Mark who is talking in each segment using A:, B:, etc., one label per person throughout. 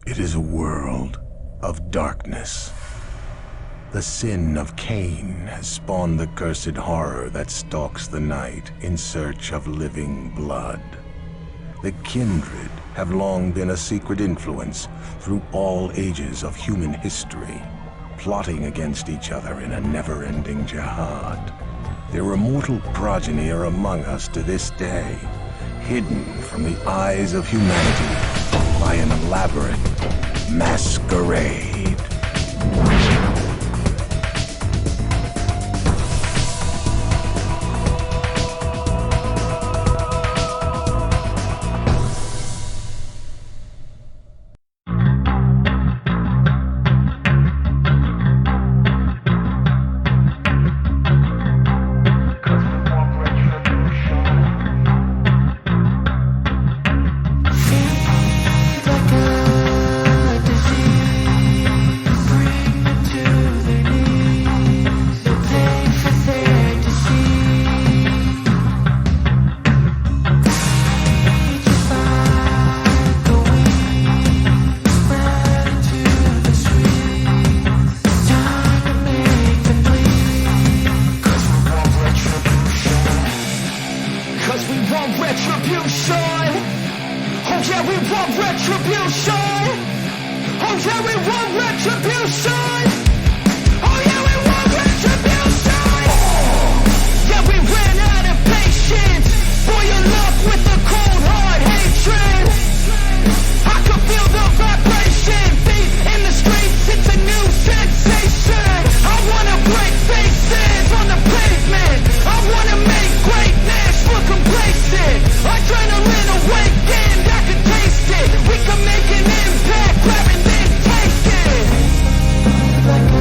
A: It is a world of darkness. The sin of Cain has spawned the cursed horror that stalks the night in search of living blood. The kindred have long been a secret influence through all ages of human history, plotting against each other in a never-ending jihad. Their immortal progeny are among us to this day, hidden from the eyes of humanity by an elaborate masquerade.
B: Like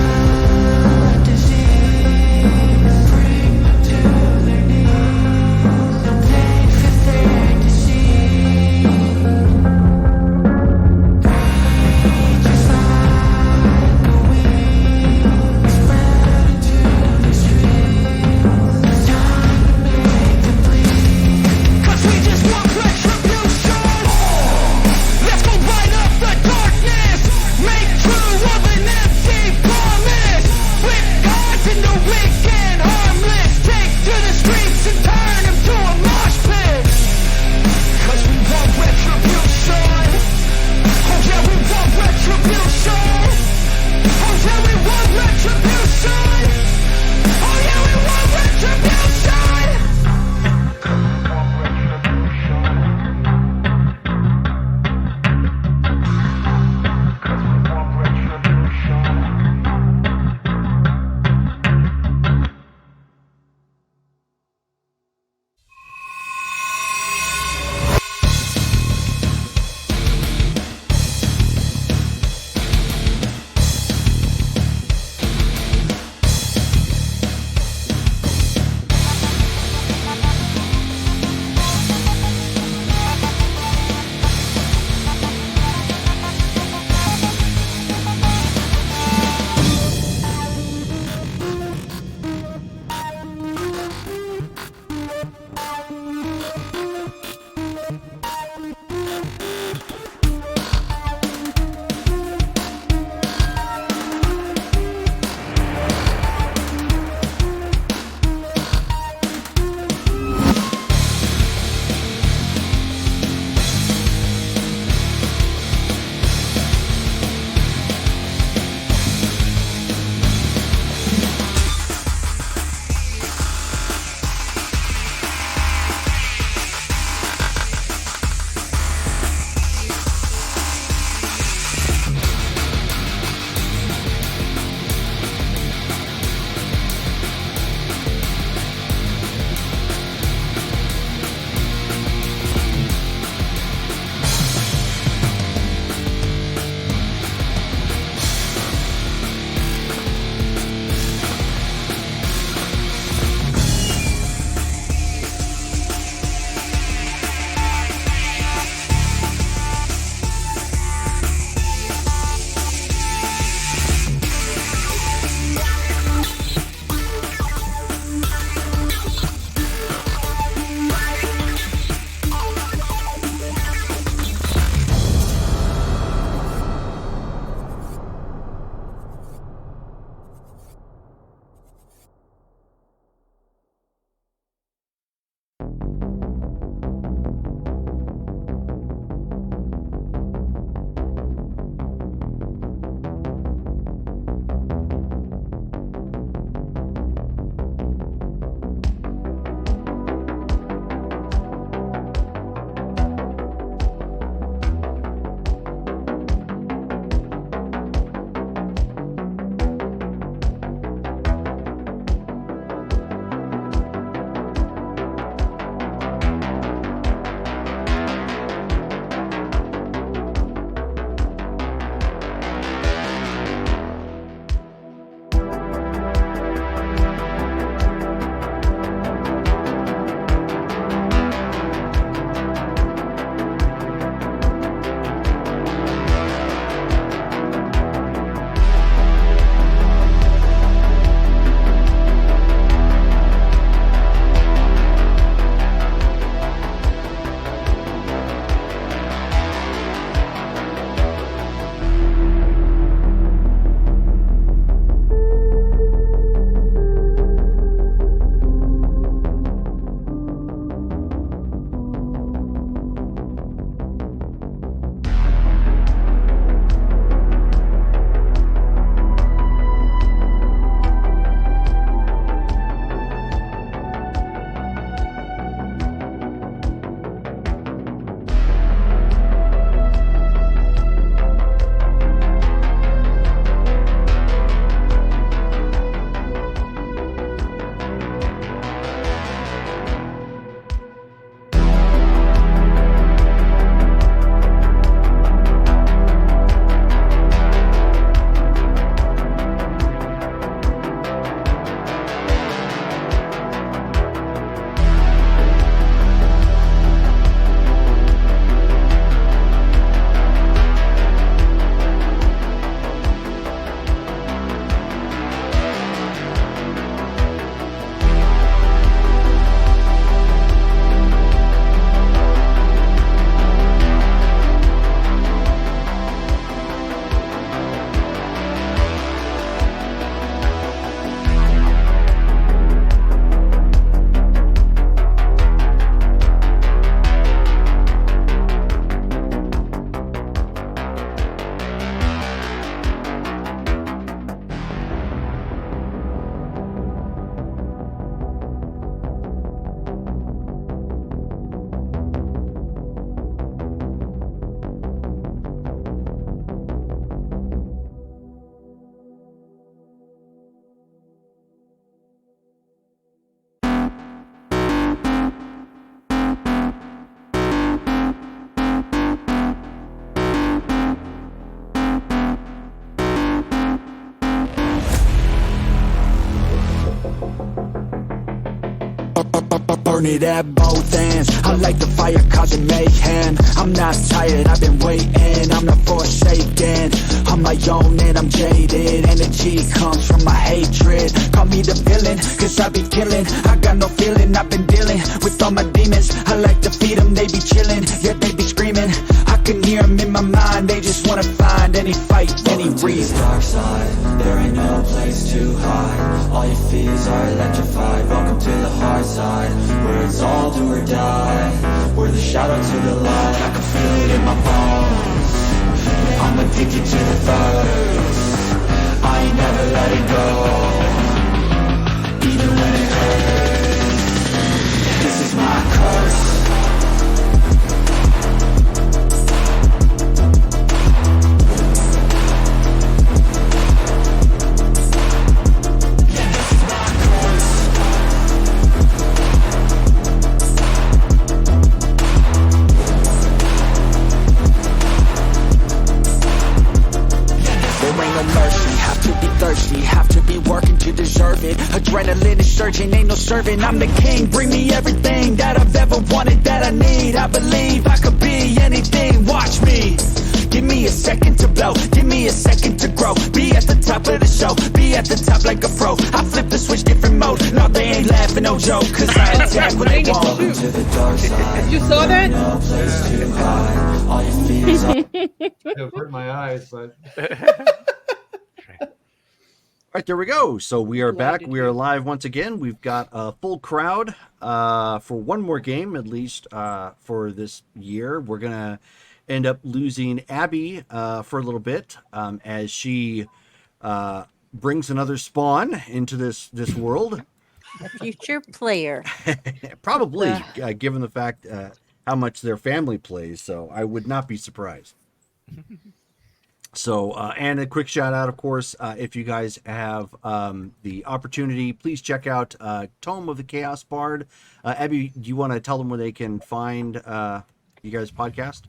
B: I burn it at both ends. I like the fire causing mayhem. I'm not tired, I've been waiting. I'm not forsaken. I'm my own and I'm jaded. Energy comes from my hatred. Call me the villain, cause I be killing. I got no feeling, I've been dealing with all my demons. I like to feed them, they be chilling. Yeah, they be screaming. I can hear them in my mind. They just wanna find any fight, any reason.
C: Dark side, there ain't no place to hide. All your fears are electrified. Welcome to the hard side, where it's all do or die. We're the shadow to the light. I can feel it in my bones. I'm addicted to the thirst. I ain't never letting go, even when it hurts. This is my curse.
B: Have to be working to deserve it. Adrenaline is surging, ain't no serving. I'm the king, bring me everything that I've ever wanted, that I need. I believe I could be anything, watch me. Give me a second to blow, give me a second to grow. Be at the top of the show, be at the top like a pro. I flip the switch, different mode. No, they ain't laughing, no joke, cause I attack when they won't.
C: To the dark side,
D: You saw that?
C: no place to hide. All your fears are
E: It hurt my eyes, but
F: All right, there we go. So we are back.
D: did
F: We
D: you?
F: are live once again. We've got a full crowd for one more game, at least for this year. We're going to end up losing Abby for a little bit as she brings another spawn into this world.
G: A future player.
F: Probably, given the fact how much their family plays. So I would not be surprised. So, and a quick shout out, of course, if you guys have the opportunity, please check out Tome of the Chaos Bard. Abby, do you want to tell them where they can find you guys' podcast?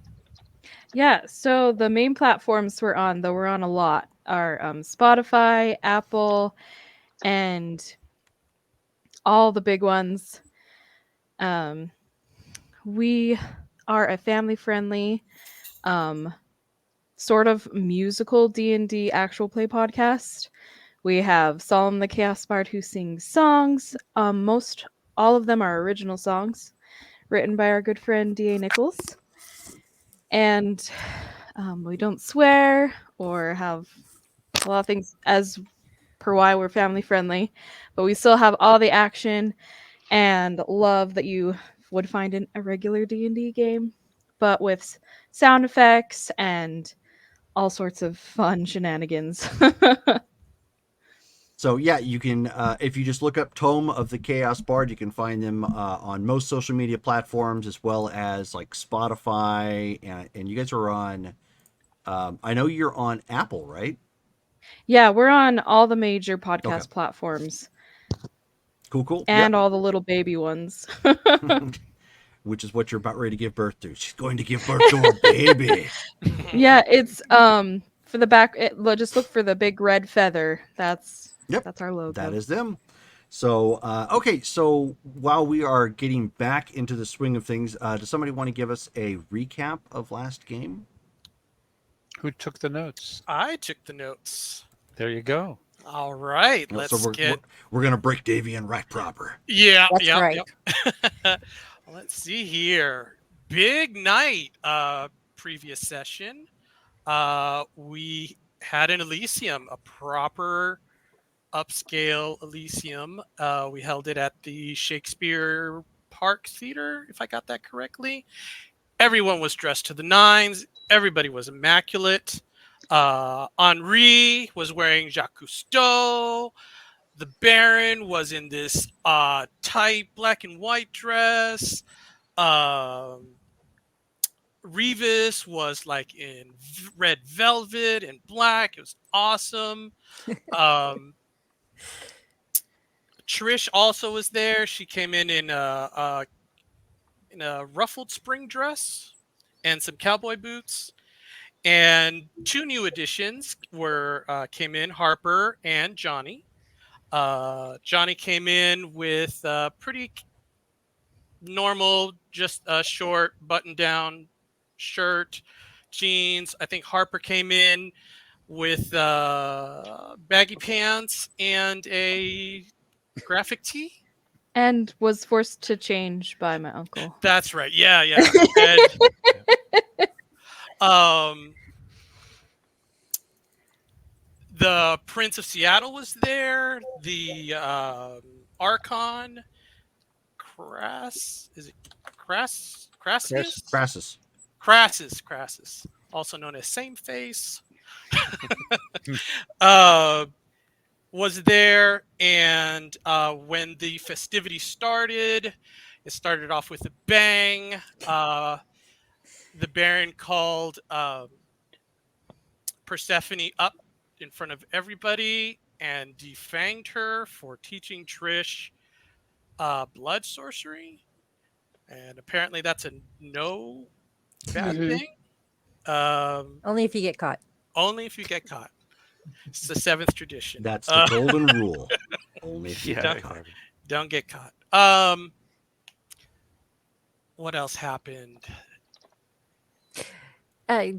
D: Yeah, so the main platforms we're on, though we're on a lot, are Spotify, Apple, and all the big ones. We are a family-friendly, sort of musical D&D actual play podcast. We have Solemn the Chaos Bard who sings songs. Most all of them are original songs written by our good friend D.A. Nichols. And we don't swear or have a lot of things as per why we're family friendly, but we still have all the action and love that you would find in a regular D&D game, but with sound effects and all sorts of fun shenanigans.
F: So yeah, you can if you just look up Tome of the Chaos Bard, you can find them on most social media platforms as well as like Spotify, and you guys are on. I know you're on Apple, right?
D: Yeah, we're on all the major podcast
F: Okay.
D: platforms
F: Cool.
D: and all the little baby ones.
F: Which is what you're about ready to give birth to. She's going to give birth to a baby.
D: Yeah, it's for the back. Just look for the big red feather. That's our logo.
F: That is them. So, okay. So while we are getting back into the swing of things, does somebody want to give us a recap of last game?
H: Who took the notes?
I: I took the notes.
H: There you go.
I: All right,
F: So
I: let's get.
F: we're gonna break Davey in right proper.
I: Yeah,
G: That's
I: yeah,
G: right.
I: Yep. Let's see here. Big night. Previous session. We had an Elysium, a proper upscale Elysium. We held it at the Shakespeare Park Theater, if I got that correctly. Everyone was dressed to the nines. Everybody was immaculate. Henri was wearing Jacques Cousteau. The Baron was in this tight black and white dress. Revis was like in red velvet and black. It was awesome. Trish also was there. She came in a ruffled spring dress and some cowboy boots. And two new additions came in, Harper and Johnny. Johnny came in with pretty normal, just a short button-down shirt, jeans. I think Harper came in with baggy pants and a graphic tee.
D: And was forced to change by my uncle.
I: That's right. Yeah. And the Prince of Seattle was there. The Archon, is it
F: Crassus.
I: Crassus, also known as Same Face, was there. And when the festivities started, it started off with a bang. The Baron called Persephone up in front of everybody and defanged her for teaching Trish blood sorcery. And apparently that's a no bad thing.
G: Only if you get caught.
I: Only if you get caught. It's the 7th tradition.
F: That's the golden rule. Only if you get caught.
I: Don't get caught. What else happened?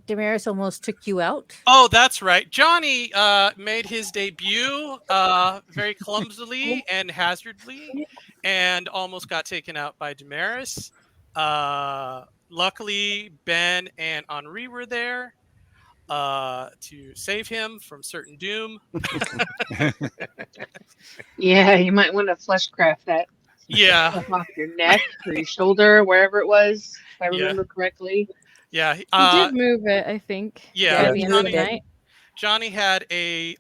G: Damaris almost took you out.
I: Oh, that's right. Johnny made his debut very clumsily and hazardly and almost got taken out by Damaris. Luckily, Ben and Henri were there to save him from certain doom.
J: Yeah, you might want to fleshcraft that
I: Yeah.
J: stuff off your neck or your shoulder, wherever it was, if I remember correctly.
I: Yeah.
D: He did move it, I think.
I: Yeah.
D: At the end of the night.
I: Johnny had a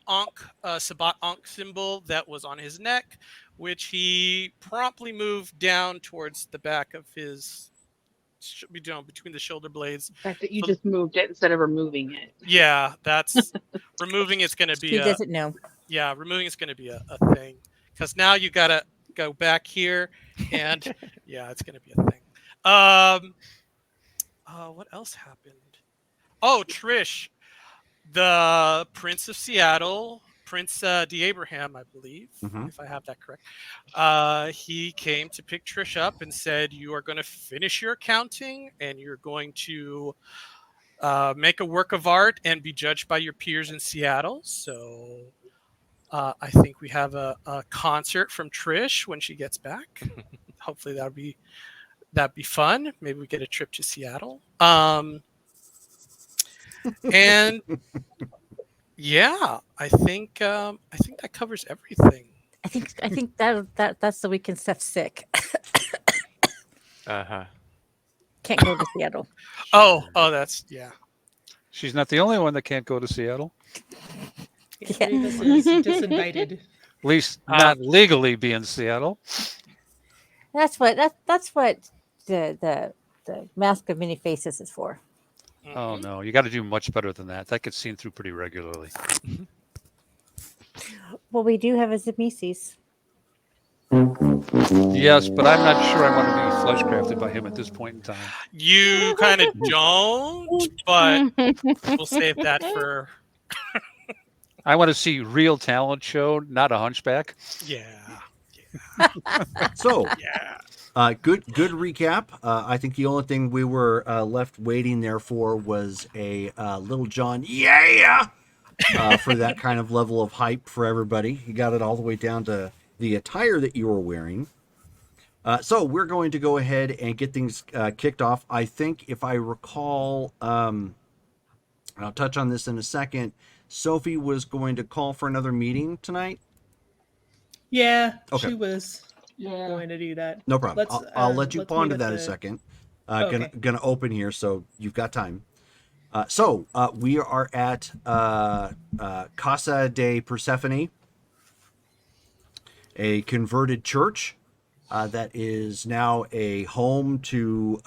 I: Sabbat Ankh symbol that was on his neck, which he promptly moved down towards the back of his, between the shoulder blades.
J: The fact that you just moved it instead of removing it.
I: Yeah, that's removing it's going to be.
G: He doesn't know.
I: Yeah, removing is going to be a thing because now you got to go back here, and yeah, it's going to be a thing. What else happened? Oh, Trish. The Prince of Seattle, Prince d'Abraham, I believe, if I have that correct. He came to pick Trish up and said, "You are going to finish your accounting and you're going to make a work of art and be judged by your peers in Seattle." So I think we have a concert from Trish when she gets back. Hopefully that'd be fun. Maybe we get a trip to Seattle. And yeah, I think that covers everything.
G: I think that's the weekend Steph's sick. Can't go to Seattle.
I: Oh, that's yeah.
H: She's not the only one that can't go to Seattle.
G: Yeah.
K: Revis is disinvited.
H: At least not legally be in Seattle.
G: That's what the Mask of Many Faces is for.
H: Oh no, you got to do much better than that. That gets seen through pretty regularly.
G: Well, we do have a Zemesis.
H: Yes, but I'm not sure I want to be flesh crafted by him at this point in time.
I: You kind of don't, but we'll save that for.
H: I want to see real talent show, not a hunchback.
I: Yeah.
F: So,
I: yeah.
F: Good recap. I think the only thing we were left waiting there for was a Little John, for that kind of level of hype for everybody. He got it all the way down to the attire that you were wearing. So we're going to go ahead and get things kicked off. I think if I recall, I'll touch on this in a second. Sophie was going to call for another meeting tonight.
K: Yeah,
F: Okay.
K: she was going to do that.
F: No problem. I'll let you
K: let's
F: ponder
K: meet
F: that
K: at
F: a second.
K: Okay.
F: Gonna open here, so you've got time. So we are at Casa de Persephone, a converted church that is now a home to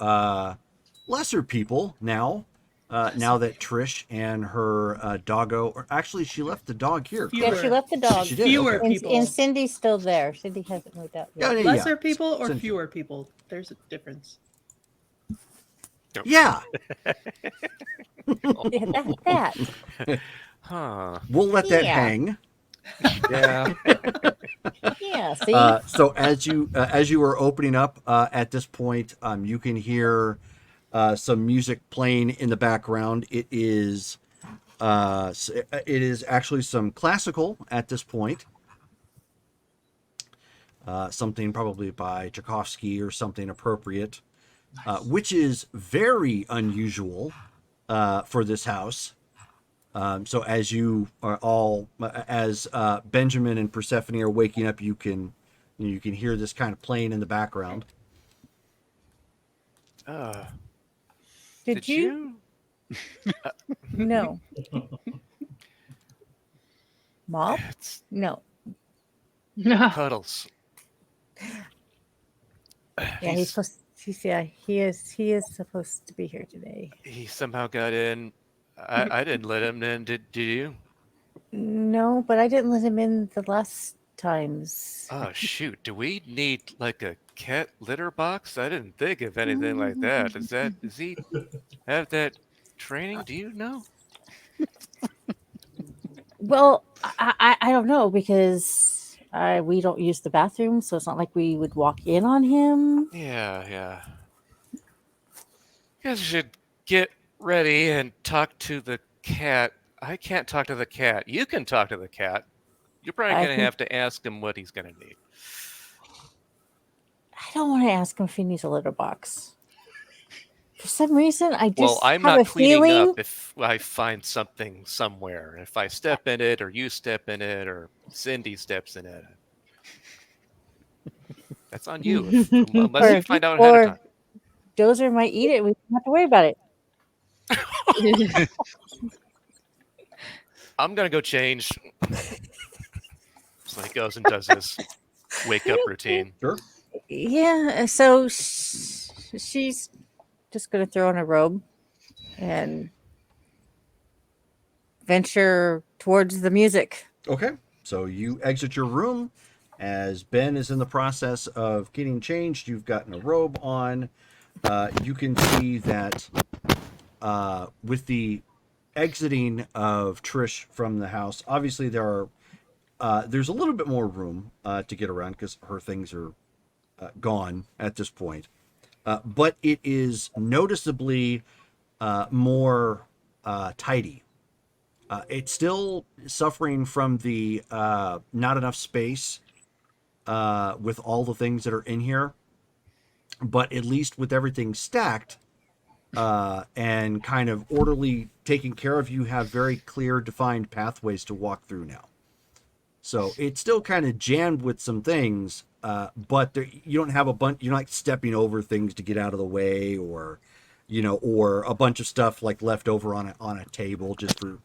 F: lesser people now. Now that Trish and her doggo, or actually she left the dog here.
K: Fewer.
G: Yeah, she left the dog.
F: She did,
K: Fewer
F: okay.
K: people.
G: And Cindy's still there. Cindy hasn't moved out yet.
F: Yeah,
K: Lesser people or
F: Cindy.
K: fewer people? There's a difference.
F: Yeah.
G: Yeah, that.
F: We'll let that
G: Yeah.
F: hang.
H: Yeah.
G: Yeah, see?
F: So as you are opening up at this point, you can hear some music playing in the background. It is actually some classical at this point. Something probably by Tchaikovsky or something appropriate, which is very unusual for this house. So as you are all, as Benjamin and Persephone are waking up, you can hear this kind of playing in the background.
G: Did you? No. Mom? No.
H: Cuddles.
G: Yeah, he's supposed. He is supposed to be here today.
L: He somehow got in. I didn't let him in. Did you?
G: No, but I didn't let him in the last times.
L: Oh shoot! Do we need like a cat litter box? I didn't think of anything like that. Does he have that training? Do you know?
G: Well, I don't know because we don't use the bathroom, so it's not like we would walk in on him.
L: Yeah. You guys should get ready and talk to the cat. I can't talk to the cat. You can talk to the cat. You're probably going to have to ask him what he's going to need.
G: I don't want to ask him if he needs a litter box. For some reason, I just
L: well, I'm
G: have
L: not
G: a
L: cleaning
G: feeling...
L: up if I find something somewhere. If I step in it, or you step in it, or Cindy steps in it. That's on you, unless you find out ahead of time.
G: Dozer might eat it. We don't have to worry about it.
L: I'm going to go change. So he goes and does his wake-up routine.
F: Sure.
G: Yeah, so she's just going to throw on a robe and venture towards the music.
F: Okay. So you exit your room as Ben is in the process of getting changed. You've gotten a robe on. You can see that with the exiting of Trish from the house, obviously there's a little bit more room to get around because her things are gone at this point. But it is noticeably more tidy. It's still suffering from the not enough space with all the things that are in here. But at least with everything stacked and kind of orderly taken care of, you have very clear, defined pathways to walk through now. So it's still kind of jammed with some things, but you don't have a bunch. You're not like stepping over things to get out of the way, or or a bunch of stuff like left over on a table just for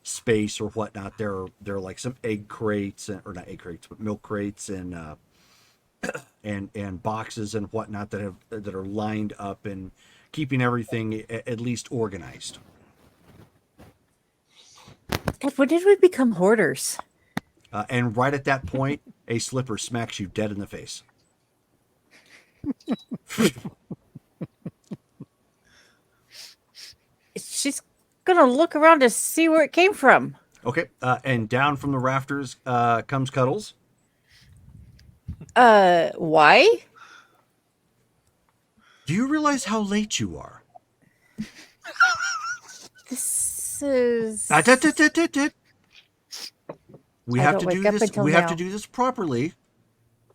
F: space or whatnot. There are like some egg crates, or not egg crates, but milk crates and boxes and whatnot that are lined up and keeping everything at least organized.
G: God, when did we become hoarders?
F: And right at that point, a slipper smacks you dead in the face.
G: She's gonna look around to see where it came from.
F: Okay, and down from the rafters comes Cuddles.
G: Why?
F: Do you realize how late you are?
G: This is...
F: We have to do this. We have to do this properly,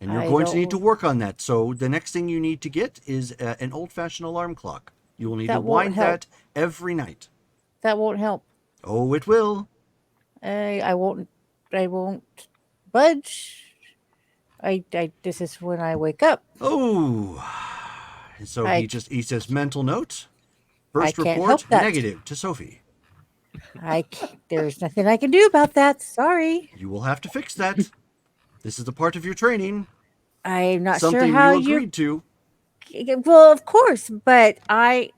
F: and you're going to need to work on that. So the next thing you need to get is an old-fashioned alarm clock. You will need to wind that every night.
G: That won't help.
F: Oh, it will.
G: I won't budge. This is when I wake up.
F: Oh, so he says mental note. First report negative to Sophie.
G: There's nothing I can do about that. Sorry.
F: You will have to fix that. This is a part of your training.
G: I'm not
F: Something
G: sure how
F: you agreed to.
G: Well, of course, but I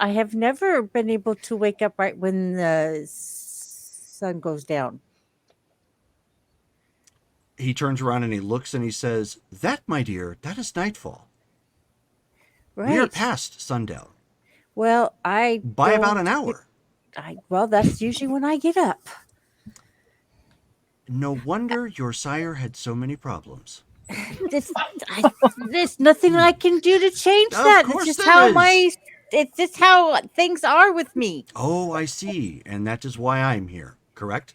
G: have never been able to wake up right when the sun goes down.
F: He turns around and he looks and he says, "That, my dear, that is nightfall.
G: Right.
F: We are past sundown.
G: Well,
F: by about an hour.
G: Well, that's usually when I get up.
F: No wonder your sire had so many problems.
G: There's nothing I can do to change
F: Of
G: that.
F: course
G: It's just
F: there
G: how
F: is.
G: it's just how things are with me.
F: Oh, I see. And that is why I'm here, correct?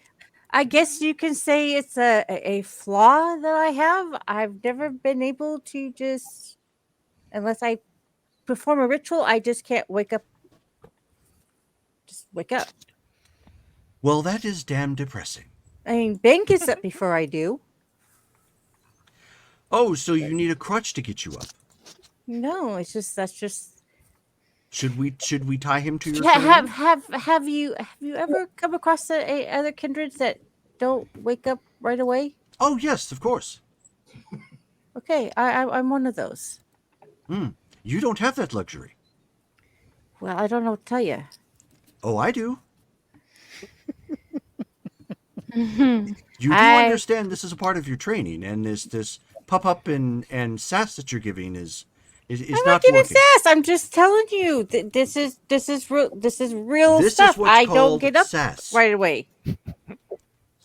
G: I guess you can say it's a flaw that I have. I've never been able to just, unless I perform a ritual, I just can't wake up. Just wake up.
F: Well, that is damn depressing.
G: I mean, Ben gets up before I do.
F: Oh, so you need a crutch to get you up.
G: No, that's just.
F: Should we tie him to your
G: Yeah,
F: train?
G: have you ever come across other kindreds that don't wake up right away?
F: Oh yes, of course.
G: Okay, I'm one of those.
F: You don't have that luxury.
G: Well, I don't know what to tell you.
F: Oh, I do. You do understand this is a part of your training, and this pop up and sass that you're giving is
G: I'm
F: not
G: not giving
F: working.
G: sass. I'm just telling you that this is real. This is real
F: This
G: stuff.
F: is what's
G: I don't
F: called
G: get up
F: sass.
G: right away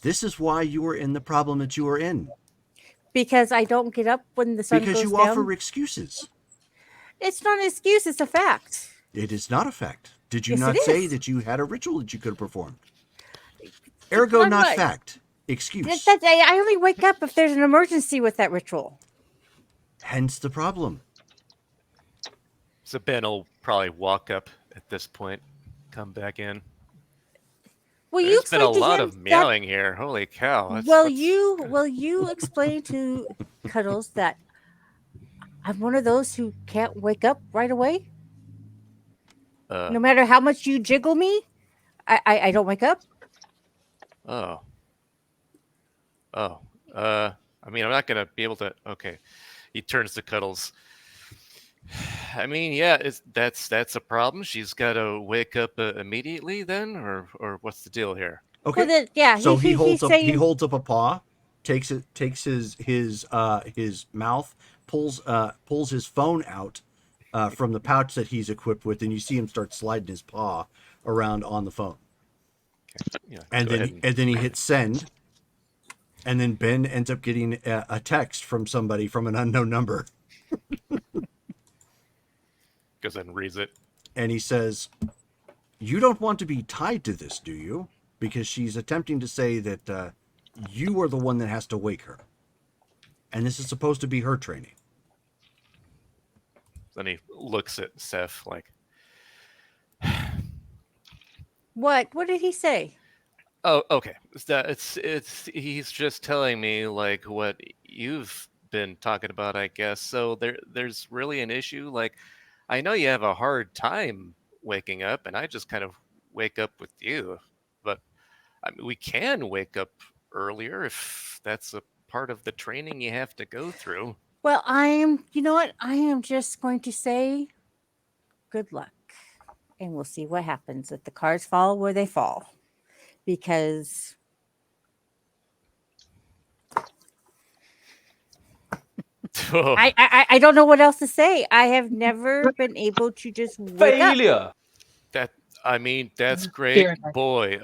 F: This is why you are in the problem that you are in.
G: because I don't get up when the sun
F: Because
G: goes
F: you
G: down.
F: offer excuses.
G: It's not an excuse. It's a fact.
F: It is not a fact. Did you
G: Yes,
F: not
G: it
F: say
G: is.
F: that you had a ritual that you could have performed? Ergo,
G: Not
F: not
G: much.
F: fact. Excuse.
G: I only wake up if there's an emergency with that ritual.
F: Hence the problem.
L: So Ben will probably walk up at this point, come back in.
G: Will you
L: There's been
G: explain
L: a
G: to
L: lot
G: him
L: of meowing here. Holy cow!
G: Will you explain to Cuddles that I'm one of those who can't wake up right away? No matter how much you jiggle me, I don't wake up.
L: Oh. I mean, I'm not gonna be able to. Okay, he turns to Cuddles. I mean, yeah, that's a problem. She's got to wake up immediately, then, or what's the deal here?
F: Okay.
G: Well, yeah.
F: So he holds up. He
G: saying,
F: holds up a paw, takes his mouth, pulls his phone out from the pouch that he's equipped with, and you see him start sliding his paw around on the phone.
L: Okay. Yeah,
F: And
L: go
F: then
L: ahead
F: and then he hits send, and then Ben ends up getting a text from somebody from an unknown number,
L: goes ahead and reads it.
F: and he says, "You don't want to be tied to this, do you? Because she's attempting to say that you are the one that has to wake her, and this is supposed to be her training."
L: Then he looks at Seth like,
G: what? What did he say?
L: "Oh, okay. It's he's just telling me like what you've been talking about, I guess. So there's really an issue. Like, I know you have a hard time waking up, and I just kind of wake up with you. But I mean, we can wake up earlier if that's a part of the training you have to go through."
G: Well, you know what? I am just going to say good luck. And we'll see what happens if the cards fall where they fall. Because I don't know what else to say. I have never been able to just wake up.
L: That's great, boy.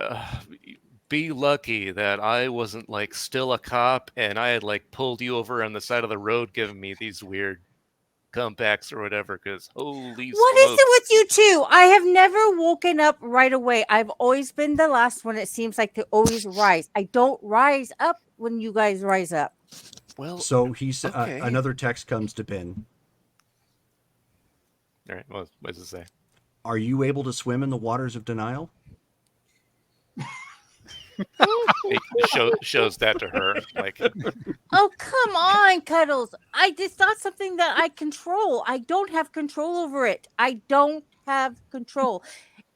L: Be lucky that I wasn't like still a cop and I had like pulled you over on the side of the road giving me these weird comebacks or whatever, because holy
G: What
L: smokes.
G: is it with you two? I have never woken up right away. I've always been the last one. It seems like to always rise. I don't rise up when you guys rise up.
L: Well,
F: so he's
L: okay.
F: Another text comes to Ben.
L: All right, what does it say?
F: Are you able to swim in the waters of denial?
L: He shows that to her. Like,
G: oh, come on, Cuddles. It's not something that I control. I don't have control over it. I don't have control.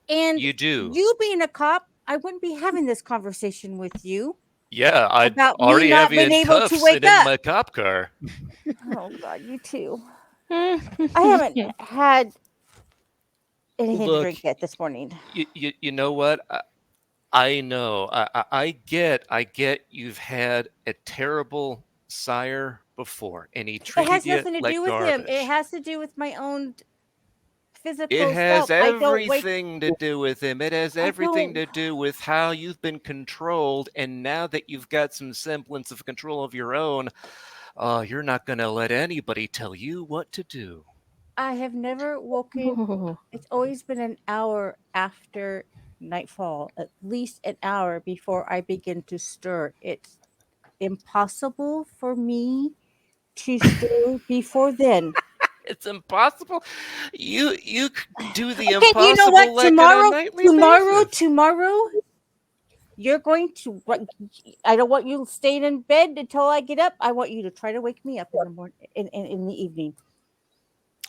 G: And
L: you do.
G: You being a cop, I wouldn't be having this conversation with you.
L: Yeah, I'd
G: about
L: already
G: me not
L: have you
G: being
L: in
G: able
L: cuffs
G: to wake
L: and in
G: up.
L: my cop car.
G: Oh God, you too. I haven't had anything to drink yet this morning.
L: You know what? I know. I get you've had a terrible sire before, and he treated you like
G: It has nothing to do with
L: garbage.
G: him. It has to do with my own physical
L: It has
G: self. I don't wake.
L: everything to do with him. It has everything to do with how you've been controlled. And now that you've got some semblance of control of your own, you're not going to let anybody tell you what to do.
G: I have never woken.
D: Oh.
G: It's always been an hour after nightfall, at least an hour before I begin to stir. It's impossible for me to stir before then.
L: It's impossible. You do the
G: Okay, you know what?
L: impossible like on a nightly basis.
G: Tomorrow, you're going to. I don't want you staying in bed until I get up. I want you to try to wake me up in the morning, in the evening.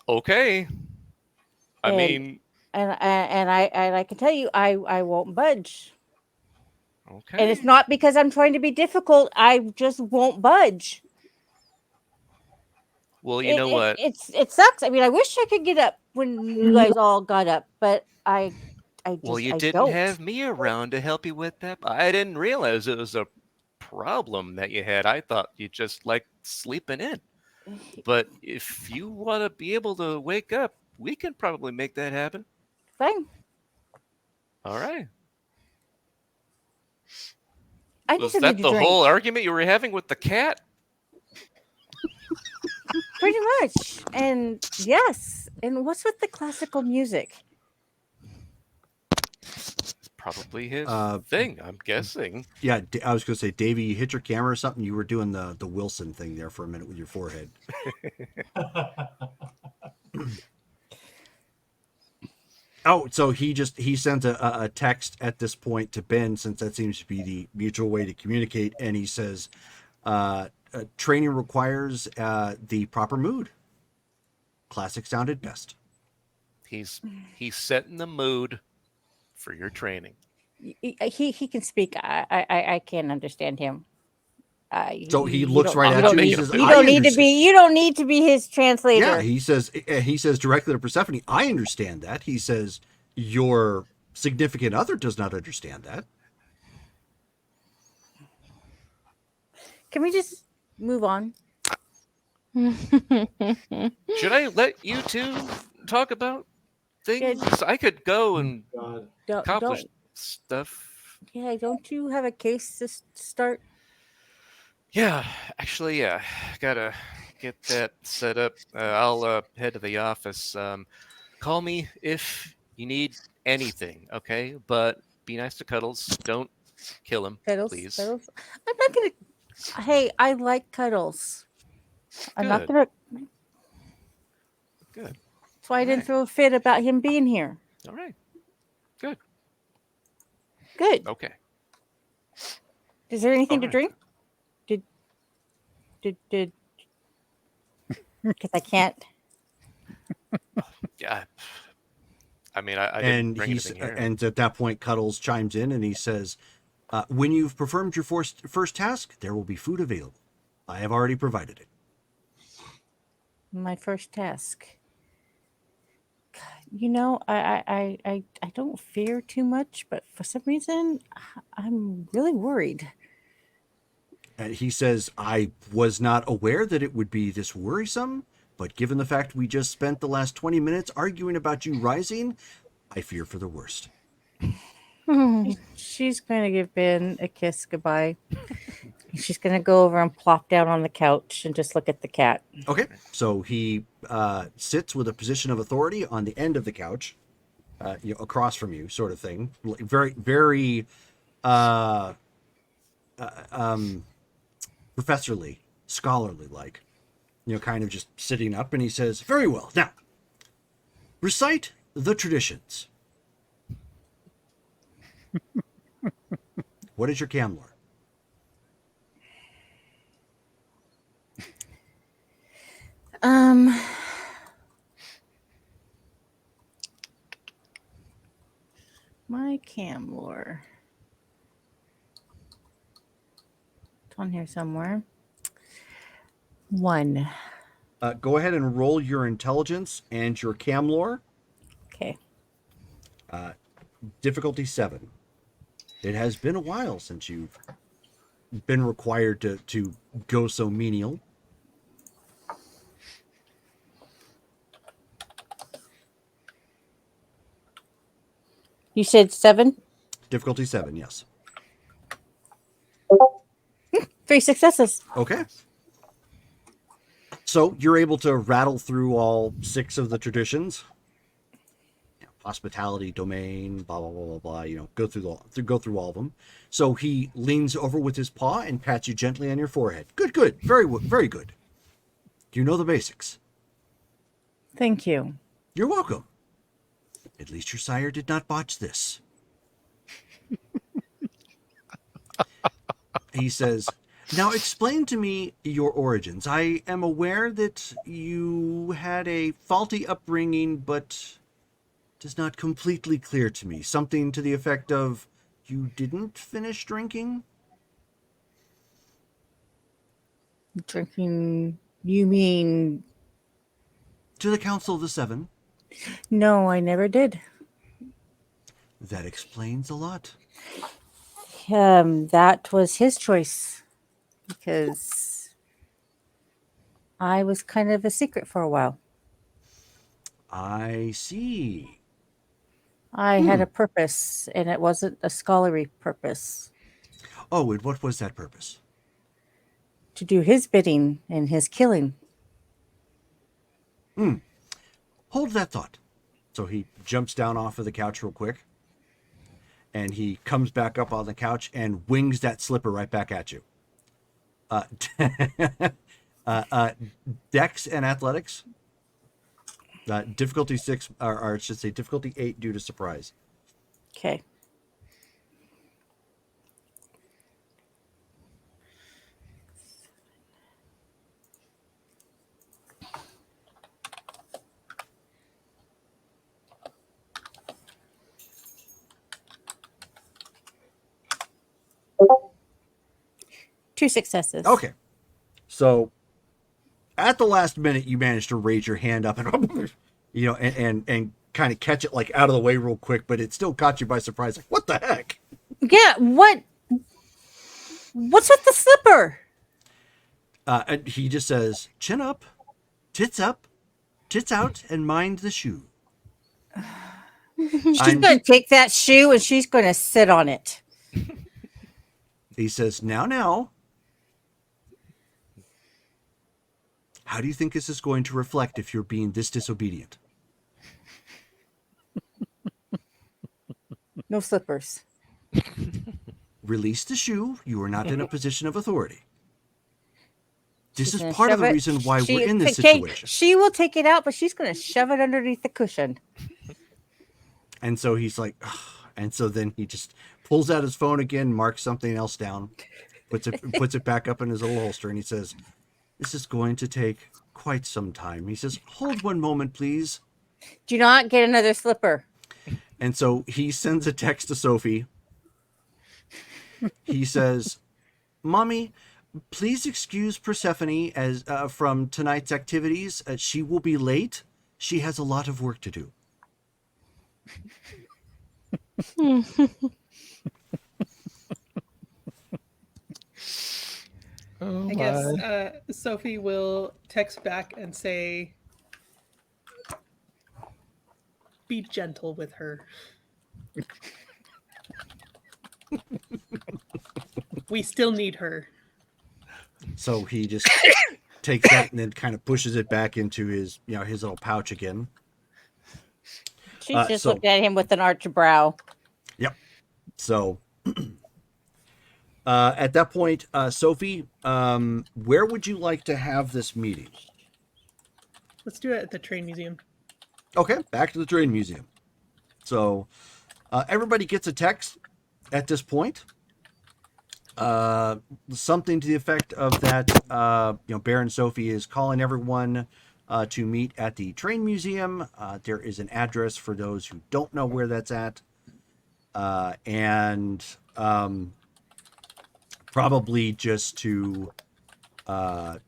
L: Okay. I
G: And-
L: mean,
G: and I can tell you, I won't budge.
L: okay.
G: And it's not because I'm trying to be difficult. I just won't budge.
L: Well, you know what?
G: It sucks. I mean, I wish I could get up when you guys all got up, but I
L: Well, you
G: I
L: didn't
G: don't.
L: have me around to help you with that. I didn't realize it was a problem that you had. I thought you just liked sleeping in. But if you want to be able to wake up, we can probably make that happen.
G: Fine.
L: All right.
G: I need
L: Was
G: something
L: that
G: to
L: the
G: drink.
L: whole argument you were having with the cat?
G: Pretty much. And yes. And what's with the classical music?
L: Probably his
F: Uh,
L: thing, I'm guessing.
F: Yeah, I was going to say, Davey, you hit your camera or something. You were doing the Wilson thing there for a minute with your forehead. Oh, so he sent a text at this point to Ben, since that seems to be the mutual way to communicate, and he says, training requires the proper mood. Classic sounded best.
L: He's setting the mood for your training.
G: He can speak. I can't understand him.
F: So he
G: you
F: looks
G: don't-
F: right
G: you
F: at
G: don't
F: you. He
G: need-
F: says,
G: you
F: "I
G: don't need to
F: understand."
G: be. You don't need to be his translator.
F: Yeah, he says directly to Persephone, I understand that. He says, your significant other does not understand that.
G: Can we just move on?
L: Should I let you two talk about things? I could go and accomplish
G: Don't.
L: stuff.
G: Yeah, don't you have a case to start?
L: Yeah, actually, yeah. Gotta get that set up. I'll head to the office. Call me if you need anything, okay? But be nice to Cuddles. Don't kill him, please.
G: Cuddles? I'm not gonna. Hey, I like Cuddles. I'm not
L: Good.
G: gonna.
L: Good.
G: That's why I didn't throw a fit about him being here.
L: All right. Good.
G: Good.
L: Okay.
G: Is there anything to
L: Alright.
G: drink? Did? Because I can't.
L: Yeah. I mean, I didn't
F: And
L: bring anything here.
F: and at that point, Cuddles chimes in and he says, when you've performed your first task, there will be food available. I have already provided it.
G: My first task. God, you know, I don't fear too much, but for some reason, I'm really worried.
F: And he says, I was not aware that it would be this worrisome, but given the fact we just spent the last 20 minutes arguing about you rising, I fear for the worst.
G: She's going to give Ben a kiss goodbye. She's going to go over and plop down on the couch and just look at the cat.
F: Okay, so he sits with a position of authority on the end of the couch, across from you, sort of thing. Very, very professorly, scholarly like. Kind of just sitting up, and he says, very well, now, recite the traditions. What is your cam lore?
G: My cam lore. It's on here somewhere. 1.
F: Go ahead and roll your intelligence and your cam lore.
G: Okay.
F: Difficulty 7. It has been a while since you've been required to go so menial.
G: You said 7?
F: Difficulty 7, yes.
G: 3 successes.
F: Okay. So you're able to rattle through all 6 of the traditions. Hospitality, domain, blah blah blah blah blah. Go through all of them. So he leans over with his paw and pats you gently on your forehead. Good, very good. You know the basics.
G: Thank you.
F: You're welcome. At least your sire did not botch this. He says, now explain to me your origins. I am aware that you had a faulty upbringing, but it is not completely clear to me. Something to the effect of, you didn't finish drinking?
G: Drinking, you mean?
F: To the Council of the Seven.
G: No, I never did.
F: That explains a lot.
G: That was his choice, because I was kind of a secret for a while.
F: I see.
G: I had a purpose, and it wasn't a scholarly purpose.
F: Oh, and what was that purpose?
G: To do his bidding and his killing.
F: Hold that thought. So he jumps down off of the couch real quick, and he comes back up on the couch and wings that slipper right back at you. Dex and athletics. Difficulty 6, or I should say difficulty 8 due to surprise.
G: Okay. Two successes.
F: Okay. So at the last minute, you managed to raise your hand up and, and kind of catch it like out of the way real quick, but it still caught you by surprise. Like, what the heck?
G: Yeah, what's with the slipper?
F: And he just says, chin up, tits out, and mind the shoe.
G: She's going to take that shoe and she's going to sit on it.
F: He says, now. How do you think this is going to reflect if you're being this disobedient?
G: No slippers.
F: Release the shoe. You are not in a position of authority. This
G: She's
F: is part of the
G: shove it-
F: reason why
G: she-
F: we're in this
G: okay,
F: situation.
G: She will take it out, but she's going to shove it underneath the cushion.
F: And so he's like, ugh. And so then he just pulls out his phone again, marks something else down, puts it back up in his little holster, and he says, this is going to take quite some time. He says, hold one moment, please.
G: Do not get another slipper.
F: And so he sends a text to Sophie. He says, Mommy, please excuse Persephone as from tonight's activities. She will be late. She has a lot of work to do.
K: I guess Sophie will text back and say, be gentle with her. We still need her.
F: So he just takes that and then kind of pushes it back into his, his little pouch again.
G: She just looked at him with an arched brow.
F: Yep. So at that point, Sophie, where would you like to have this meeting?
K: Let's do it at the train museum.
F: Okay, back to the train museum. So everybody gets a text at this point. Something to the effect of that, Baron Sophie is calling everyone to meet at the train museum. There is an address for those who don't know where that's at. And probably just to, well,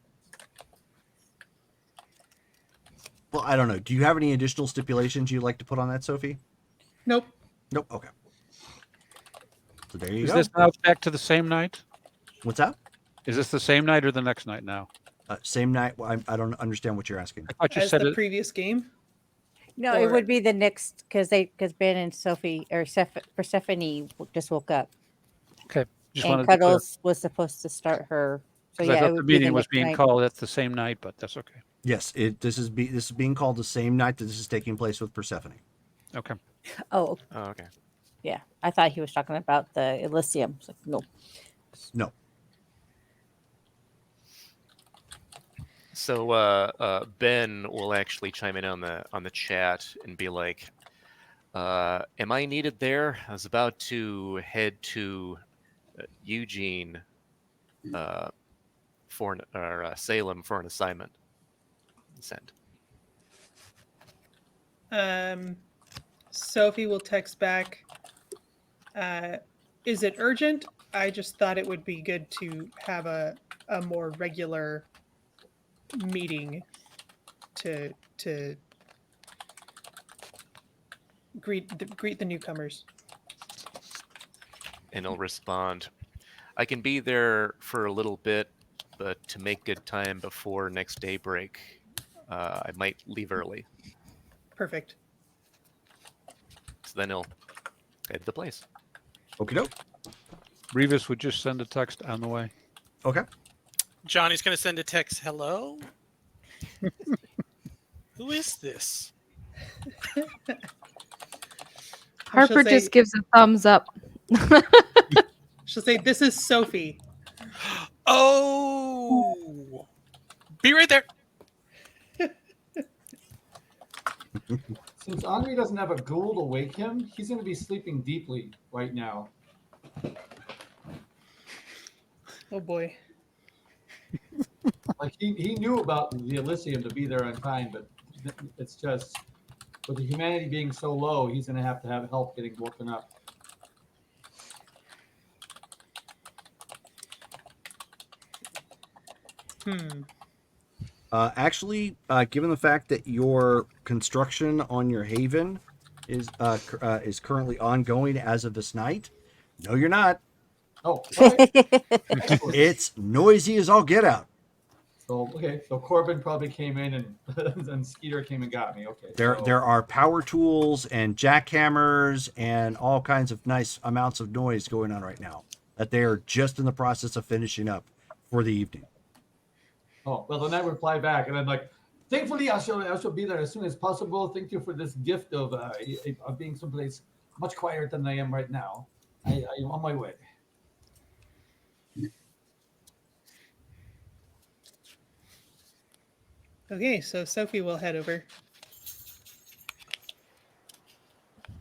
F: I don't know. Do you have any additional stipulations you'd like to put on that, Sophie?
K: Nope.
F: Nope. Okay. So there you
H: Is
F: go.
H: this now back to the same night?
F: What's that?
H: Is this the same night or the next night now?
F: Same night. Well, I don't understand what you're asking.
H: I thought you
K: As
H: said
K: the
H: it.
K: previous game.
G: No,
K: Or-
G: it would be the next because Ben and Sophie or Persephone just woke up.
H: Okay. Just
G: And
H: wanted to be clear.
G: Cuddles was supposed to start her. So
H: Because I
G: yeah, it
H: thought the
G: would be the
H: meeting was
G: next
H: being
G: night.
H: called at the same night, but that's okay.
F: Yes, this is being called the same night that this is taking place with Persephone.
H: Okay.
G: Oh,
L: Oh, okay.
G: yeah. I thought he was talking about the Elysium. It's like, no.
F: No.
L: So Ben will actually chime in on the chat and be like, "Am I needed there? I was about to head to Eugene Salem for an assignment." Send.
K: Sophie will text back. Is it urgent? I just thought it would be good to have a more regular meeting to greet the newcomers.
L: And he'll respond, "I can be there for a little bit, but to make good time before next daybreak, I might leave early."
K: Perfect.
L: So then he'll head to the place.
F: Okie doke.
H: Revis would just send a text on the way.
F: Okay.
I: Johnny's going to send a text. Hello? Who is this?
D: Harper
K: say-
D: just gives a thumbs up.
K: She'll say, "This is Sophie."
I: Oh! Be right there.
E: Since Henri doesn't have a ghoul to wake him, he's going to be sleeping deeply right now.
K: Oh boy.
E: Like he knew about the Elysium to be there on time, but it's just with the humanity being so low, he's going to have help getting woken up.
F: Actually, given the fact that your construction on your haven is currently ongoing as of this night, no, you're not.
E: Oh, all right.
F: It's noisy as all get out.
E: So okay, so Corbin probably came in and and Skeeter came and got me. Okay.
F: There are power tools and jackhammers and all kinds of nice amounts of noise going on right now that they are just in the process of finishing up for the evening.
E: Oh, well, then I reply back, and I'm like, thankfully, I shall be there as soon as possible. Thank you for this gift of being someplace much quieter than I am right now. I am on my way.
K: Okay, so Sophie will head over.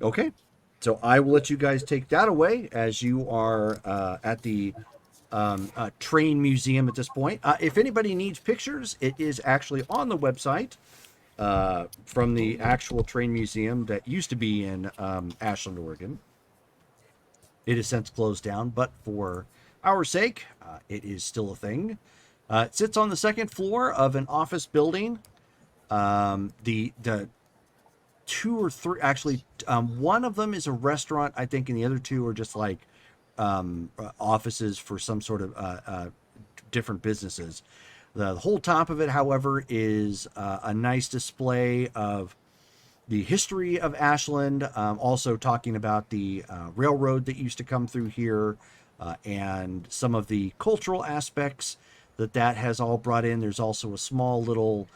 F: Okay, so I will let you guys take that away as you are at the train museum at this point. If anybody needs pictures, it is actually on the website from the actual train museum that used to be in Ashland, Oregon. It has since closed down, but for our sake, it is still a thing. It sits on the second floor of an office building. The two or three, actually, one of them is a restaurant, I think, and the other two are just like offices for some sort of different businesses. The whole top of it, however, is a nice display of the history of Ashland, also talking about the railroad that used to come through here, and some of the cultural aspects that has all brought in. There's also a small little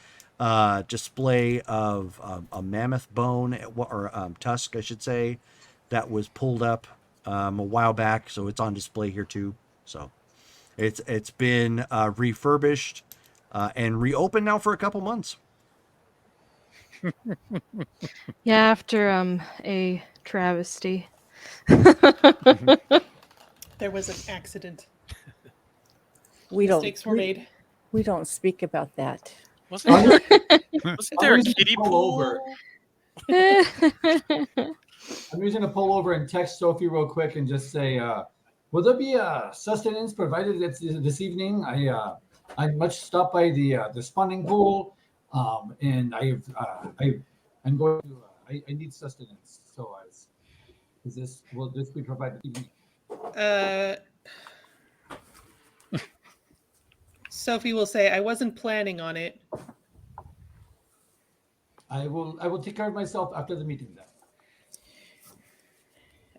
F: display of a mammoth bone, or tusk, I should say, that was pulled up a while back, so it's on display here too. So it's been refurbished and reopened now for a couple months.
D: Yeah, after a travesty.
K: There was an accident.
G: Mistakes
K: were made.
G: We don't speak about that.
I: Wasn't there a kiddie pool?
E: I'm using to pull over and text Sophie real quick and just say, will there be sustenance provided this evening? I much stopped by the spawning pool, and I'm going to I need sustenance. So will this be provided this evening?
K: Sophie will say, "I wasn't planning on it."
E: I will take care of myself after the meeting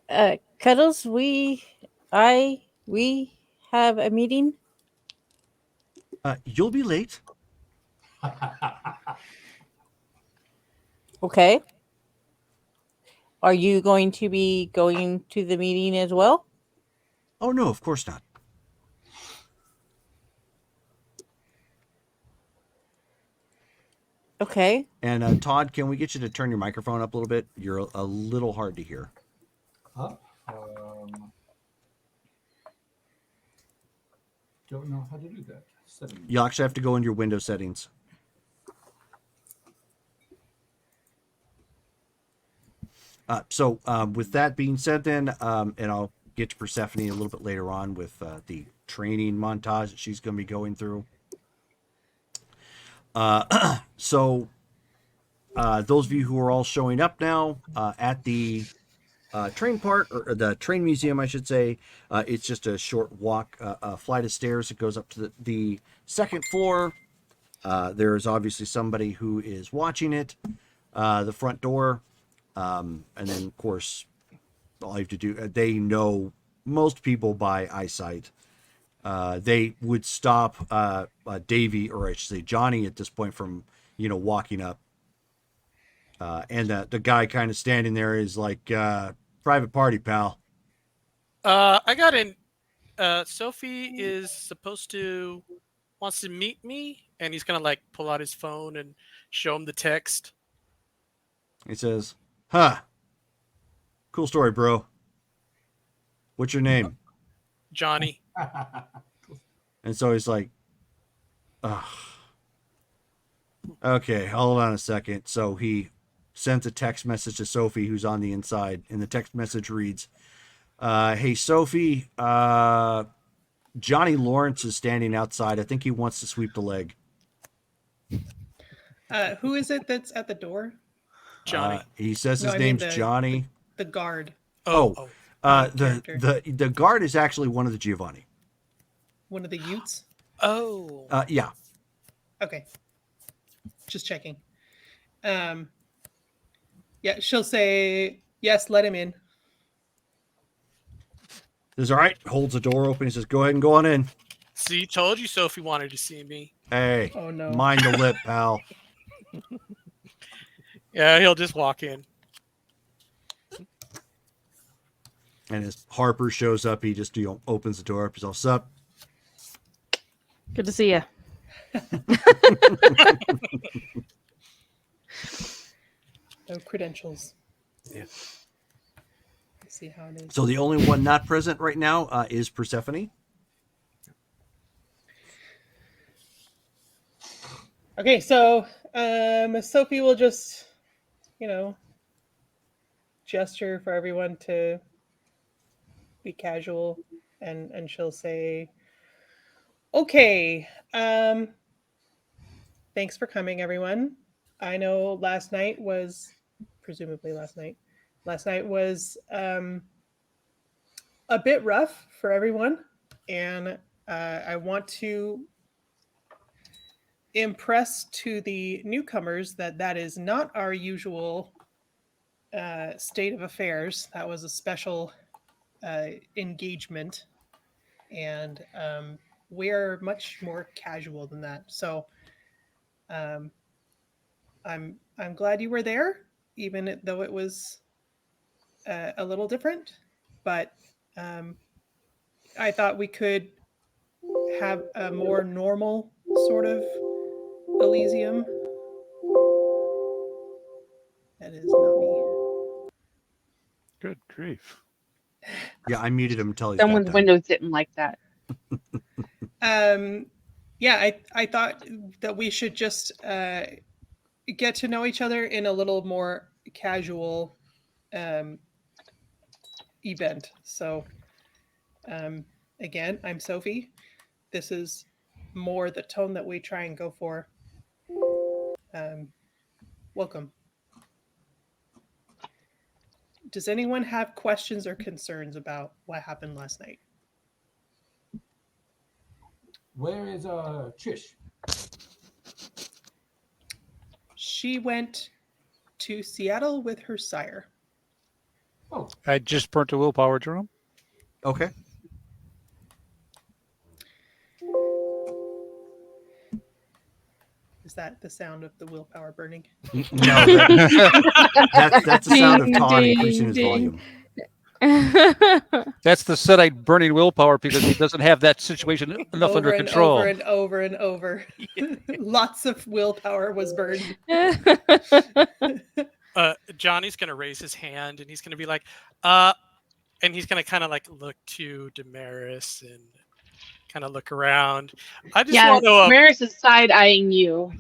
E: then.
G: Cuddles, we have a meeting.
F: You'll be late.
G: Okay. Are you going to be going to the meeting as well?
F: Oh no, of course not.
G: Okay.
F: And Todd, can we get you to turn your microphone up a little bit? You're a little hard to hear.
E: Up. Don't know how to do that. Settings.
F: You'll actually have to go into your window settings. So with that being said then, and I'll get to Persephone a little bit later on with the training montage that she's going to be going through. So those of you who are all showing up now at the train part, or the train museum, I should say, it's just a short walk, a flight of stairs that goes up to the second floor. There is obviously somebody who is watching it, the front door. And then, of course, all you have to do, they know most people by eyesight. They would stop Davy, or I should say Johnny, at this point from, walking up. And the guy kind of standing there is like, private party, pal.
I: I got in. Sophie wants to meet me, and he's gonna like pull out his phone and show him the text.
F: He says, "Huh, cool story, bro. What's your name?"
I: Johnny.
F: And so he's like, ugh. Okay, hold on a second. So he sends a text message to Sophie, who's on the inside, and the text message reads, "Hey, Sophie, Johnny Lawrence is standing outside. I think he wants to sweep the leg."
K: Who is it that's at the door?
I: Johnny.
F: He says his name's Johnny.
K: The guard.
F: The guard is actually one of the Giovanni.
K: One of the Utes?
I: Oh.
F: Yeah.
K: Okay. Just checking. Yeah, she'll say, yes, let him in.
F: Says, all right, holds the door open. He says, go ahead and go on in.
I: See, told you Sophie wanted to see me.
F: Hey,
K: oh, no.
F: Mind the lip, pal.
I: Yeah, he'll just walk in.
F: And as Harper shows up, he just opens the door up. He's all, sup?
D: Good to see you.
K: No credentials.
L: Yeah.
K: Let's see how it is.
F: So the only one not present right now is Persephone.
K: Okay, so Sophie will just, gesture for everyone to be casual, and she'll say, okay, thanks for coming, everyone. I know last night was a bit rough for everyone, and I want to impress to the newcomers that is not our usual state of affairs. That was a special engagement, and we're much more casual than that. So I'm glad you were there, even though it was a little different. But I thought we could have a more normal sort of Elysium. That is not me.
H: Good grief.
F: Yeah, I muted him until he's
J: Someone's windows didn't like that.
K: Yeah, I thought that we should just get to know each other in a little more casual event. So, again, I'm Sophie. This is more the tone that we try and go for. Welcome. Does anyone have questions or concerns about what happened last night?
E: Where is Trish?
K: She went to Seattle with her sire.
H: I just burnt a willpower, Jerome.
F: Okay.
K: Is that the sound of the willpower burning?
F: No, that's the sound of Todd increasing his volume.
H: That's the Sedite burning willpower because he doesn't have that situation enough under control.
K: Over and over and over. Lots of willpower was burned.
I: Johnny's gonna raise his hand and he's gonna be like, and he's gonna kind of like look to Damaris and kind of look around. I just want to.
J: Damaris is side eyeing you.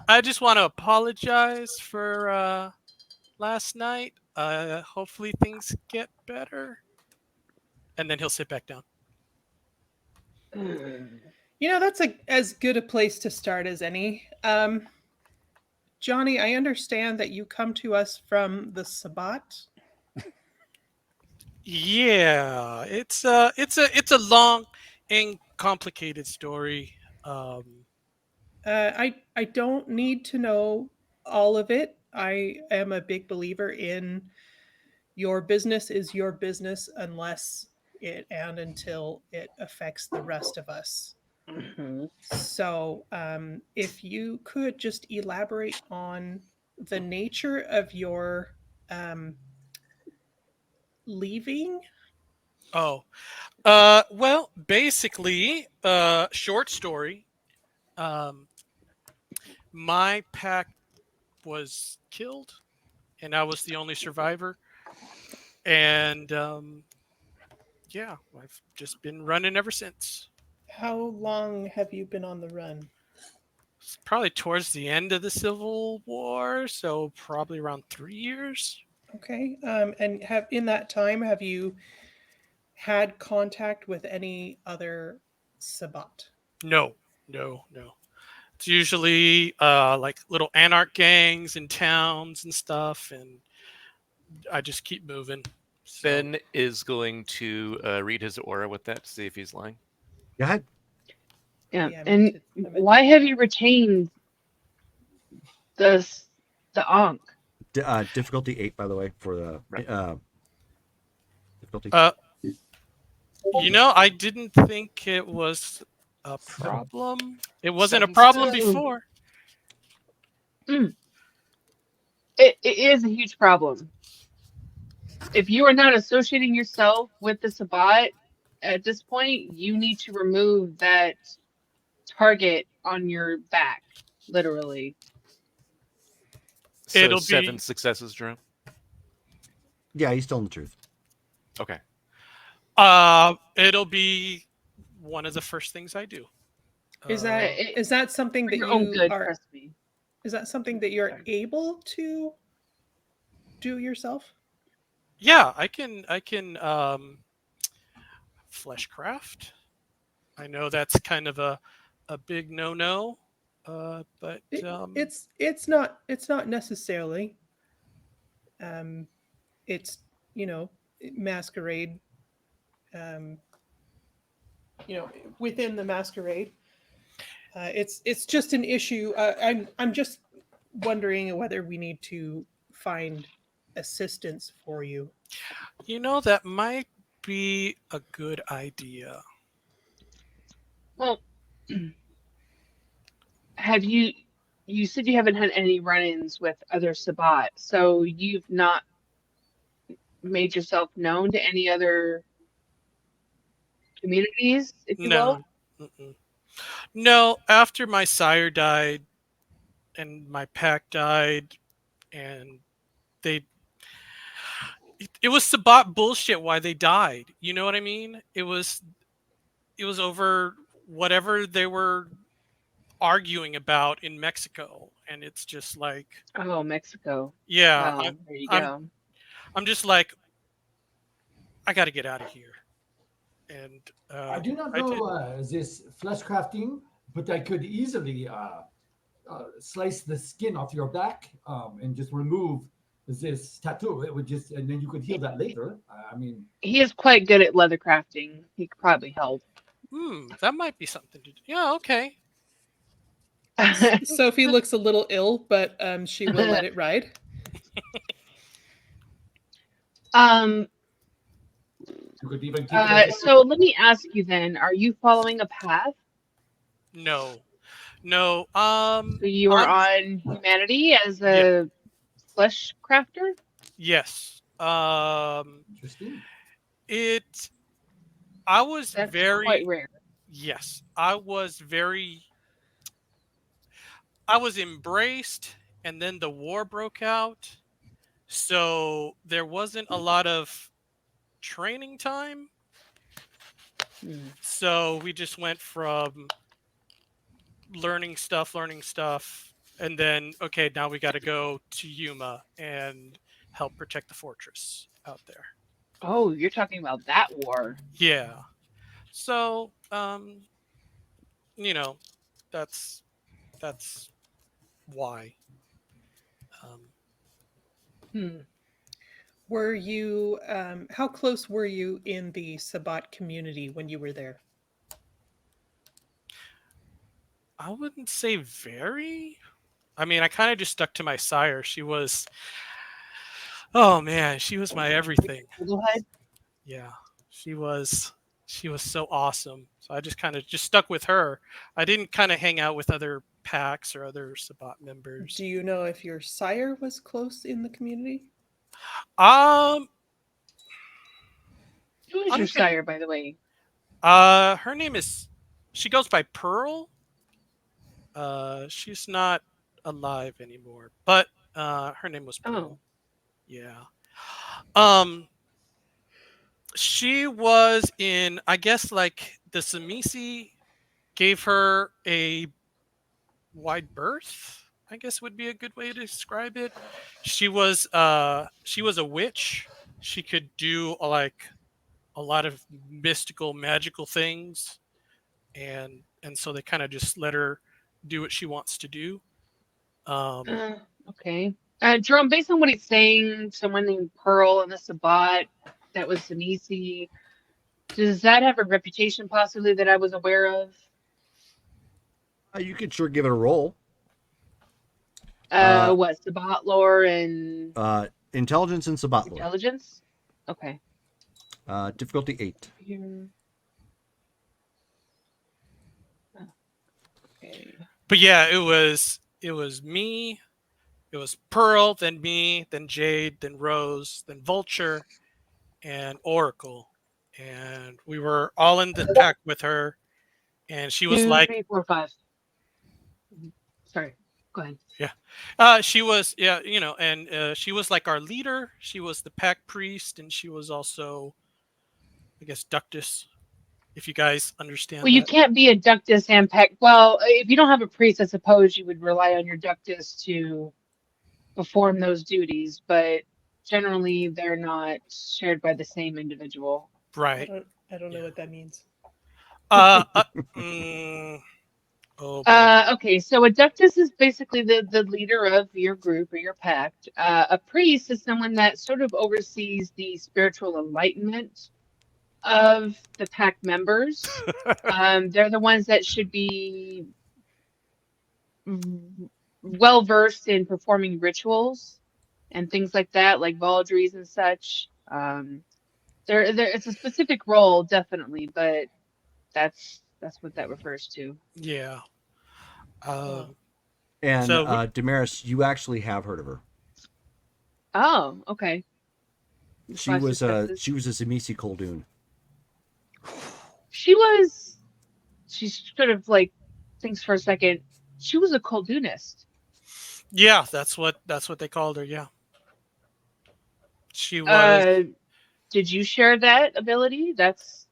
I: I just want to apologize for last night. Hopefully things get better. And then he'll sit back down.
K: You know, that's as good a place to start as any. Johnny, I understand that you come to us from the Sabbat.
I: Yeah, it's a long and complicated story.
K: I don't need to know all of it. I am a big believer in your business is your business unless it and until it affects the rest of us.
J: Mm-hmm.
K: So if you could just elaborate on the nature of your leaving.
I: Well, basically, short story. My pack was killed, and I was the only survivor. And yeah, I've just been running ever since.
K: How long have you been on the run?
I: It's probably towards the end of the Civil War, so probably around 3 years.
K: Okay. And in that time, have you had contact with any other Sabbat?
I: No. It's usually like little anarch gangs in towns and stuff, and I just keep moving. So.
L: Ben is going to read his aura with that to see if he's lying.
F: Go ahead.
J: Yeah, and why have you retained the Ankh?
F: Difficulty 8, by the way, for the difficulty.
I: You know, I didn't think it was a problem. It wasn't a problem before.
J: It is a huge problem. If you are not associating yourself with the Sabbat at this point, you need to remove that target on your back, literally.
L: So
I: It'll
L: 7
I: be
L: successes, Jerome.
F: Yeah, he's telling the truth.
L: Okay.
I: It'll be one of the first things I do.
K: Is that something that
J: your own good,
K: are?
J: trust me.
K: Is that something that you're able to do yourself?
I: Yeah, I can fleshcraft. I know that's kind of a big no-no, but
K: it's not necessarily. It's masquerade. Within the masquerade, it's just an issue. I'm just wondering whether we need to find assistance for you.
I: That might be a good idea.
J: Well, have you said you haven't had any run-ins with other Sabbat, so you've not made yourself known to any other communities, if you will?
I: No, after my sire died and my pack died, and it was Sabbat bullshit why they died. You know what I mean? It was over whatever they were arguing about in Mexico, and it's just like,
J: oh, Mexico.
I: Yeah,
J: well, there you go.
I: I'm just like, I got to get out of here. And
E: I do not know this flesh crafting, but I could easily slice the skin off your back and just remove this tattoo. It would just, and then you could heal that later. I mean,
J: he is quite good at leather crafting. He could probably help.
I: That might be something to do. Yeah, okay.
K: Sophie looks a little ill, but she will let it ride.
J: Um.
E: You could even keep it as a
J: So let me ask you then: are you following a path?
I: No, no.
J: So you are on humanity as
I: Yeah,
J: a flesh crafter?
I: yes.
E: interesting.
I: It. I was
J: That's quite
I: very
J: rare.
I: yes. I was very. I was embraced, and then the war broke out. So there wasn't a lot of training time.
J: Hmm.
I: So we just went from learning stuff, and then okay, now we got to go to Yuma and help protect the fortress out there.
J: Oh, you're talking about that war.
I: Yeah. So, you know, that's that's why. Um,
J: Hmm.
K: Were you, how close were you in the Sabbat community when you were there?
I: I wouldn't say very. I mean, I kind of just stuck to my sire. She was, oh man, she was my everything.
J: Fiddlehead?
I: Yeah, she was. She was so awesome. So I just kind of just stuck with her. I didn't kind of hang out with other packs or other Sabbat members.
K: Do you know if your sire was close in the community?
I: Um,
J: Who is
I: I'm
J: your
I: good.
J: sire, by the way?
I: Her name is. She goes by Pearl. She's not alive anymore, but her name was
J: Oh.
I: Pearl. Yeah. Um, she was in, I guess, like the Samisi gave her a wide berth. I guess would be a good way to describe it. She was a witch. She could do like a lot of mystical, magical things, and so they kind of just let her do what she wants to do. Um,
J: Uh, okay. Jerome, based on what he's saying, someone named Pearl and the Sabbat, that was Sinisi. Does that have a reputation possibly that I was aware of?
F: You could sure give it a roll.
J: What, Sabbat lore and
F: Intelligence and Sabat lore.
J: intelligence? Okay.
F: Difficulty 8.
J: Here. Oh, okay.
I: but yeah, it was me, it was Pearl, then me, then Jade, then Rose, then Vulture, and Oracle, and we were all in the pack with her, and she was
J: Two,
I: like,
J: three, four, five. Sorry. Go ahead.
I: yeah, she was, yeah, and she was like our leader. She was the pack priest, and she was also, I guess, Ductus, if you guys
J: Well,
I: understand
J: you
I: that.
J: can't be a ductus and peck. Well, if you don't have a priest, I suppose you would rely on your ductus to perform those duties, but generally they're not shared by the same individual.
K: I
I: Right.
K: don't I don't know
I: Yeah.
K: what that means.
I: Uh, uh mm, oh boy.
J: Okay, so a ductus is basically the leader of your group or your pact. A priest is someone that sort of oversees the spiritual enlightenment of the pact members. They're the ones that should be well versed in performing rituals and things like that, like Vaudries and such. There, it's a specific role, definitely, but that's what that refers to.
I: Yeah.
K: Huh.
I: Um.
F: And
I: So
F: Damaris, you actually have heard of her.
J: Oh, okay.
F: She
J: Five
F: was a
J: successes.
F: she was a Zamisi Koldun.
J: She was. She sort of like thinks for a second. She was a Koldunist.
I: yeah, that's what they called her. Yeah, she was.
J: Uh, did you share that ability? That's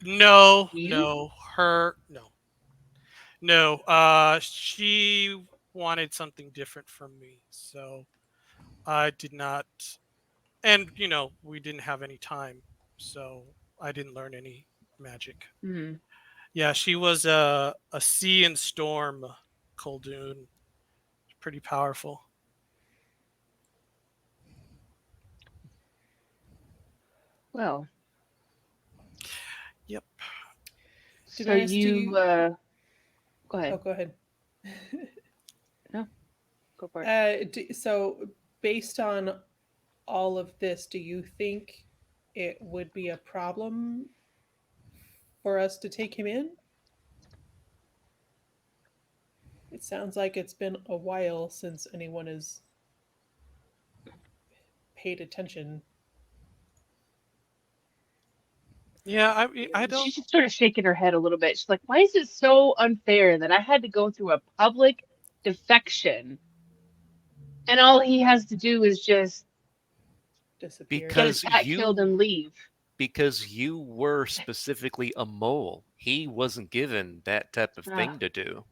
I: No,
J: you.
I: no, her no, no. She wanted something different from me, so I did not. And we didn't have any time, so I didn't learn any magic.
J: Hmm.
I: Yeah, she was a sea and storm Khaldun. Pretty powerful.
J: Well,
I: Yep.
J: so
K: Damaris, do
J: you
K: you
J: go
K: oh
J: ahead.
K: go ahead.
J: No, go for it.
K: So based on all of this, do you think it would be a problem for us to take him in? It sounds like it's been a while since anyone has paid attention.
I: Yeah, I don't.
J: She's just sort of shaking her head a little bit. She's like, why is it so unfair that I had to go through a public defection and all he has to do is just
K: Disappear.
J: get his
L: Because
J: cat killed and leave?
L: because you were specifically a mole. He wasn't given that type of
J: Ah.
L: thing to do.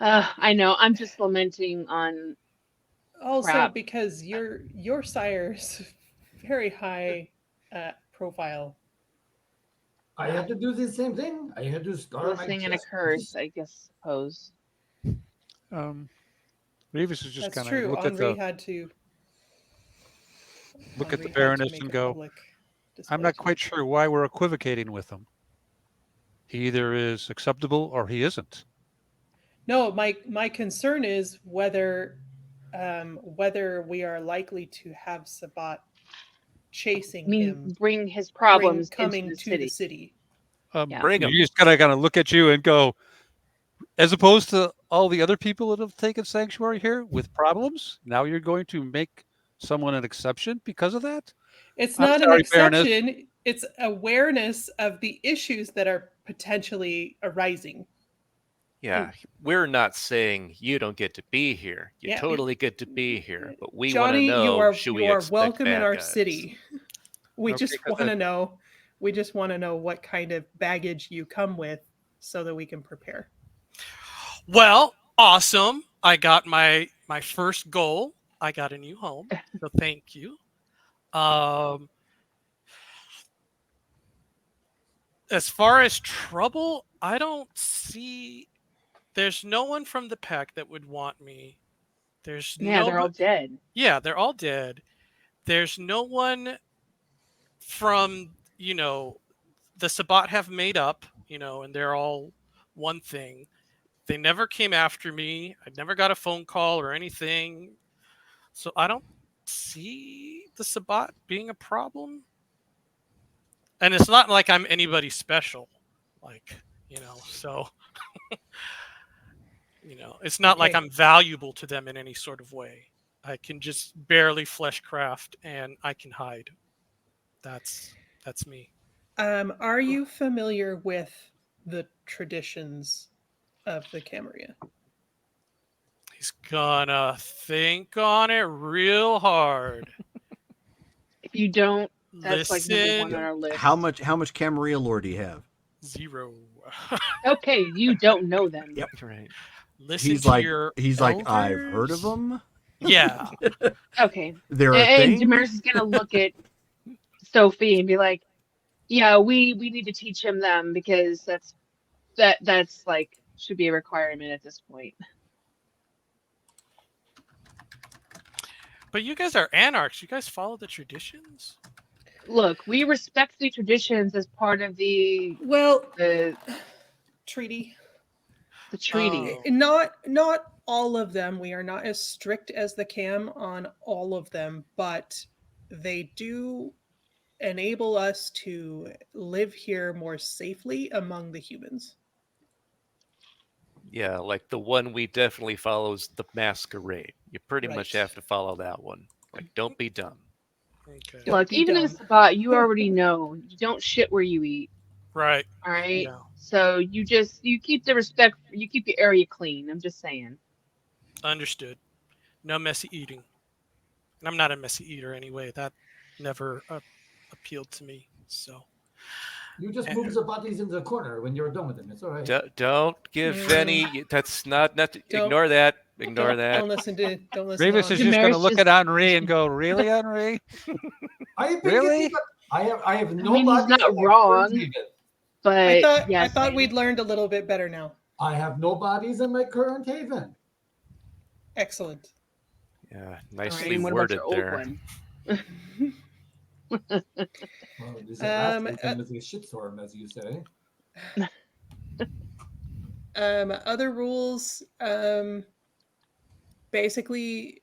J: I know. I'm just lamenting on
K: Also,
J: crap.
K: because your sire's very high profile.
E: I had to do the same thing. I had to scar my
J: Blessing and a
E: chest.
J: curse, I guess, suppose.
H: Revis is just
K: That's
H: kind of
K: true.
H: look at
K: Henri
H: the
K: had to
H: look at the
K: Henri had to
H: Baroness
K: make
H: and
K: a
H: go,
K: public
H: I'm not
K: display
H: quite
K: too.
H: sure why we're equivocating with him. He either is acceptable or he isn't.
K: No, my concern is whether we are likely to have Sabat chasing
J: I mean,
K: him,
J: bring his problems
K: coming
J: into
K: to
J: the
K: the
J: city.
K: city.
J: Yeah.
L: Bring him.
H: You just gotta kind of look at you and go, as opposed to all the other people that have taken sanctuary here with problems, now you're going to make someone an exception because of that?
K: It's
H: I'm
K: not an
H: sorry, Baroness.
K: exception. It's awareness of the issues that are potentially arising.
L: Yeah, we're not saying you don't get to be here. You
K: Yeah.
L: totally get to be here, but we want to
K: Johnny,
L: know, should we
K: you are
L: expect
K: welcome in
L: bad
K: our
L: guys?
K: city. We
H: Okay,
K: just
H: 'cause
K: want to know. We just want to know what kind of baggage you come with, so that we can prepare.
I: Well, awesome. I got my first goal. I got a new home, so thank you. As far as trouble, I don't see. There's no one from the pack that would want me. There's
J: Yeah, they're all dead.
I: Yeah, they're all dead. There's no one from the Sabbat have made up, and they're all one thing. They never came after me. I never got a phone call or anything. So I don't see the Sabbat being a problem. And it's not like I'm anybody special. Like, so it's not like
K: Okay.
I: I'm valuable to them in any sort of way. I can just barely fleshcraft and I can hide. That's me.
K: Are you familiar with the traditions of the Camarilla?
I: He's gonna think on it real hard.
J: If you don't, that's like number one on
I: Listen,
J: our list.
F: How much Camarilla lore do you have?
I: 0.
J: Okay, you don't know them.
F: Yep.
L: Right.
I: Listen
F: He's
I: to
F: like
I: your
F: I've heard of
I: elders.
F: them.
I: Yeah.
J: Okay.
F: They're a
J: And
F: thing.
J: Damaris is gonna look at Sophie and be like, "Yeah, we need to teach him them because that's like should be a requirement at this point."
I: But you guys are anarchs. You guys follow the traditions?
J: Look, we respect the traditions as part of the
K: treaty.
J: The treaty.
K: Not all of them. We are not as strict as the Cam on all of them, but they do enable us to live here more safely among the humans.
L: Yeah, like the one we definitely follow is the masquerade. You pretty much
K: Right.
L: have to follow that one. Like, don't be dumb.
I: Okay.
J: Look,
K: be
J: even in
K: dumb.
J: Sabbat, you already know you don't shit where you eat.
I: Right.
J: All right.
I: Yeah.
J: So you keep the respect. You keep your area clean. I'm just saying.
I: Understood. No messy eating. And I'm not a messy eater anyway. That never appealed to me. So
E: You just move the bodies in the corner when you're done with them. It's all right.
L: Don't give any. That's not.
K: Don't-
L: Ignore that. Ignore
K: Don't
L: that.
K: listen to
H: Revis is just
J: Damaris
H: going to look
J: just-
H: at Henri and go, "Really, Henri?
E: I have been
H: Really?
E: getting, I have no
J: I mean, he's
E: bodies
J: not
E: in my
J: wrong.
E: current haven.
J: But
K: I
J: yes,
K: thought we'd learned a little bit better now.
E: I have no bodies in my current haven.
K: Excellent.
L: Yeah,
J: All right,
L: nicely
J: and what about
L: worded
J: your old
L: there.
J: one?
E: Well, this last haven is a shitstorm, as you say.
K: Other rules, basically,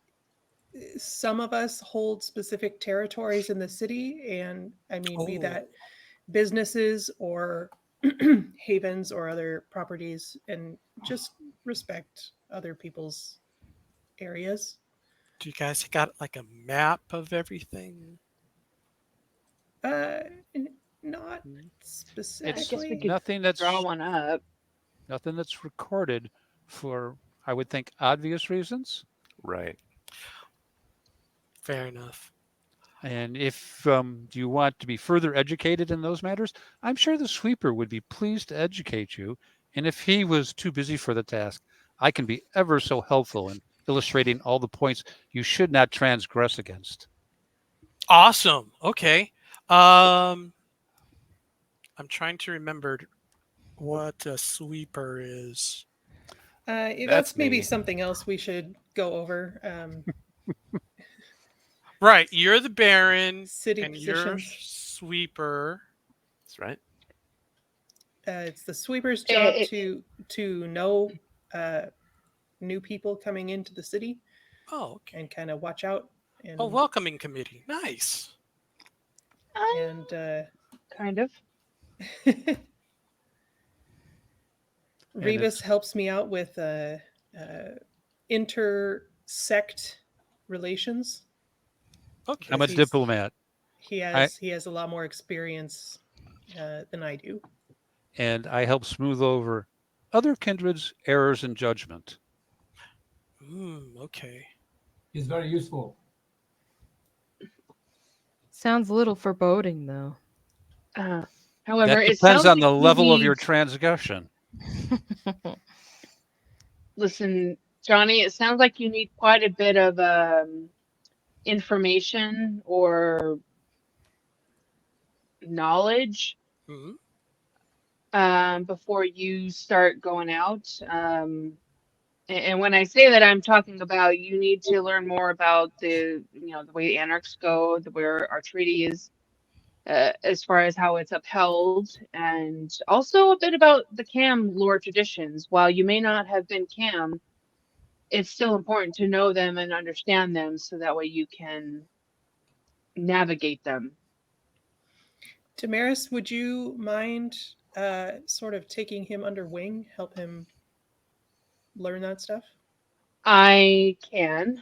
K: some of us hold specific territories in the city, and I mean, be that businesses or havens or other properties, and just respect other people's areas.
I: Do you guys got like a map of everything?
K: Uh, not
H: It's
J: I guess we
K: specifically.
J: could
H: nothing
J: draw
H: that's
J: one up.
H: recorded for, I would think, obvious reasons.
L: Right.
I: Fair enough.
H: And if you want to be further educated in those matters, I'm sure the sweeper would be pleased to educate you. And if he was too busy for the task, I can be ever so helpful in illustrating all the points you should not transgress against.
I: Awesome. Okay. I'm trying to remember what a sweeper is.
K: That's maybe
L: me.
K: something else we should go over.
I: Right. You're the Baron
K: City
I: and you're
K: positions.
I: sweeper.
L: That's right.
K: It's the sweeper's
J: Eh,
K: job
J: eh,
K: to know new people coming into the city
I: Oh, okay.
K: and kind of watch out. And,
I: Oh, welcoming committee. Nice.
K: and
J: kind of.
K: Rebus helps me out with intersect relations.
I: Okay.
H: I'm a
K: He's-
H: diplomat,
K: He has a lot more experience than I do.
H: and I help smooth over other kindred's errors in judgment.
I: Okay.
E: He's very useful.
D: Sounds a little foreboding, though.
J: However,
H: That
J: it
H: depends
J: sounds
H: on
J: like
H: the
J: you
H: level of your
J: need-
H: transgression.
J: Listen, Johnny, it sounds like you need quite a bit of information or knowledge
I: Mhm.
J: before you start going out. And when I say that, I'm talking about you need to learn more about the way anarchs go, where our treaty is, as far as how it's upheld, and also a bit about the Cam lore traditions. While you may not have been Cam, it's still important to know them and understand them, so that way you can navigate them.
K: Damaris, would you mind sort of taking him under wing, help him learn that stuff?
J: I can.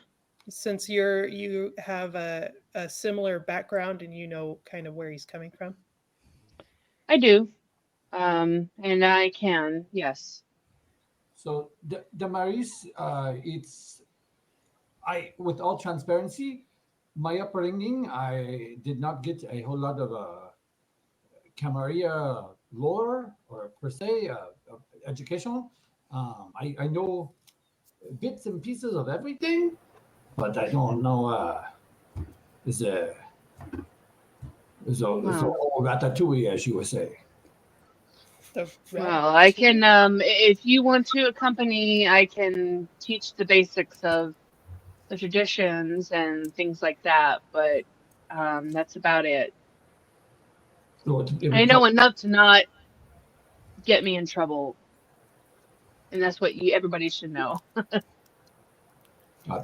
K: Since you have a similar background and you know kind of where he's coming from.
J: I do. And I can, yes.
E: So Damaris, with all transparency, my upbringing, I did not get a whole lot of Camarilla lore or per se educational. I know bits and pieces of everything, but I don't know. Is a whole ratatouille, as you would say.
J: Well, I can, if you want to accompany, I can teach the basics of the traditions and things like that, but that's about it.
E: So
J: I know enough to not get me in trouble, and that's what everybody should know.
E: that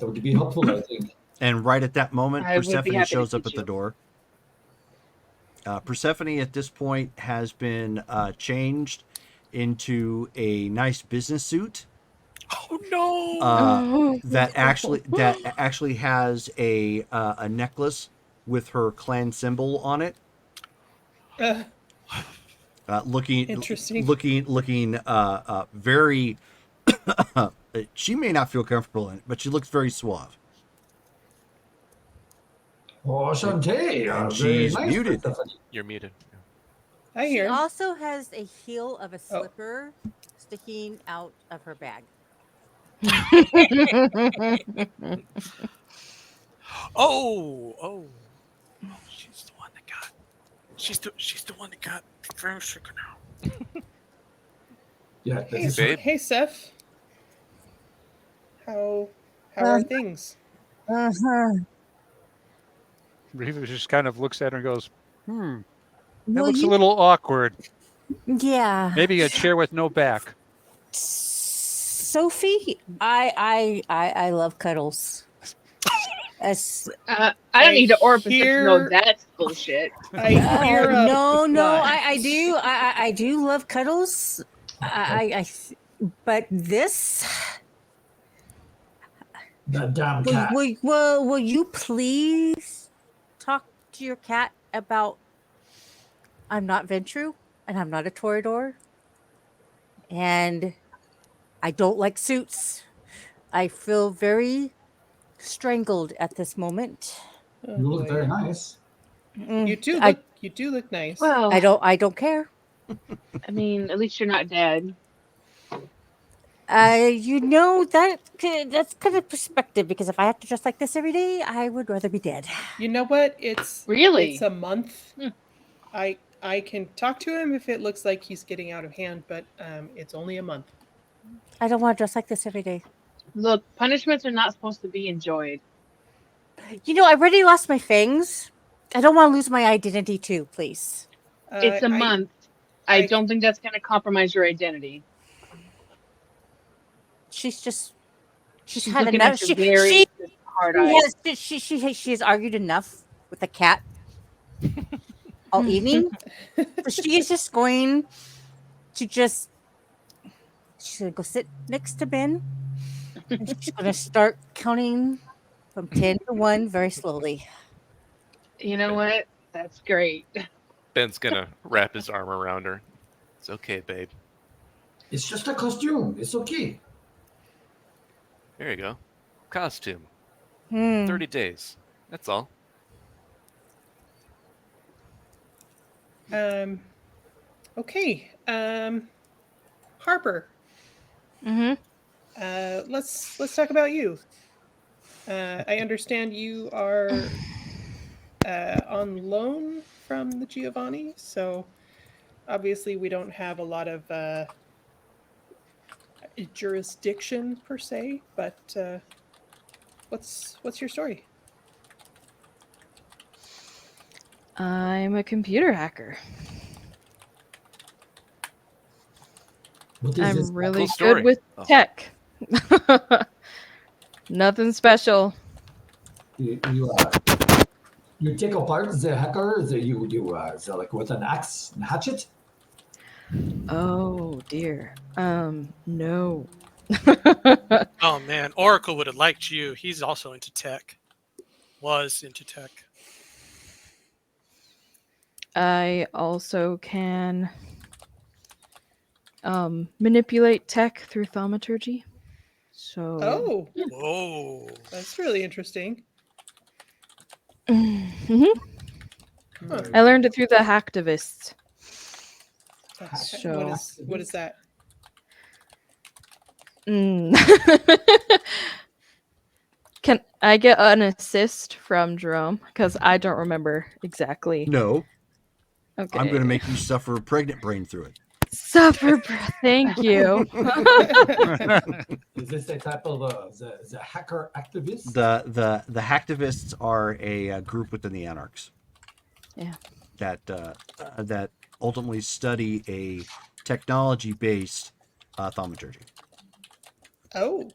E: would be helpful, I think.
F: And right at that moment,
J: I would be
F: Persephone
J: happy to
F: shows up
J: teach
F: at the
J: you.
F: door. Persephone at this point has been changed into a nice business suit.
I: Oh no!
F: That actually has a necklace with her clan symbol on it. Looking
K: Interesting.
F: looking very. She may not feel comfortable in it, but she looks very suave.
E: Oh, Shantae,
F: And
E: very
F: she's
E: nice,
F: muted.
E: Persephone.
L: You're muted.
K: I
G: She
K: hear him.
G: also has a heel of a slipper sticking out of her bag.
I: Oh, she's the one that got. She's the one that got very sick now.
E: Yeah,
K: Hey,
L: babe.
K: hey, Seth. How are things?
H: Reva just kind of looks at her and goes, that
G: Well,
H: looks a little awkward.
G: Yeah.
H: Maybe a chair with no back.
G: Sophie, I love cuddles. As
J: I don't need to Orpus to know
K: hear-
J: that's bullshit.
K: I hear a
G: no,
K: but.
G: I do. I do love cuddles. But this.
E: That damn cat.
G: Will you please talk to your cat about I'm not Ventru and I'm not a Toreador and I don't like suits. I feel very strangled at this moment.
K: Oh,
E: You look
K: boy.
E: very nice.
K: You do
G: I,
K: look. You do look nice.
J: Well,
G: I don't care.
J: I mean, at least you're not dead.
G: You know that's kind of perspective because if I have to dress like this every day, I would rather be dead.
K: You know what? It's
J: Really?
K: a month.
J: Hmm.
K: I can talk to him if it looks like he's getting out of hand, but it's only a month.
G: I don't want to dress like this every day.
J: Look, punishments are not supposed to be enjoyed.
G: You know, I already lost my fangs. I don't want to lose my identity too, please.
J: It's a month. I don't think that's going to compromise your identity.
G: She's
J: She's
G: had
J: looking
G: enough.
J: at you very hard-eyed.
G: She has argued enough with the cat all evening. So she is just going to she's gonna go sit next to Ben. And she's gonna start counting from 10 to 1 very slowly.
J: You know what? That's great.
L: Ben's gonna wrap his arm around her. It's okay, babe.
E: It's just a costume. It's okay.
L: There you go. Costume.
G: Hmm.
L: 30 days. That's all.
K: Okay. Harper.
G: Mm-hmm.
K: Let's talk about you. I understand you are on loan from the Giovanni, so obviously we don't have a lot of jurisdiction per se. But what's your story?
D: I'm a computer hacker.
E: What is this?
D: I'm really
L: Cool story.
D: good with
L: Oh.
D: tech. Nothing special.
E: You take apart the hacker. So like with an axe and hatchet.
D: Oh dear. No.
I: Oh man, Oracle would have liked you. He's also into tech. Was into tech.
D: I also can manipulate tech through thaumaturgy. So
K: Oh,
I: Whoa.
K: that's really interesting.
D: Mhm.
K: Huh.
D: I learned it through the hacktivists. So
K: What is that?
D: Can I get an assist from Jerome? Because I don't remember exactly.
F: No,
D: Okay.
F: I'm going to make you suffer pregnant brain through it.
D: Suffer. Thank you.
E: Is this a type of the hacker activist?
F: The hacktivists are a group within the Anarchs.
D: Yeah.
F: That ultimately study a technology-based thaumaturgy.
K: Oh,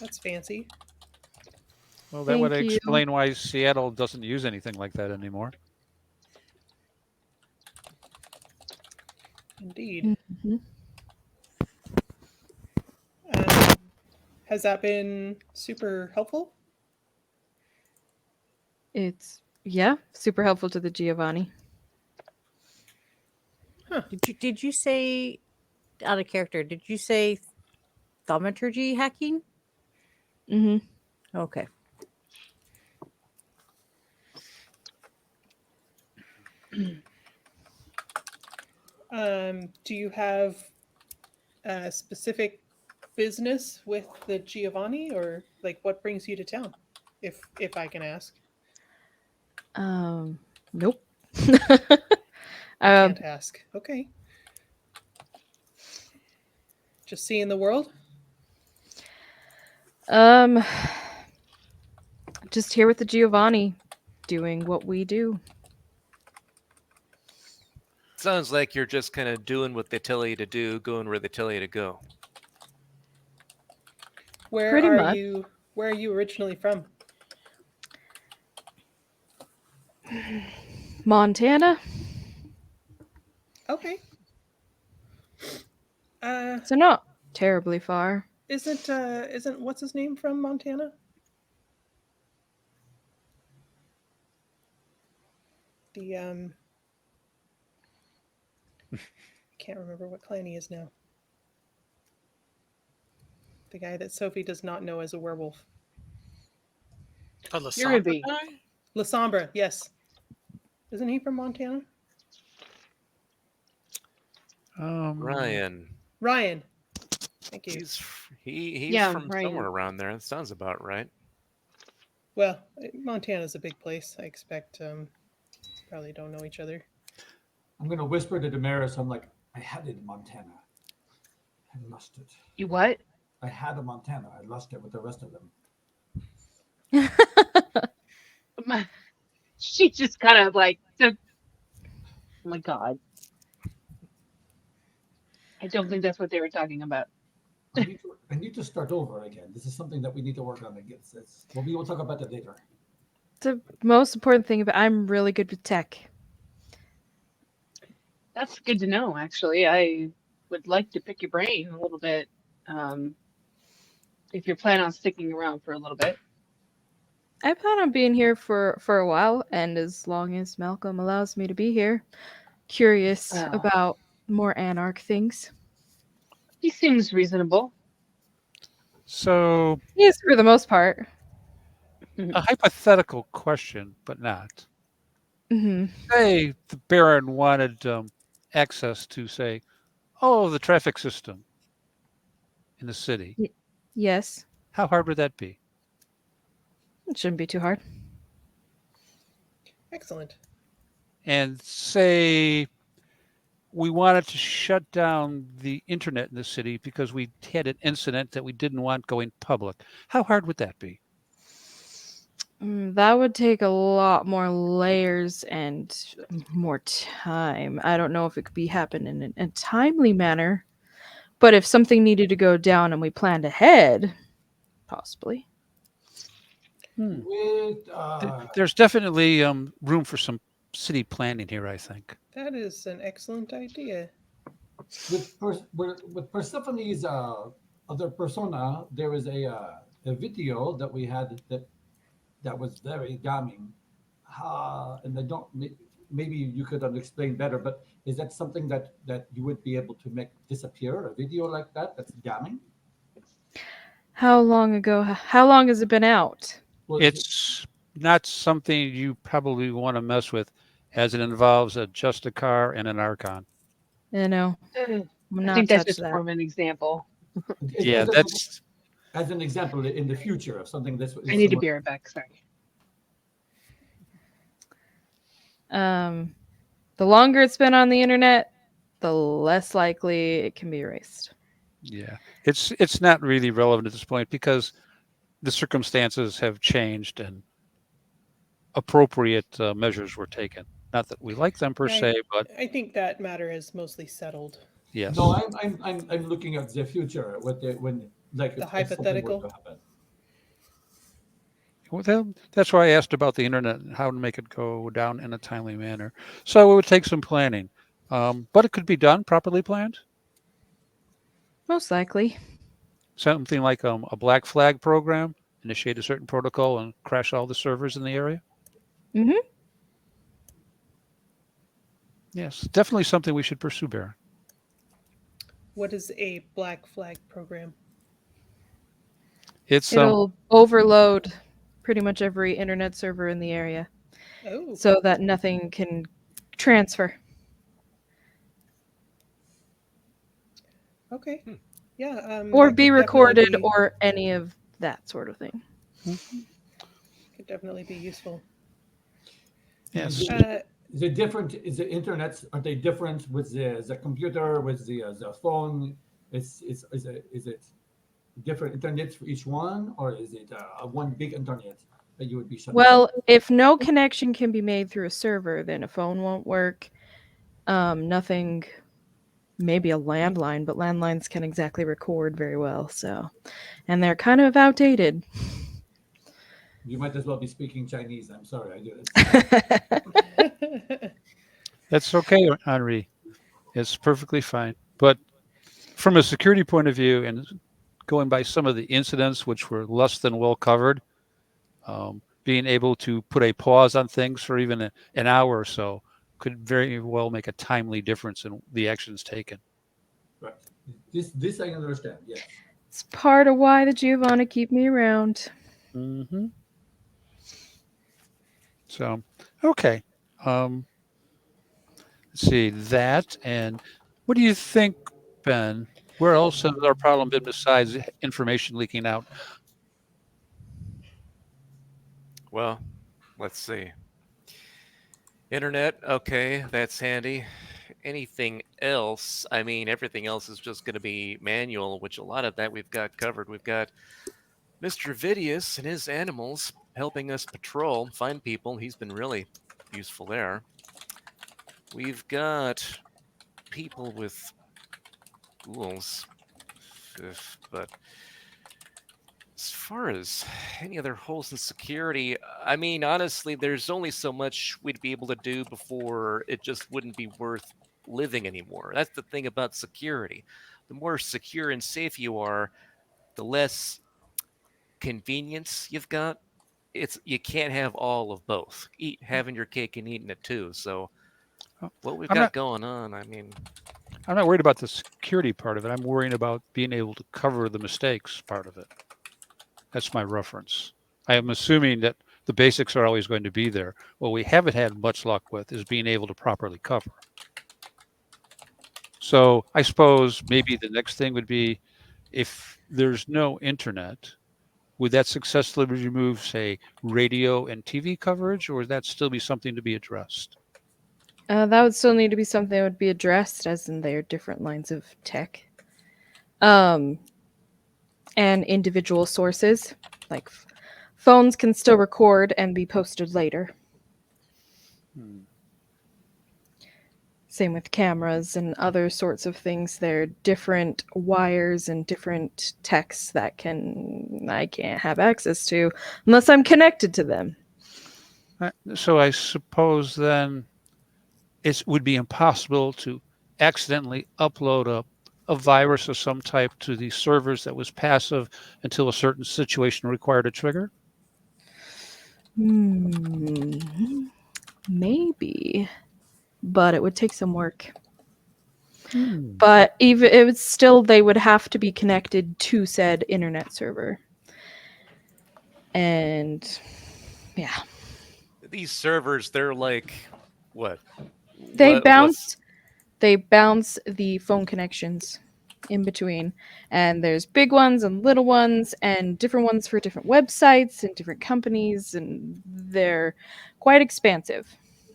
K: that's fancy.
H: Well, that would
D: Thank you.
H: explain why Seattle doesn't use anything like that anymore.
K: Indeed.
D: Mhm.
K: Has that been super helpful?
D: It's super helpful to the Giovanni.
G: Did you say out of character? Did you say thaumaturgy hacking?
D: Mm-hmm.
G: Okay.
K: Do you have a specific business with the Giovanni, or like what brings you to town, if I can ask?
D: Nope.
K: Can't ask. Okay. Just seeing the world.
D: Just here with the Giovanni, doing what we do.
L: Sounds like you're just kind of doing what they tell you to do, going where they tell you to go.
K: Where
D: Pretty
K: are
D: much.
K: you? Where are you originally from?
D: Montana.
K: Okay.
D: So not terribly far.
K: Isn't what's his name from Montana? The can't remember what clan he is now. The guy that Sophie does not know as a werewolf.
I: A
J: You're gonna
I: Lasamba
J: be.
I: guy?
K: Lasombra, yes. Isn't he from Montana?
L: Ryan.
K: Ryan. Thank you.
L: He's
J: Yeah,
L: from
J: Ryan.
L: somewhere around there. That sounds about right.
K: Well, Montana's a big place. I expect probably don't know each other.
E: I'm gonna whisper to Damaris. I'm like, I had it in Montana. I lost it.
J: You what?
E: I had a Montana. I lost it with the rest of them.
J: She just kind of like took. Oh my god. I don't think that's what they were talking about.
E: I need to start over again. This is something that we need to work on again. Well, we will talk about that later.
D: The most important thing about I'm really good with tech.
J: That's good to know, actually. I would like to pick your brain a little bit. If you're planning on sticking around for a little bit.
D: I plan on being here for a while, and as long as Malcolm allows me to be here, curious about more Anarch things.
J: He seems reasonable.
H: So,
D: Yes, for the most part.
H: a hypothetical question, but not.
D: Hmm.
H: Say the Baron wanted access to, say, the traffic system in the city.
D: Yes,
H: How hard would that be?
D: it shouldn't be too hard.
K: Excellent.
H: And say we wanted to shut down the internet in the city because we had an incident that we didn't want going public. How hard would that be?
D: That would take a lot more layers and more time. I don't know if it could be happen in a timely manner, but if something needed to go down and we planned ahead, possibly.
E: With
H: There's definitely room for some city planning here, I think.
K: That is an excellent idea.
E: with Persephone's other persona, there is a video that we had that was very damning. And I don't. Maybe you could explain better, but is that something that you would be able to make disappear? A video like that that's damning?
D: How long ago? How long has it been out?
E: Well,
H: It's not something you probably want to mess with, as it involves a Justicar and an Archon.
D: You know,
J: I
D: not
J: think that's
D: touch
J: just more
D: that.
J: of an example.
H: Yeah, that's
E: as an example in the future of something that's.
J: I need to be right back. Sorry.
D: The longer it's been on the internet, the less likely it can be erased.
H: yeah. It's not really relevant at this point because the circumstances have changed and appropriate measures were taken. Not that we like them per se, but
K: I think that matter is mostly settled.
H: yes.
E: No, I'm looking at the future. When like
K: The
E: if something were
K: hypothetical?
E: to happen.
H: Well, that's why I asked about the internet and how to make it go down in a timely manner. So it would take some planning, but it could be done properly planned.
D: Most likely.
H: Something like a black flag program, initiate a certain protocol and crash all the servers in the area.
D: Mm-hmm.
H: Yes, definitely something we should pursue, Baron.
K: What is a black flag program?
H: It's
D: It'll overload pretty much every internet server in the area
K: Oh,
D: so that nothing can transfer.
K: okay. Yeah.
D: Or
K: that
D: be
K: could
D: recorded
K: definitely
D: or any of that sort of thing.
K: could definitely be useful.
H: yes.
E: Is it different? Is the internets are they different with the computer with the phone? Is it different internets for each one, or is it one big internet that you would be shutting?
D: Well, if no connection can be made through a server, then a phone won't work. Nothing, maybe a landline, but landlines can exactly record very well. So, and they're kind of outdated.
E: You might as well be speaking Chinese. I'm sorry, I do it.
H: That's okay, Henri. It's perfectly fine. But from a security point of view, and going by some of the incidents which were less than well covered, being able to put a pause on things for even an hour or so could very well make a timely difference in the actions taken.
E: Right. This I understand. Yes.
D: It's part of why the Giovanna keep me around.
H: Mm-hmm. So, okay. Let's see that. And what do you think, Ben? Where else has our problem been besides information leaking out?
L: Well, let's see. Internet, okay, that's handy. Anything else? I mean, everything else is just going to be manual, which a lot of that we've got covered. We've got Mr. Vidius and his animals helping us patrol, find people. He's been really useful there. We've got people with ghouls, but as far as any other holes in security, I mean, honestly, there's only so much we'd be able to do before it just wouldn't be worth living anymore. That's the thing about security. The more secure and safe you are, the less convenience you've got. It's you can't have all of both. Having your cake and eating it too. So what we've
H: I'm
L: got
H: not.
L: going on, I mean,
H: I'm not worried about the security part of it. I'm worrying about being able to cover the mistakes part of it. That's my reference. I am assuming that the basics are always going to be there. What we haven't had much luck with is being able to properly cover. So I suppose maybe the next thing would be if there's no internet, would that successfully remove, say, radio and TV coverage, or would that still be something to be addressed?
D: That would still need to be something that would be addressed, as in they are different lines of tech. And individual sources, like phones can still record and be posted later.
H: Hmm.
D: Same with cameras and other sorts of things. There are different wires and different techs that I can't have access to unless I'm connected to them.
H: So I suppose then it would be impossible to accidentally upload a virus of some type to the servers that was passive until a certain situation required a trigger?
D: Maybe, but it would take some work.
H: Hmm.
D: But even it would still, they would have to be connected to said internet server. And yeah,
L: these servers, they're like, what?
D: they
L: What's
D: bounce the phone connections in between, and there's big ones and little ones and different ones for different websites and different companies, and they're quite expansive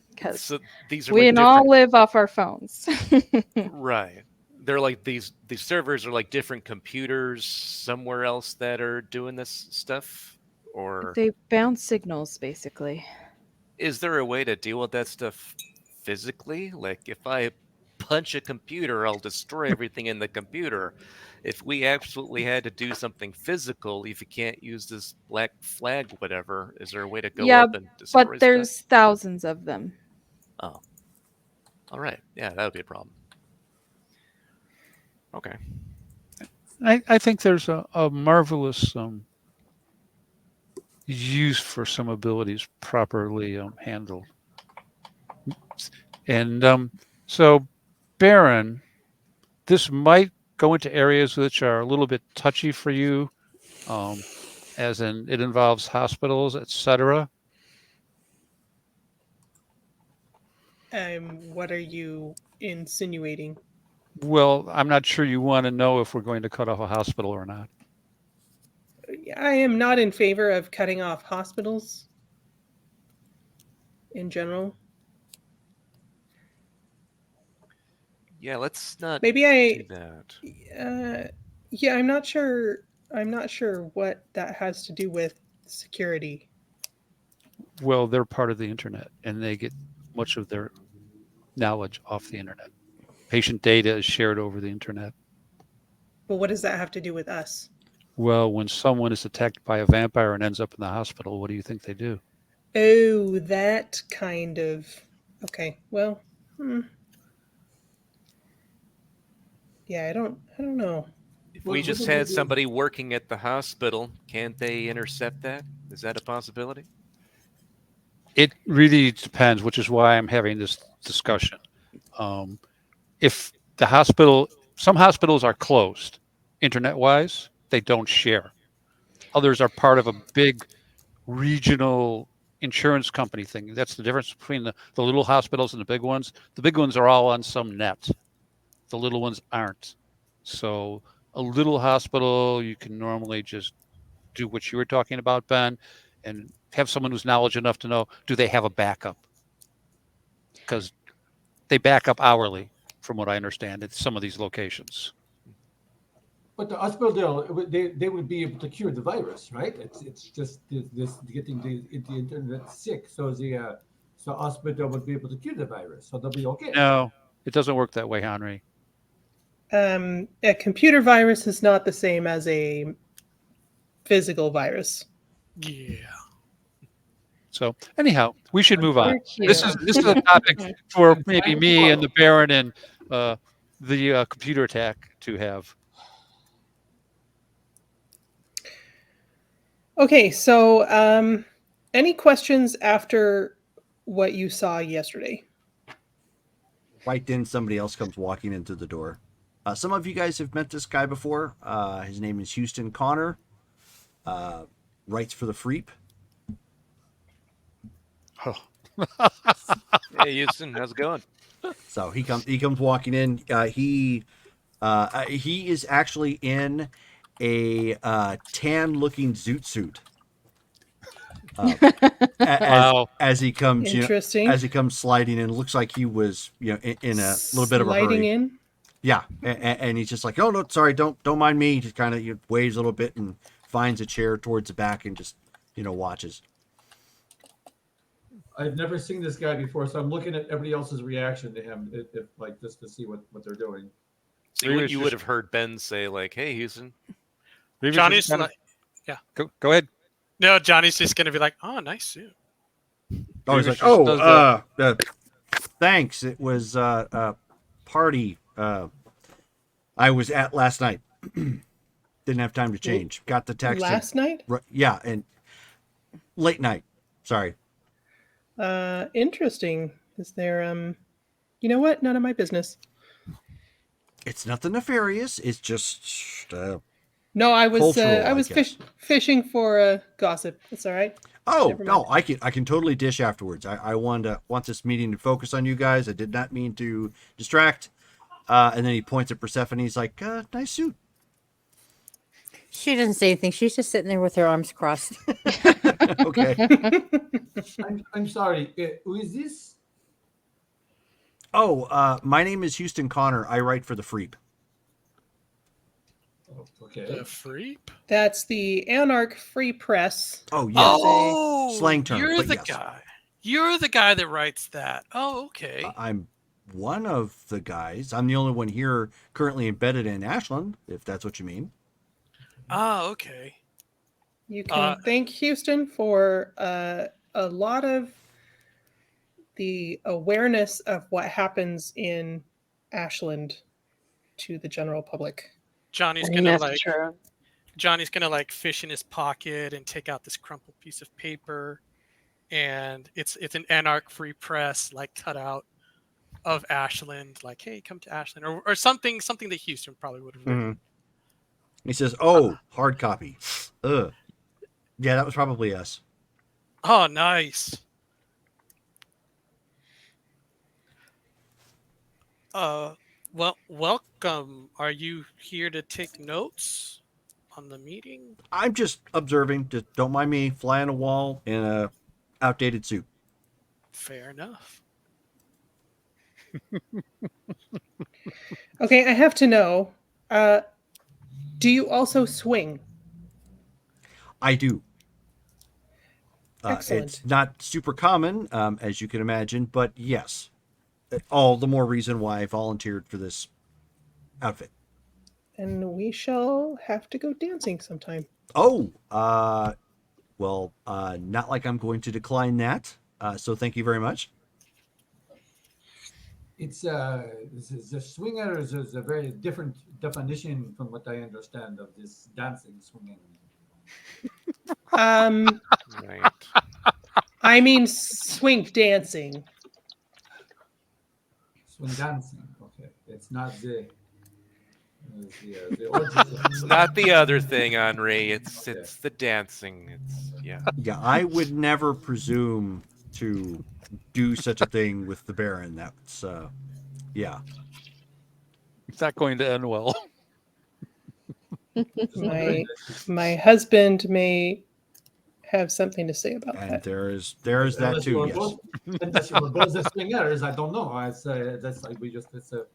D: because
L: so these are
D: we
L: like
D: can all
L: different,
D: live off our phones.
L: right? They're like these servers are like different computers somewhere else that are doing this stuff, or
D: They bounce signals basically.
L: is there a way to deal with that stuff physically? Like if I punch a computer, I'll destroy everything in the computer. If we absolutely had to do something physical, if you can't use this black flag, whatever, is there a way to go
D: Yeah,
L: up and
D: but
L: destroy stuff?
D: there's thousands of them.
L: Oh, all right. Yeah, that would be a problem. Okay.
H: I think there's a marvelous use for some abilities properly handled. And so, Baron, this might go into areas which are a little bit touchy for you, as in it involves hospitals, etc.
K: What are you insinuating?
H: Well, I'm not sure you want to know if we're going to cut off a hospital or not.
K: I am not in favor of cutting off hospitals in general.
L: Yeah, let's not
K: Maybe
L: do that.
K: yeah, I'm not sure. I'm not sure what that has to do with security.
H: Well, they're part of the internet, and they get much of their knowledge off the internet. Patient data is shared over the internet.
K: But what does that have to do with us?
H: Well, when someone is attacked by a vampire and ends up in the hospital, what do you think they do?
K: Oh, that kind of. Okay. Well, yeah, I don't know.
L: If
E: Well,
L: we just
E: wouldn't it
L: had
E: be-
L: somebody working at the hospital, can't they intercept that? Is that a possibility?
H: It really depends, which is why I'm having this discussion. Um, if the hospital, some hospitals are closed, internet-wise, they don't share. Others are part of a big regional insurance company thing. That's the difference between the little hospitals and the big ones. The big ones are all on some net. The little ones aren't. So a little hospital, you can normally just do what you were talking about, Ben, and have someone who's knowledge enough to know, do they have a backup? Because they back up hourly, from what I understand, at some of these locations.
E: But the hospital, they would be able to cure the virus, right? It's just this getting the internet sick. So so hospital would be able to cure the virus, so they'll be okay.
H: No, it doesn't work that way, Henry.
K: A computer virus is not the same as a physical virus.
I: Yeah.
H: So anyhow, we should move on.
J: Very cute.
H: This is a topic for maybe me and the Baron and the computer attack to have.
K: Okay, so any questions after what you saw yesterday?
F: Right then, somebody else comes walking into the door. Some of you guys have met this guy before. His name is Houston Connor. Writes for the Freep.
H: Oh.
L: Hey, Houston, how's it going?
F: So he comes walking in. He is actually in a tan-looking zoot suit.
H: Wow.
F: As he comes,
K: Interesting.
F: as he comes sliding in, it looks like he was, in a little bit of a hurry.
K: Sliding in.
F: Yeah, and he's just like, oh no, sorry, don't mind me. Just kind of waves a little bit and finds a chair towards the back and just watches.
E: I've never seen this guy before, so I'm looking at everybody else's reaction to him, if like just to see what they're doing.
L: See what you would have heard Ben say, like, "Hey, Houston."
I: Johnny's like, yeah.
H: Go ahead.
I: No, Johnny's just gonna be like, "Oh, nice suit."
F: Oh, he's like, thanks. It was a party I was at last night. Didn't have time to change. Got the text
K: Last night?
F: Yeah, and late night. Sorry.
K: Interesting. Is there you know what? None of my business.
F: It's nothing nefarious. It's just
K: No, I was
F: cultural,
K: fishing for gossip. It's all right.
F: Oh
K: Never
F: no,
K: mind.
F: I can totally dish afterwards. I want this meeting to focus on you guys. I did not mean to distract. And then he points at Persephone. He's like, nice suit.
G: She doesn't say anything. She's just sitting there with her arms crossed.
F: Okay.
E: I'm sorry. Who is this?
F: Oh, my name is Houston Connor. I write for the Freep.
E: Oh, okay.
I: The Freep?
K: That's the Anarch Free Press.
F: Oh yes.
I: Oh,
F: Slang term,
I: You're
F: but
I: the
F: yes.
I: guy. You're the guy that writes that. Oh, okay.
F: I'm one of the guys. I'm the only one here currently embedded in Ashland, if that's what you mean.
I: Okay.
K: You can thank Houston for a lot of the awareness of what happens in Ashland to the general public.
I: Johnny's
J: I mean,
I: gonna
J: that's true.
I: Johnny's gonna like fish in his pocket and take out this crumpled piece of paper, and it's an Anarch Free Press like cutout of Ashland, like, hey, come to Ashland, or something that Houston probably would have written.
F: Mm-hmm. He says, "Oh, hard copy." Ugh. Yeah, that was probably us.
I: Oh, nice. Well, welcome. Are you here to take notes on the meeting?
F: I'm just observing. Just don't mind me flying a wall in a outdated suit.
I: Fair enough.
K: Okay, I have to know. Do you also swing?
F: I do.
K: Excellent.
F: It's not super common, as you can imagine, but yes. All the more reason why I volunteered for this outfit.
K: and we shall have to go dancing sometime.
F: Oh, well, not like I'm going to decline that. So thank you very much.
E: It's the swingers is a very different definition from what I understand of this dancing swinging.
L: Right.
K: I mean swing dancing.
E: Swing dancing. Okay, it's not the orgy.
L: It's not the other thing, Henri. It's the dancing. It's
F: Yeah, I would never presume to do such a thing with the Baron. That's yeah.
H: It's not going to end well.
K: My husband may have something to say about
F: And
K: that.
F: there's that
E: Unless you
F: too.
E: were
F: Yes.
E: both, unless you were both the swingers, I don't know. It's that's like we just it's a.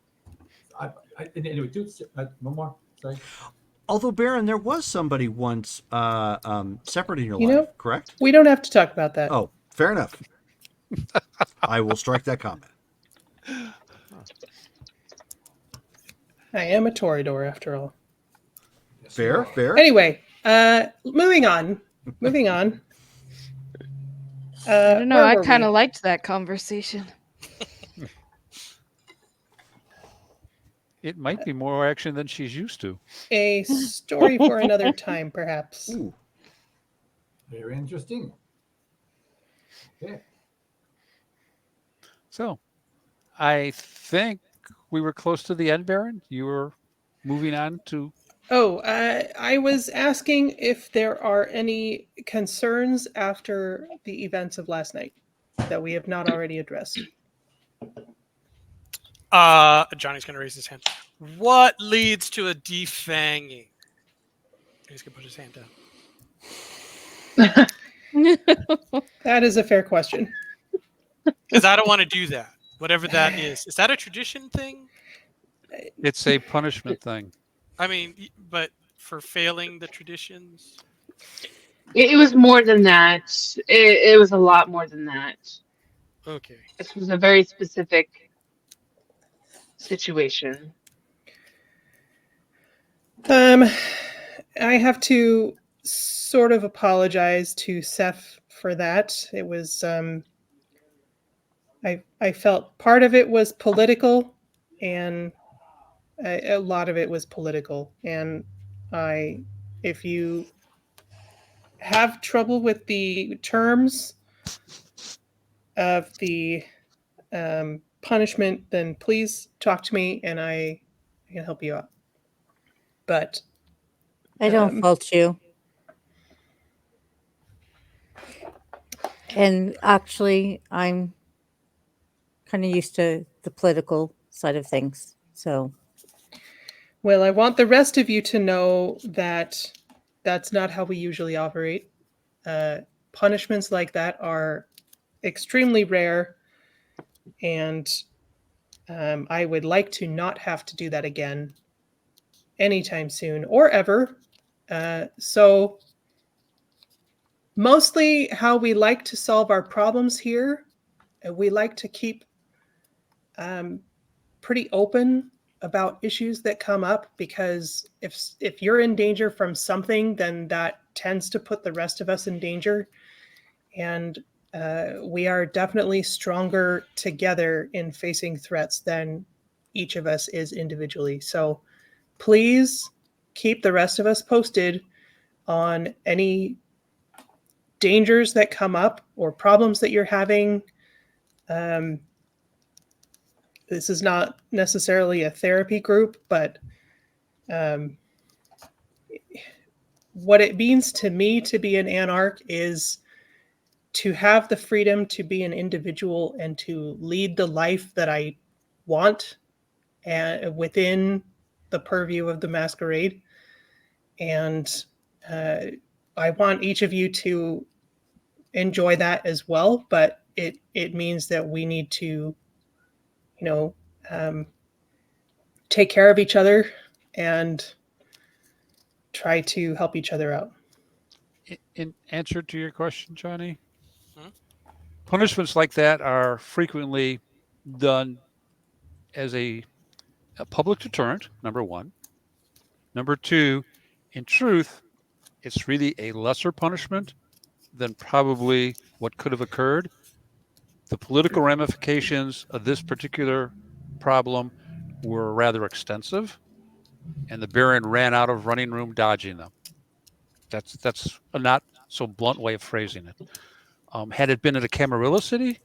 E: Anyway, one more. Sorry.
F: Although Baron, there was somebody once separate in your
K: You
F: life,
K: know,
F: correct?
K: we don't have to talk about that.
F: Oh, fair enough. I will strike that comment.
K: I am a Toreador after all.
F: Fair.
K: Anyway, moving on. Moving on.
D: I don't know.
K: where
D: I
K: were
D: kind
K: we?
D: of liked that conversation.
H: It might be more action than she's used to.
K: A story for another time, perhaps.
F: Ooh.
E: Very interesting. Okay.
H: So, I think we were close to the end, Baron. You were moving on to.
K: Oh, I was asking if there are any concerns after the events of last night that we have not already addressed.
I: Johnny's going to raise his hand. What leads to a defanging? He's going to put his hand down.
K: That is a fair question.
I: Because I don't want to do that. Whatever that is. Is that a tradition thing?
H: It's a punishment thing.
I: I mean, but for failing the traditions?
J: It was more than that. It was a lot more than that.
I: Okay.
J: This was a very specific situation.
K: I have to sort of apologize to Seth for that. It was I felt part of it was political, and a lot of it was political. And if you have trouble with the terms of the punishment, then please talk to me, and I can help you out. But
G: I don't fault you. And actually, I'm kind of used to the political side of things. So,
K: well, I want the rest of you to know that that's not how we usually operate. Punishments like that are extremely rare, and I would like to not have to do that again anytime soon or ever. So mostly how we like to solve our problems here, we like to keep pretty open about issues that come up, because if you're in danger from something, then that tends to put the rest of us in danger. And we are definitely stronger together in facing threats than each of us is individually. So please keep the rest of us posted on any dangers that come up or problems that you're having. This is not necessarily a therapy group, but what it means to me to be an anarch is to have the freedom to be an individual and to lead the life that I want and within the purview of the masquerade. And I want each of you to enjoy that as well, but it means that we need to, take care of each other and try to help each other out.
H: In answer to your question, Johnny, punishments like that are frequently done as a public deterrent, number one. Number two, in truth, it's really a lesser punishment than probably what could have occurred. The political ramifications of this particular problem were rather extensive, and the Baron ran out of running room dodging them. That's a not so blunt way of phrasing it. Had it been in a Camarilla city,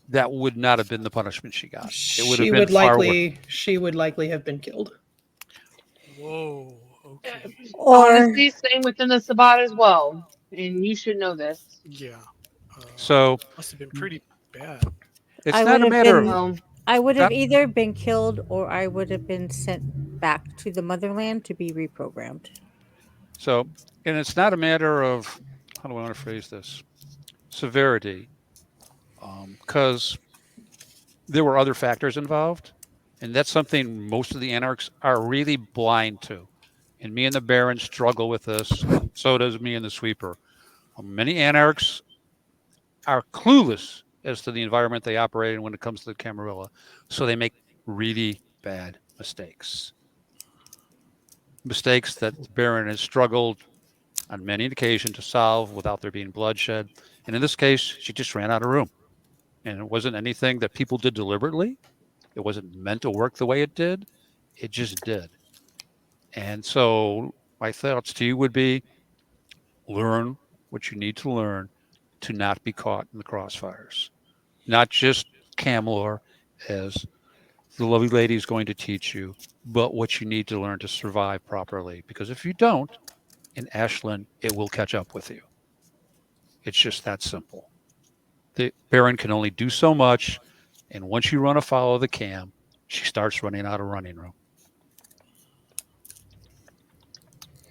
H: that would not have been the punishment she got. It would have been far worse.
K: She would likely have been killed.
I: Whoa. Okay.
G: Or
J: Honestly, same within the Sabbat as well. And you should know this.
I: Yeah.
H: So
I: Must have been pretty bad.
H: it's
G: I
H: not
G: would
H: a
G: have
H: matter of
G: been
J: Well,
G: I would have
H: not
G: either been killed or I would have been sent back to the motherland to be reprogrammed.
H: so, and it's not a matter of how do I want to phrase this severity, because there were other factors involved, and that's something most of the anarchs are really blind to. And me and the Baron struggle with this, and so does me and the Sweeper. Many anarchs are clueless as to the environment they operate in when it comes to the Camarilla, so they make really bad mistakes. Mistakes that the Baron has struggled on many occasions to solve without there being bloodshed. And in this case, she just ran out of room. And it wasn't anything that people did deliberately. It wasn't meant to work the way it did. It just did. And so my thoughts to you would be learn what you need to learn to not be caught in the crossfires. Not just Camlor, as the lovely lady is going to teach you, but what you need to learn to survive properly. Because if you don't, in Ashland, it will catch up with you. It's just that simple. The Baron can only do so much, and once you run afoul of the cam, she starts running out of running room.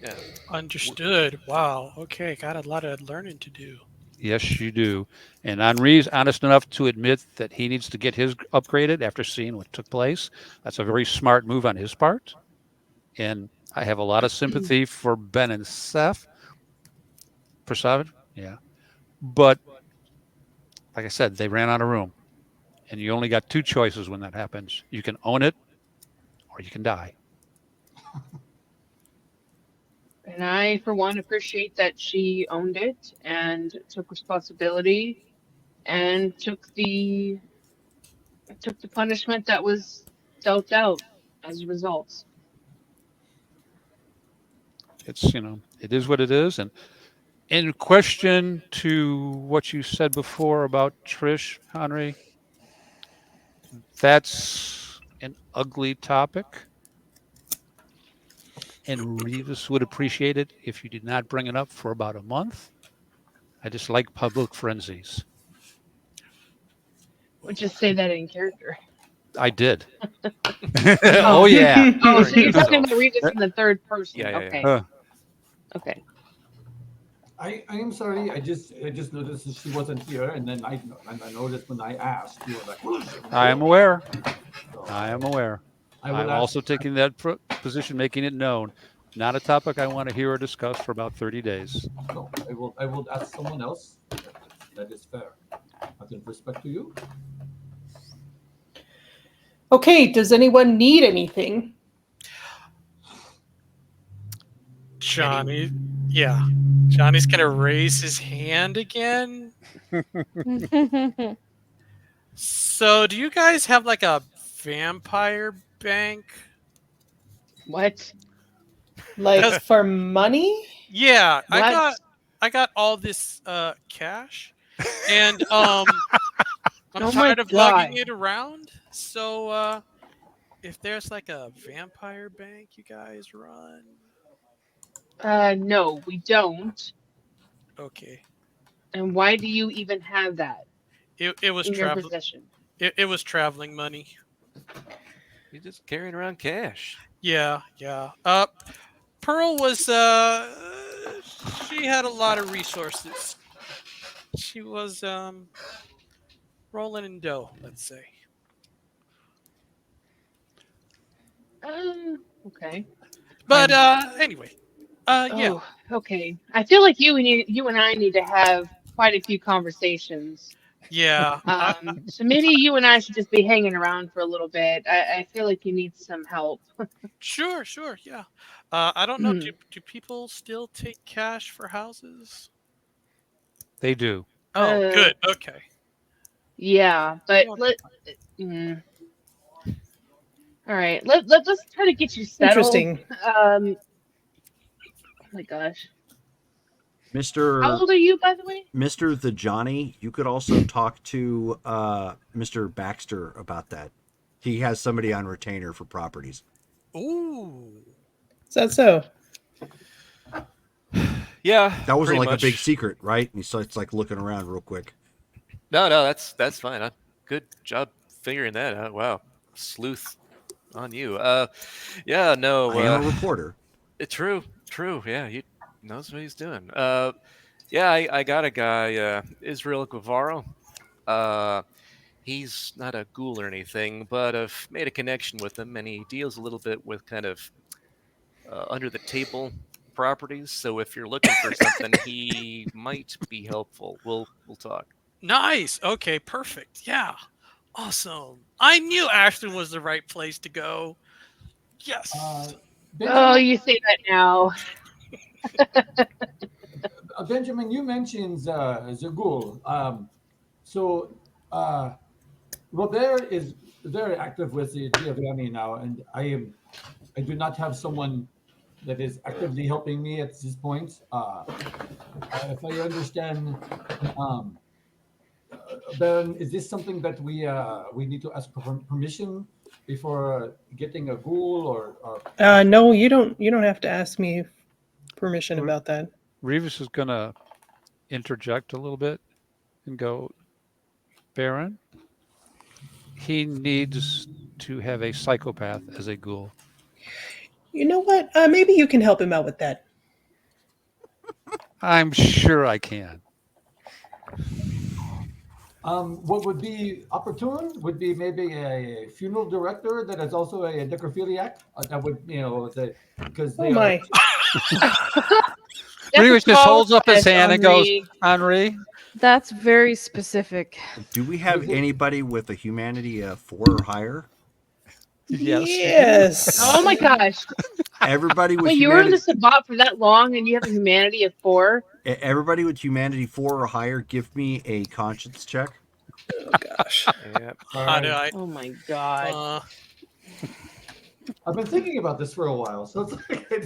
L: Yeah.
I: Understood. Wow. Okay. Got a lot of learning to do.
H: Yes, you do. And Henri's honest enough to admit that he needs to get his upgraded after seeing what took place. That's a very smart move on his part. And I have a lot of sympathy for Ben and Seth. Prasad, yeah. But like I said, they ran out of room. And you only got two choices when that happens. You can own it or you can die.
J: and I, for one, appreciate that she owned it and took responsibility and took the punishment that was dealt out as a result.
H: It's, it is what it is. And in question to what you said before about Trish, Henry, that's an ugly topic. And Revis would appreciate it if you did not bring it up for about a month. I just like public frenzies.
J: Would just say that in character.
H: I did. Oh, yeah.
J: Oh, so you're talking about Regis in the third person.
L: Yeah.
J: Okay. Okay.
E: I am sorry. I just noticed that she wasn't here, and then I noticed when I asked, you were like,
H: I am aware.
E: So
H: I am aware.
E: I will
H: I'm
E: ask-
H: also taking that position, making it known. Not a topic I want to hear or discuss for about 30 days.
E: No, I will ask someone else. That is fair. But in respect to you,
K: Okay, does anyone need anything?
I: Johnny. Yeah. Johnny's going to raise his hand again. So, do you guys have like a vampire bank?
J: What?
K: Like for money?
I: Yeah,
J: What?
I: I got all this cash, and I'm
J: Oh my
I: tired of
J: God.
I: lugging it around. So if there's like a vampire bank you guys run,
J: No, we don't.
I: okay.
J: And why do you even have that
I: It was
J: in your
I: travel.
J: possession?
I: It was traveling money.
L: You're just carrying around cash.
I: Yeah. Pearl was she had a lot of resources. She was rolling in dough, let's say.
J: Okay.
I: But anyway, yeah.
J: Oh, okay. I feel like you and I need to have quite a few conversations.
I: Yeah.
J: So maybe you and I should just be hanging around for a little bit. I feel like you need some help.
I: Sure, sure, yeah. I don't know. Do people still take cash for houses?
H: They do.
I: Oh,
J: Uh,
I: good. Okay.
J: yeah, but
I: Yeah.
J: all right. Let's try to get you settled.
K: Interesting.
J: Oh my gosh. How
F: Mr.
J: old are you, by the way?
F: Mr. The Johnny, you could also talk to Mr. Baxter about that. He has somebody on retainer for properties.
I: Ooh.
K: Is that so?
L: Yeah,
F: That wasn't
L: pretty
F: like
L: much.
F: a big secret, right? And he starts like looking around real quick.
L: No, that's fine. Good job figuring that out. Wow, sleuth on you. Yeah, no.
F: I am a reporter.
L: True. Yeah, he knows what he's doing. Yeah, I got a guy, Israel Guevara. He's not a ghoul or anything, but I've made a connection with him, and he deals a little bit with kind of under the table properties. So if you're looking for something, he might be helpful. We'll talk.
I: Nice. Okay, perfect. Yeah. Awesome. I knew Ashland was the right place to go. Yes.
J: Oh,
E: Benjamin,
J: you say that now.
E: Benjamin, you mentioned Zagul. So Robert is very active with the Giovanni now, and I do not have someone that is actively helping me at this point. If I understand, um, Baron, is this something that we need to ask for permission before getting a ghoul or
K: No, you don't. You don't have to ask me permission
H: We're-
K: about that.
H: Revis is going to interject a little bit and go, Baron, he needs to have a psychopath as a ghoul.
K: You know what? Maybe you can help him out with that.
H: I'm sure I can.
E: what would be opportune would be maybe a funeral director that is also a necrophiliac. That would, because
K: Oh
E: they are.
K: my!
H: Revis just
J: tall
H: holds up his
J: task,
H: hand and goes,
J: Henri.
H: Henri,
D: That's very specific.
F: Do we have anybody with a humanity of 4 or higher?
H: yes.
K: Yes.
J: Oh my gosh.
F: Everybody with
J: Wait, you were in
F: humanity.
J: the Sabbat for that long and you have a humanity of 4?
F: Everybody with humanity 4 or higher, give me a conscience check.
K: Oh gosh.
L: Yeah.
I: How do I?
J: Oh my god.
E: I've been thinking about this for a while, so it's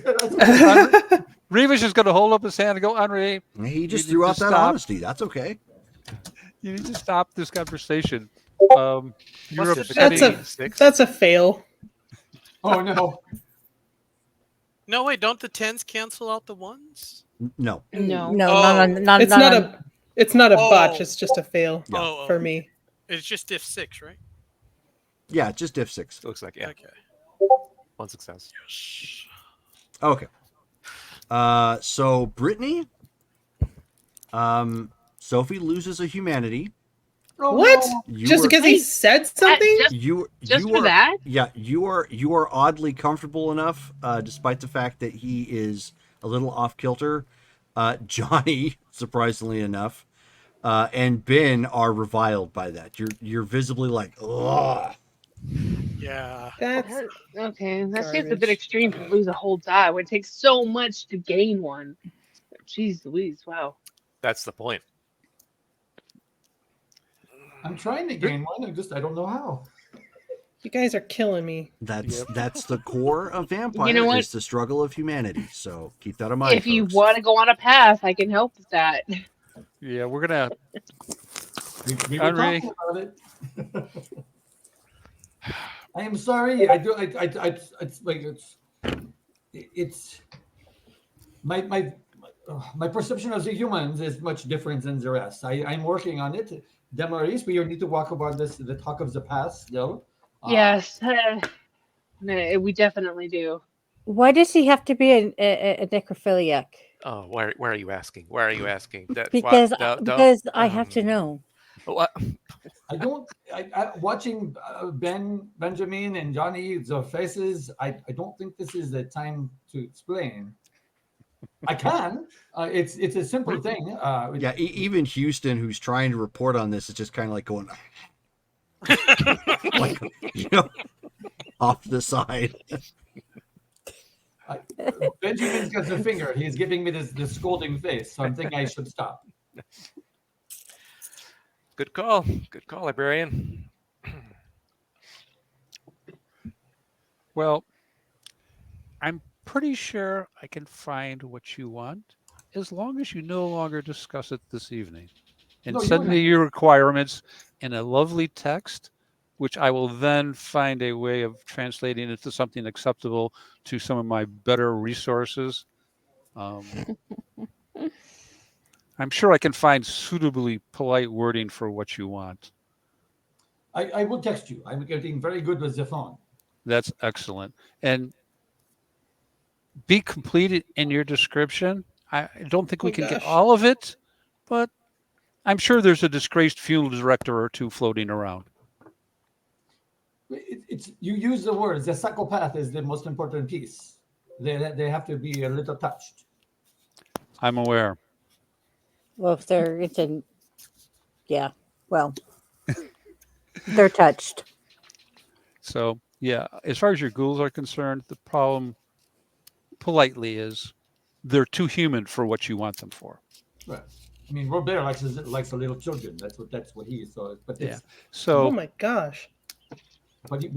E: like
H: Revis is going to hold up his hand and go, Henri,
F: He just
H: You
F: threw
H: need
F: out
H: to
F: that
H: stop.
F: honesty. That's okay.
H: you need to stop this conversation. You're
L: What's
H: upsetting.
K: That's a fail.
E: oh no.
I: No, wait. Don't the 10s cancel out the 1s?
F: No.
J: No.
G: No,
I: Oh.
G: not
K: It's not a. It's not a botch.
I: Oh.
K: It's just a fail
I: Oh,
K: for me.
I: It's just diff 6, right?
F: Yeah, just diff 6.
L: Looks like, yeah,
I: Okay.
L: one success.
F: Okay. So Brittany, Sophie loses a humanity.
E: Oh,
K: What?
E: no.
K: Just because he
J: Wait,
K: said something?
J: Just for
F: are,
J: that?
F: Yeah, you are oddly comfortable enough, despite the fact that he is a little off kilter. Johnny, surprisingly enough, and Ben are reviled by that. You're visibly like, ugh.
I: Yeah.
K: That's
J: Okay, that seems a bit
K: garbage.
J: extreme to lose a whole die when it takes so much to gain one. Jeez Louise, wow.
L: That's the point.
E: I'm trying to gain one. I don't know how.
K: You guys are killing me.
F: That's the core of vampire.
J: You know what?
F: Is the struggle of humanity. So keep that in mind.
J: If you
F: folks.
J: want to go on a path, I can help with that.
H: Yeah, we're going to.
E: We were
H: Henri.
E: talking about it. I am sorry. I do. It's like it's my perception of the humans is much different than the rest. I'm working on it. Demaris, we need to walk about this. The talk of the past, still.
J: Yes, no, we definitely do.
G: Why does he have to be a necrophiliac?
L: Oh, why are you asking? Why are you asking?
G: Because I have to know.
L: What?
E: I don't. Watching Benjamin and Johnny, the faces. I don't think this is the time to explain. I can. It's a simple thing.
F: Yeah, even Houston, who's trying to report on this, is just kind of like going, like, off to the side.
E: Benjamin's got the finger. He's giving me this scolding face, so I'm thinking I should stop.
L: Good call, librarian.
H: Well, I'm pretty sure I can find what you want, as long as you no longer discuss it this evening. And
E: No,
H: send me your requirements in a lovely text, which I will then find a way of translating into something acceptable to some of my better resources. I'm sure I can find suitably polite wording for what you want.
E: I will text you. I'm getting very good with the phone.
H: That's excellent. And be completed in your description. I don't think we can get all of it, but I'm sure there's a disgraced funeral director or two floating around.
E: It's you use the words. The psychopath is the most important piece. They have to be a little touched.
H: I'm aware.
G: Well, if they're into, yeah, well, they're touched.
H: So, yeah, as far as your ghouls are concerned, the problem, politely, is they're too human for what you want them for.
E: Right. I mean, Robert likes the little children. That's what he is. So, but
H: yeah. So,
K: oh my gosh.
E: But
L: you're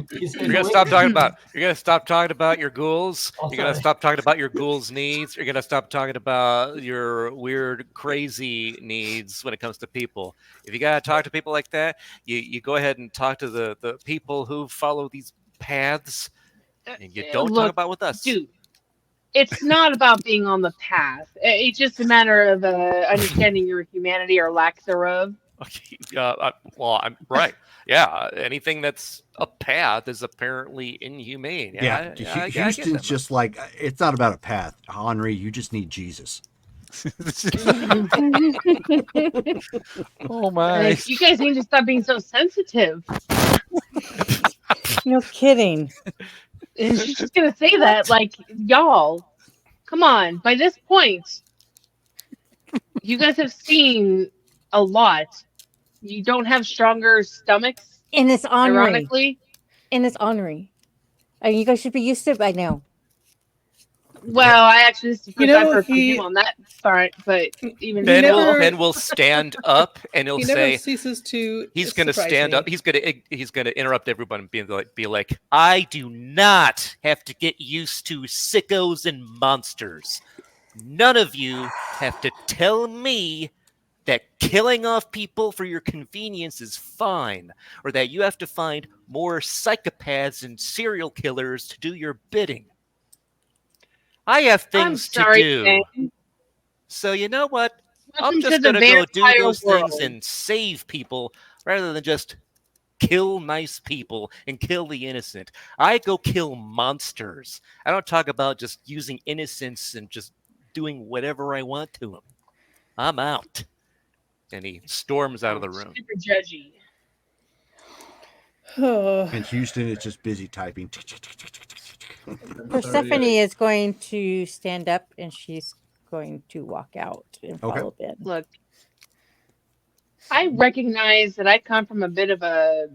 L: gonna stop talking about. You're gonna stop talking about your ghouls. You're gonna stop talking about your ghouls' needs. You're gonna stop talking about your weird, crazy needs when it comes to people. If you gotta talk to people like that, you go ahead and talk to the people who follow these paths, and you don't talk about with us,
J: dude. It's not about being on the path. It's just a matter of understanding your humanity or lack thereof.
L: Okay. Well, I'm right. Yeah, anything that's a path is apparently inhumane.
F: Yeah, Houston's just like, it's not about a path, Henri. You just need Jesus.
H: Oh my!
J: You guys need to stop being so sensitive.
G: No kidding.
J: And she's just gonna say that, like, y'all, come on. By this point, you guys have seen a lot. You don't have stronger stomachs.
G: And it's Henri.
J: Ironically.
G: And it's Henri. I mean, you guys should be used to it by now.
J: Well, I actually, this is the first I've heard from him on that part, but even
L: Ben will stand up and he'll
K: he
L: say,
K: never ceases to
L: he's going to stand up. He's going to interrupt everyone and be like, I do not have to get used to sickos and monsters. None of you have to tell me that killing off people for your convenience is fine, or that you have to find more psychopaths and serial killers to do your bidding. I have things to do.
J: Ben.
L: So you know what?
J: Welcome
L: I'm just
J: to the
L: going to go do those
J: world.
L: things and save people rather than just kill nice people and kill the innocent. I go kill monsters. I don't talk about just using innocence and just doing whatever I want to them. I'm out. And he storms out of the room.
J: Super judgy.
F: And Houston is just busy typing.
G: Persephone is going to stand up and she's going to walk out and follow Ben.
J: Look, I recognize that I come from a bit of a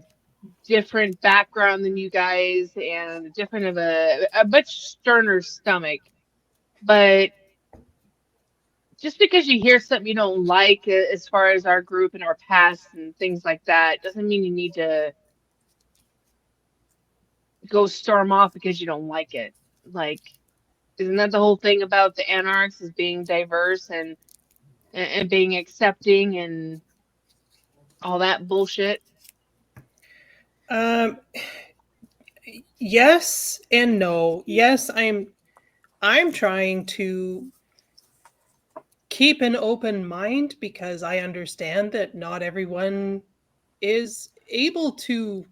J: different background than you guys and a much sterner stomach. But just because you hear something you don't like as far as our group and our past and things like that doesn't mean you need to go storm off because you don't like it. Like, isn't that the whole thing about the anarchs, is being diverse and being accepting and all that bullshit?
K: Yes and no. Yes, I'm trying to keep an open mind because I understand that not everyone is able to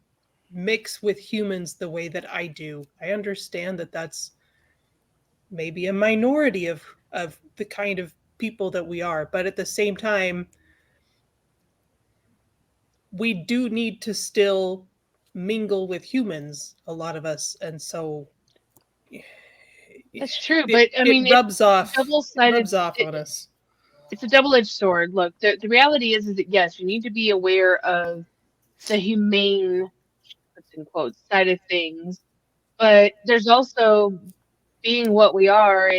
K: mix with humans the way that I do. I understand that that's maybe a minority of the kind of people that we are, but at the same time, we do need to still mingle with humans, a lot of us, and so
J: That's true, but I mean,
K: it rubs off.
J: double-sided.
K: Rubs off on us.
J: It's a double-edged sword. Look, the reality is that yes, you need to be aware of the humane, that's in quotes, side of things, but there's also being what we are.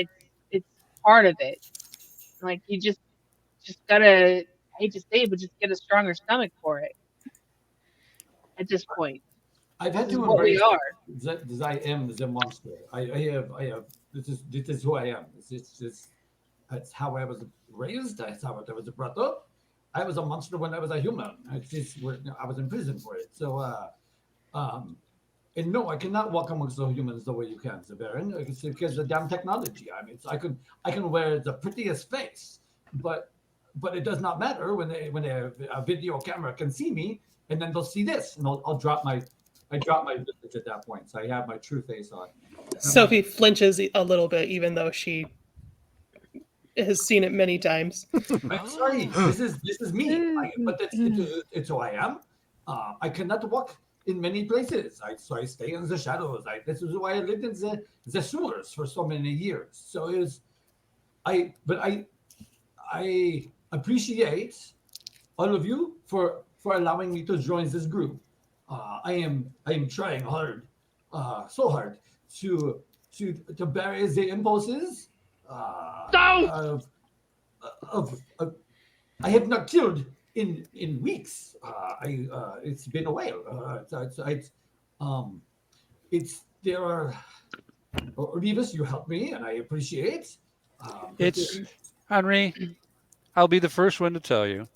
J: It's part of it. Like you just gotta, I hate to say it, but just get a stronger stomach for it at this point.
E: I've
J: This
E: had
J: is
E: to
J: what we
E: embrace
J: are.
E: that I am the monster. I have this is who I am. That's how I was raised. That's how I was brought up. I was a monster when I was a human. I was in prison for it. So, and no, I cannot walk amongst the humans the way you can, the Baron. It's because of the damn technology. I mean, I can wear the prettiest face, but it does not matter when a video camera can see me, and then they'll see this, and I'll drop my visage at that point. So I have my true face on.
K: Sophie flinches a little bit, even though she has seen it many times.
E: I'm sorry, this is me. But it's who I am. I cannot walk in many places. So I stay in the shadows. This is why I lived in the sewers for so many years. So I appreciate all of you for allowing me to join this group. I am trying hard, so hard to bury the impulses of I have not killed in weeks. It's been a while. It's there are Revis, you helped me, and I appreciate.
H: It's Henry. I'll be the first one to tell you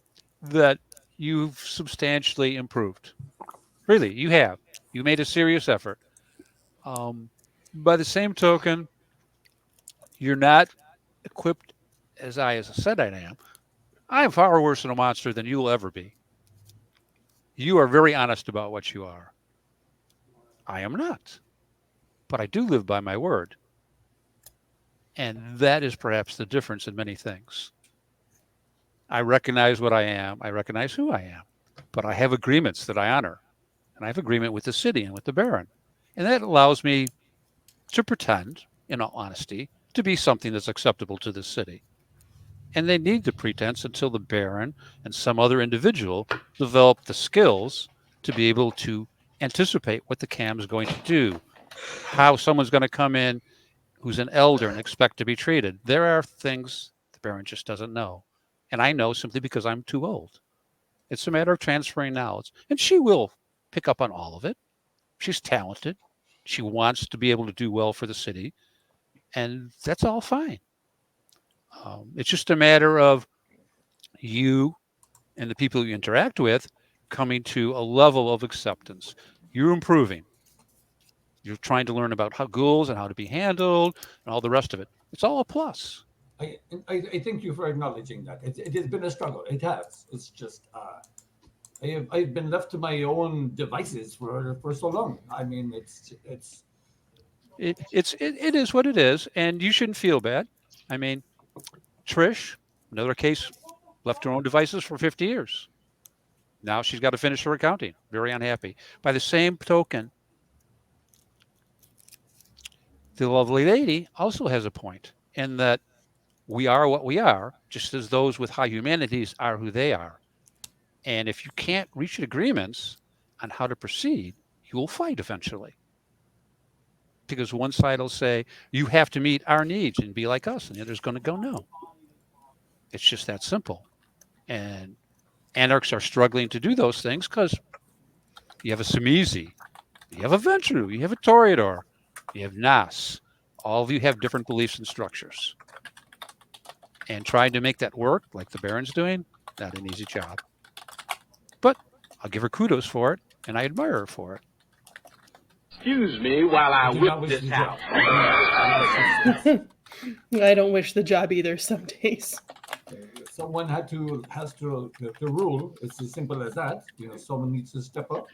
H: that you've substantially improved. Really, you have. You made a serious effort. By the same token, you're not equipped as I said I am. I am far worse than a monster than you will ever be. You are very honest about what you are. I am not. But I do live by my word. And that is perhaps the difference in many things. I recognize what I am. I recognize who I am. But I have agreements that I honor. And I have agreement with the city and with the Baron. And that allows me to pretend, in all honesty, to be something that's acceptable to the city. And they need the pretense until the Baron and some other individual develop the skills to be able to anticipate what the CAM is going to do, how someone's going to come in who's an elder and expect to be treated. There are things the Baron just doesn't know. And I know simply because I'm too old. It's a matter of transferring knowledge. And she will pick up on all of it. She's talented. She wants to be able to do well for the city. And that's all fine. It's just a matter of you and the people you interact with coming to a level of acceptance. You're improving. You're trying to learn about how ghouls and how to be handled and all the rest of it. It's all a plus.
E: I thank you for acknowledging that. It has been a struggle. It has. It's just I've been left to my own devices for so long. I mean,
H: it is what it is, and you shouldn't feel bad. I mean, Trish, another case, left her own devices for 50 years. Now she's got to finish her accounting. Very unhappy. By the same token, the lovely lady also has a point in that we are what we are, just as those with high humanities are who they are. And if you can't reach agreements on how to proceed, you will fight eventually. Because one side will say, you have to meet our needs and be like us. And the other's going to go, no. It's just that simple. And anarchs are struggling to do those things because you have a Samizi, you have a Ventru, you have a Toreador, you have Nas. All of you have different beliefs and structures. And trying to make that work, like the Baron's doing, not an easy job. But I'll give her kudos for it, and I admire her for it.
M: Excuse me while I whip this out.
K: I don't wish the job either some days.
E: Someone has to rule. It's as simple as that. Someone needs to step up.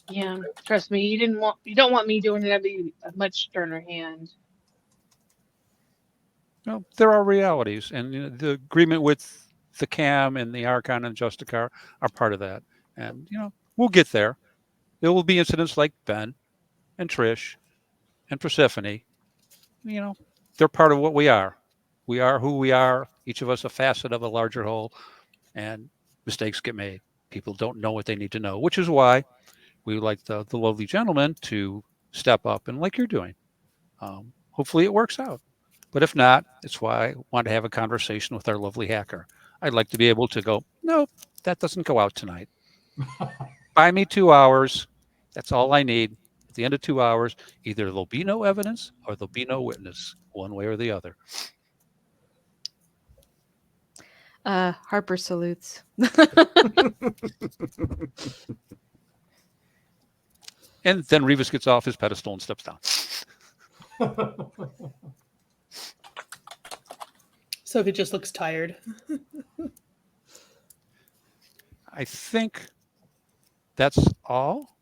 J: Yeah, trust me, you don't want me doing it. That'd be a much sterner hand.
H: Well, there are realities, and the agreement with the CAM and the Archon and Justicar are part of that. And we'll get there. There will be incidents like Ben and Trish and Persephone. You know, they're part of what we are. We are who we are. Each of us a facet of a larger whole, and mistakes get made. People don't know what they need to know, which is why we would like the lovely gentleman to step up and like you're doing. Hopefully it works out. But if not, it's why I want to have a conversation with our lovely hacker. I'd like to be able to go, nope, that doesn't go out tonight. Buy me 2 hours. That's all I need. At the end of 2 hours, either there'll be no evidence or there'll be no witness, one way or the other.
D: Harper salutes.
H: And then Revis gets off his pedestal and steps down.
K: Sophie just looks tired.
H: I think that's all.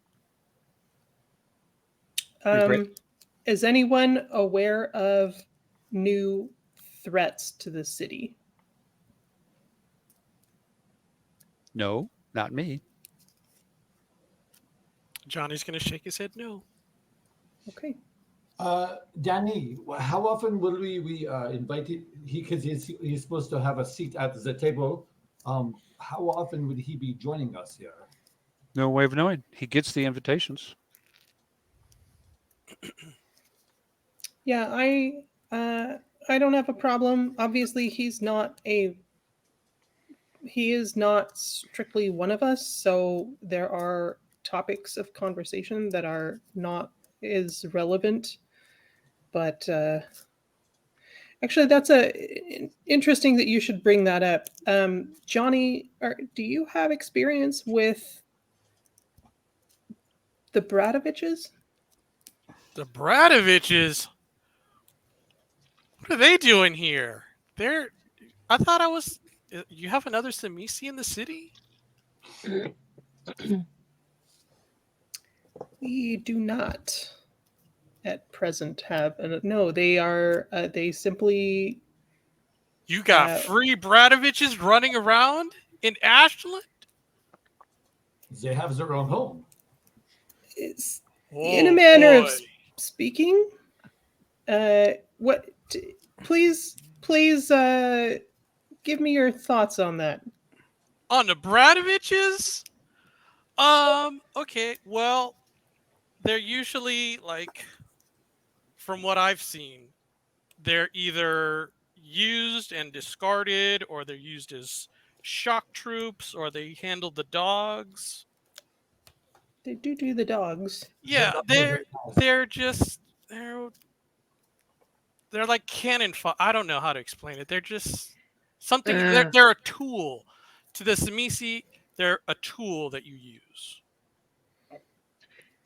K: Is anyone aware of new threats to the city?
H: No, not me.
I: Johnny's going to shake his head no.
K: Okay.
E: Danny, how often will we invite him? Because he's supposed to have a seat at the table. How often would he be joining us here?
H: No way of knowing. He gets the invitations.
K: Yeah, I don't have a problem. Obviously, he is not strictly one of us, so there are topics of conversation that are not as relevant. But actually, that's interesting that you should bring that up. Johnny, do you have experience with the Bradoviches?
I: The Bradoviches? What are they doing here? I thought I was... You have another Samisi in the city?
K: We do not at present have... no, they are... they simply...
I: You got free Bradoviches running around in Ashland?
E: They have their own home.
K: It's in a manner of speaking. Please, give me your thoughts on that.
I: On the Bradoviches? Okay, well, they're usually, like, from what I've seen, they're either used and discarded, or they're used as shock troops, or they handle the dogs.
K: They do the dogs.
I: Yeah, they're like cannon fodder. I don't know how to explain it. They're just something. They're a tool to the Samisi. They're a tool that you use.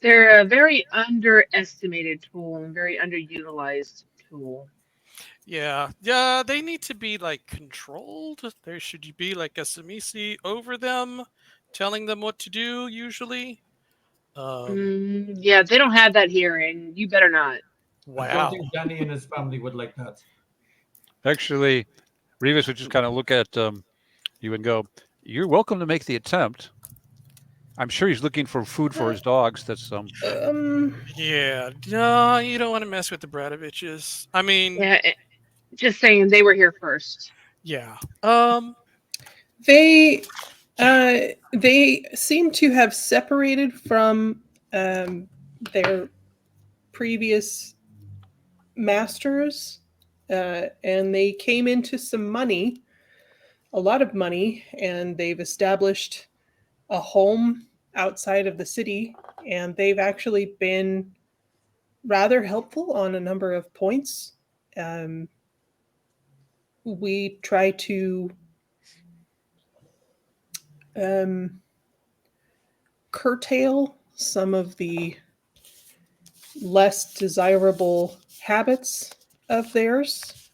J: They're a very underestimated tool and very underutilized tool.
I: Yeah, they need to be like controlled. There should be like a Samisi over them, telling them what to do. Usually,
J: yeah, they don't have that here, and you better not.
I: Wow.
E: I don't think Danny and his family would like that.
H: Actually, Revis would just kind of look at you and go, "You're welcome to make the attempt." I'm sure he's looking for food for his dogs. That's
I: Yeah, no, you don't want to mess with the Bradoviches. I mean,
J: yeah, just saying they were here first.
I: Yeah.
K: They seem to have separated from their previous masters, and they came into some money, a lot of money, and they've established a home outside of the city, and they've actually been rather helpful on a number of points. We try to curtail some of the less desirable habits of theirs,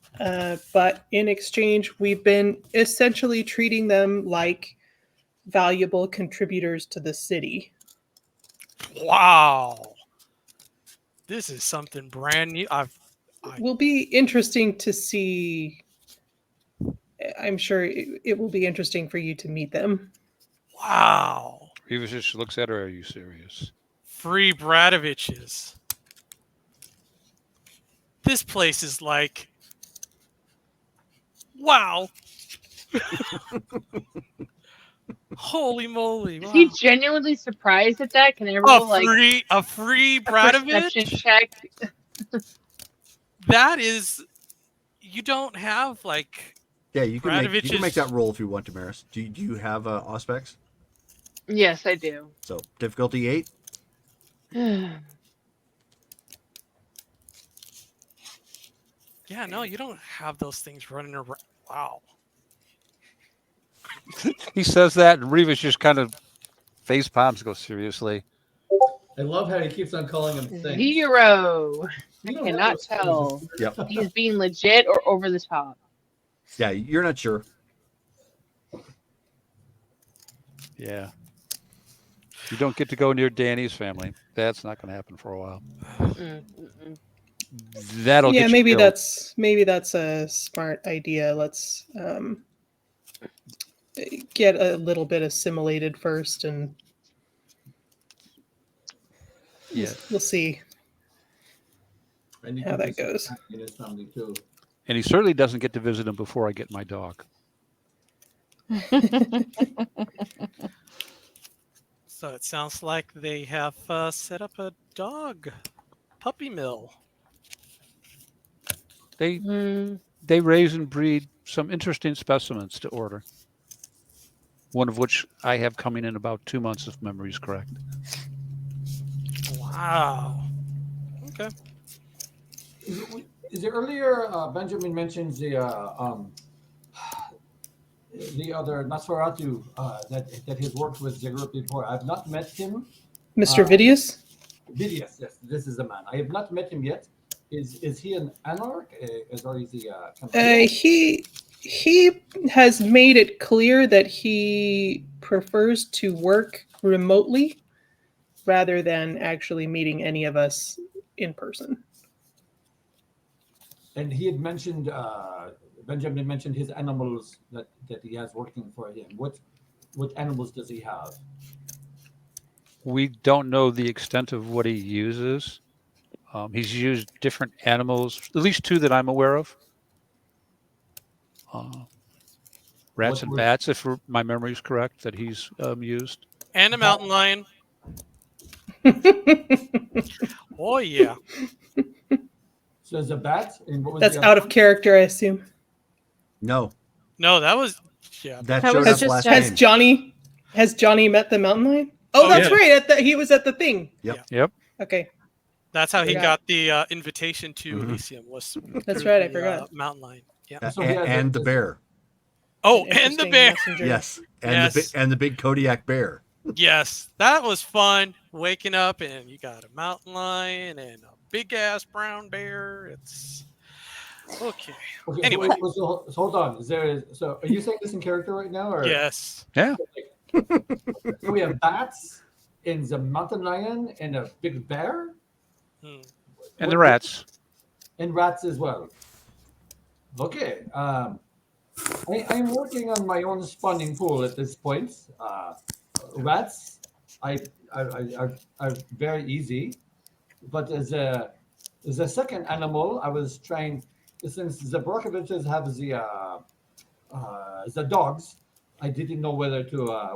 K: but in exchange, we've been essentially treating them like valuable contributors to the city.
I: Wow. This is something brand new.
K: Will be interesting to see. I'm sure it will be interesting for you to meet them.
I: Wow.
H: Revis just looks at her. Are you serious?
I: free Bradoviches. This place is like, wow. Holy moly!
J: Is
I: Wow.
J: he genuinely surprised at that? Can I roll
I: A free
J: a perception
I: Bradovich?
J: check?
I: That is, you don't have like
F: Yeah, you can make
I: Bradovich's.
F: that roll if you want, Damaris. Do you have Auspex?
J: Yes, I do.
F: So difficulty 8.
I: Yeah, no, you don't have those things running around. Wow.
H: He says that, and Revis just kind of face palms. Go seriously.
E: I love how he keeps on calling him things.
J: 0. I
E: You don't have
J: cannot
E: those things.
J: tell
F: Yep.
J: if he's being legit or over the top.
F: Yeah, you're not sure.
H: Yeah. You don't get to go near Danny's family. That's not going to happen for a while. That'll
K: Yeah,
H: get you
K: maybe
H: killed.
K: that's a smart idea. Let's get a little bit assimilated first, and
H: Yeah.
K: we'll see
E: And you
K: how
E: can
K: that
E: do some
K: goes.
E: in his family too.
H: And he certainly doesn't get to visit him before I get my dog.
I: So it sounds like they have set up a dog puppy mill.
H: They raise and breed some interesting specimens to order. One of which I have coming in about 2 months, if memory is correct.
I: Wow. Okay.
E: Is it earlier Benjamin mentions the other Nosferatu that he's worked with the group before? I've not met him.
K: Mr. Vidius?
E: Vidius, yes, this is the man. I have not met him yet. Is he an anarch? Or is he
K: He has made it clear that he prefers to work remotely rather than actually meeting any of us in person.
E: And he had mentioned Benjamin mentioned his animals that he has working for him. What animals does he have?
H: We don't know the extent of what he uses. He's used different animals, at least 2 that I'm aware of. Rats and bats, if my memory is correct, that he's used.
I: And a mountain lion. Oh, yeah.
E: So there's a bat. And what was
K: That's
E: the
K: out
E: other
K: of character, I assume.
F: No.
I: No, that was, yeah.
F: That showed up last game.
K: Has Johnny met the mountain lion? Oh, that's right. He was at the thing.
H: Yep.
K: Okay.
I: That's how he got the invitation to Elysium. Was
K: That's
I: through
K: right. I
I: the,
K: forgot.
I: mountain lion. Yeah.
F: And the bear.
I: Oh, and the bear.
F: Yes. And the big Kodiak bear.
I: Yes, that was fun. Waking up and you got a mountain lion and a big ass brown bear. It's okay. Anyway,
E: so hold on. So are you saying this in character right now? Or?
I: Yes.
H: Yeah.
E: So we have bats and the mountain lion and a big bear.
H: And the rats.
E: And rats as well. Okay. I'm working on my own spawning pool at this point. Rats, are very easy, but as a second animal, I was trying, since the Brockoviches have the dogs, I didn't know whether to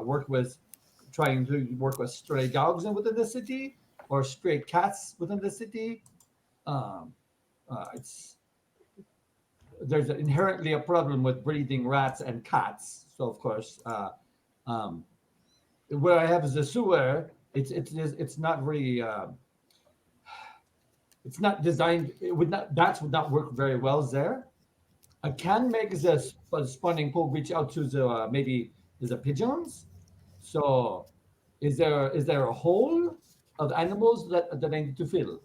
E: trying to work with stray dogs within the city or stray cats within the city. There's inherently a problem with breeding rats and cats. So of course, where I have the sewer, it's not very it's not designed. Bats would not work very well there. I can make the spawning pool reach out to the maybe the pigeons. So is there a hole of animals that I need to fill?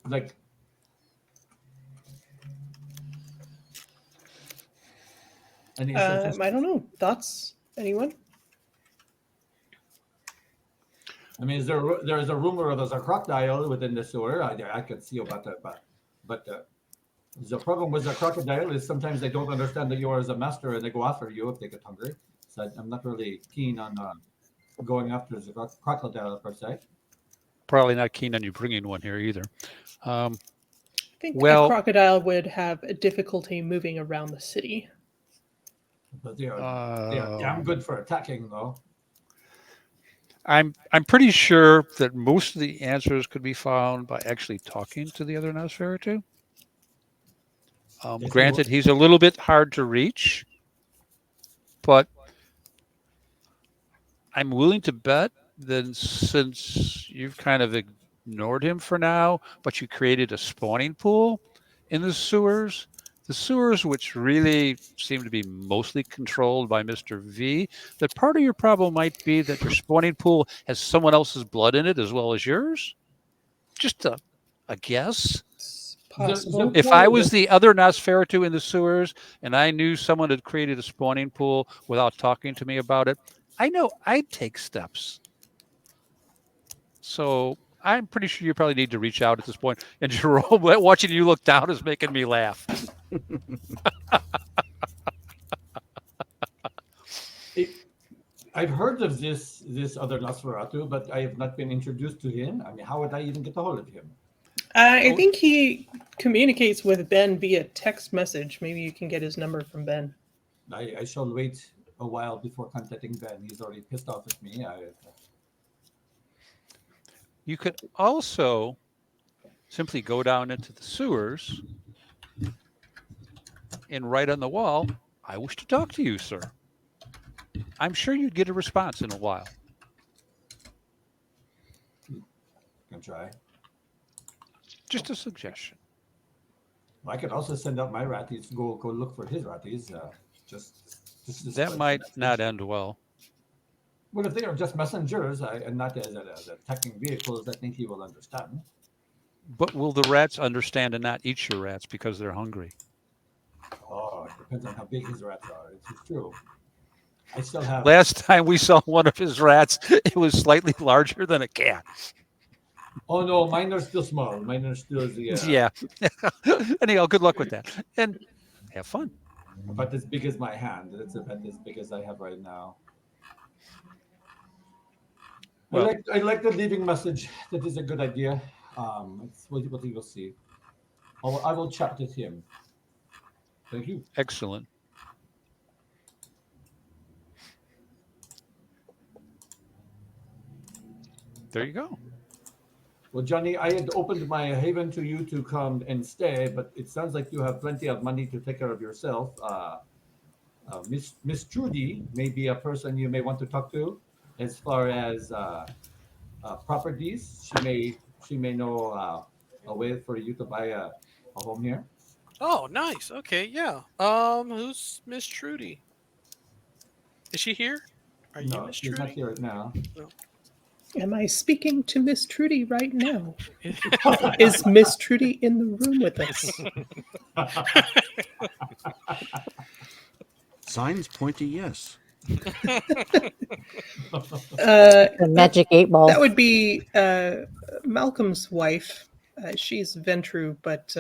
E: Like.
K: I don't know. Thoughts? Anyone?
E: I mean, there is a rumor of there's a crocodile within the sewer. I could see about that, but the problem with the crocodile is sometimes they don't understand that you are as a master and they go after you if they get hungry. So I'm not really keen on going after the crocodile per se.
H: Probably not keen on you bringing one here either.
K: I think a
H: Well,
K: crocodile would have a difficulty moving around the city.
E: But they are damn good for attacking, though.
H: I'm pretty sure that most of the answers could be found by actually talking to the other Nosferatu. Granted, he's a little bit hard to reach, but I'm willing to bet that since you've kind of ignored him for now, but you created a spawning pool in the sewers, which really seem to be mostly controlled by Mr. V, that part of your problem might be that your spawning pool has someone else's blood in it as well as yours. Just a guess.
K: It's possible.
H: If I was the other Nosferatu in the sewers and I knew someone had created a spawning pool without talking to me about it, I know I'd take steps. So I'm pretty sure you probably need to reach out at this point. And Jerome, watching you look down is making me laugh.
E: I've heard of this other Nosferatu, but I have not been introduced to him. I mean, how would I even get a hold of him?
K: I think he communicates with Ben via text message. Maybe you can get his number from Ben.
E: I shall wait a while before contacting Ben. He's already pissed off at me.
H: You could also simply go down into the sewers and write on the wall, "I wish to talk to you, sir." I'm sure you'd get a response in a while.
E: Can try.
H: Just a suggestion.
E: I could also send out my ratties to go look for his ratties.
H: That might not end well.
E: Well, if they are just messengers and not as attacking vehicles, I think he will understand.
H: But will the rats understand and not eat your rats because they're hungry?
E: Oh, it depends on how big his rats are. It's true. I still have.
H: Last time we saw one of his rats, it was slightly larger than a cat.
E: Oh no, mine are still small. Mine are still
H: yeah. Anyhow, good luck with that, and have fun.
E: About as big as my hand. That's about as big as I have right now. Well, I like the leaving message. That is a good idea. It's what you will see. I will chat with him. Thank you.
H: Excellent. There you go.
E: Well, Johnny, I had opened my haven to you to come and stay, but it sounds like you have plenty of money to take care of yourself. Miss Trudy may be a person you may want to talk to as far as properties. She may know a way for you to buy a home here.
I: Oh, nice. Okay, yeah. Who's Miss Trudy? Is she here? Are you Miss Trudy?
E: She's not here right now.
I: No.
K: Am I speaking to Miss Trudy right now? Is Miss Trudy in the room with us?
F: Signs point to yes.
G: The magic 8-ball.
K: That would be Malcolm's wife. She's Ventru, but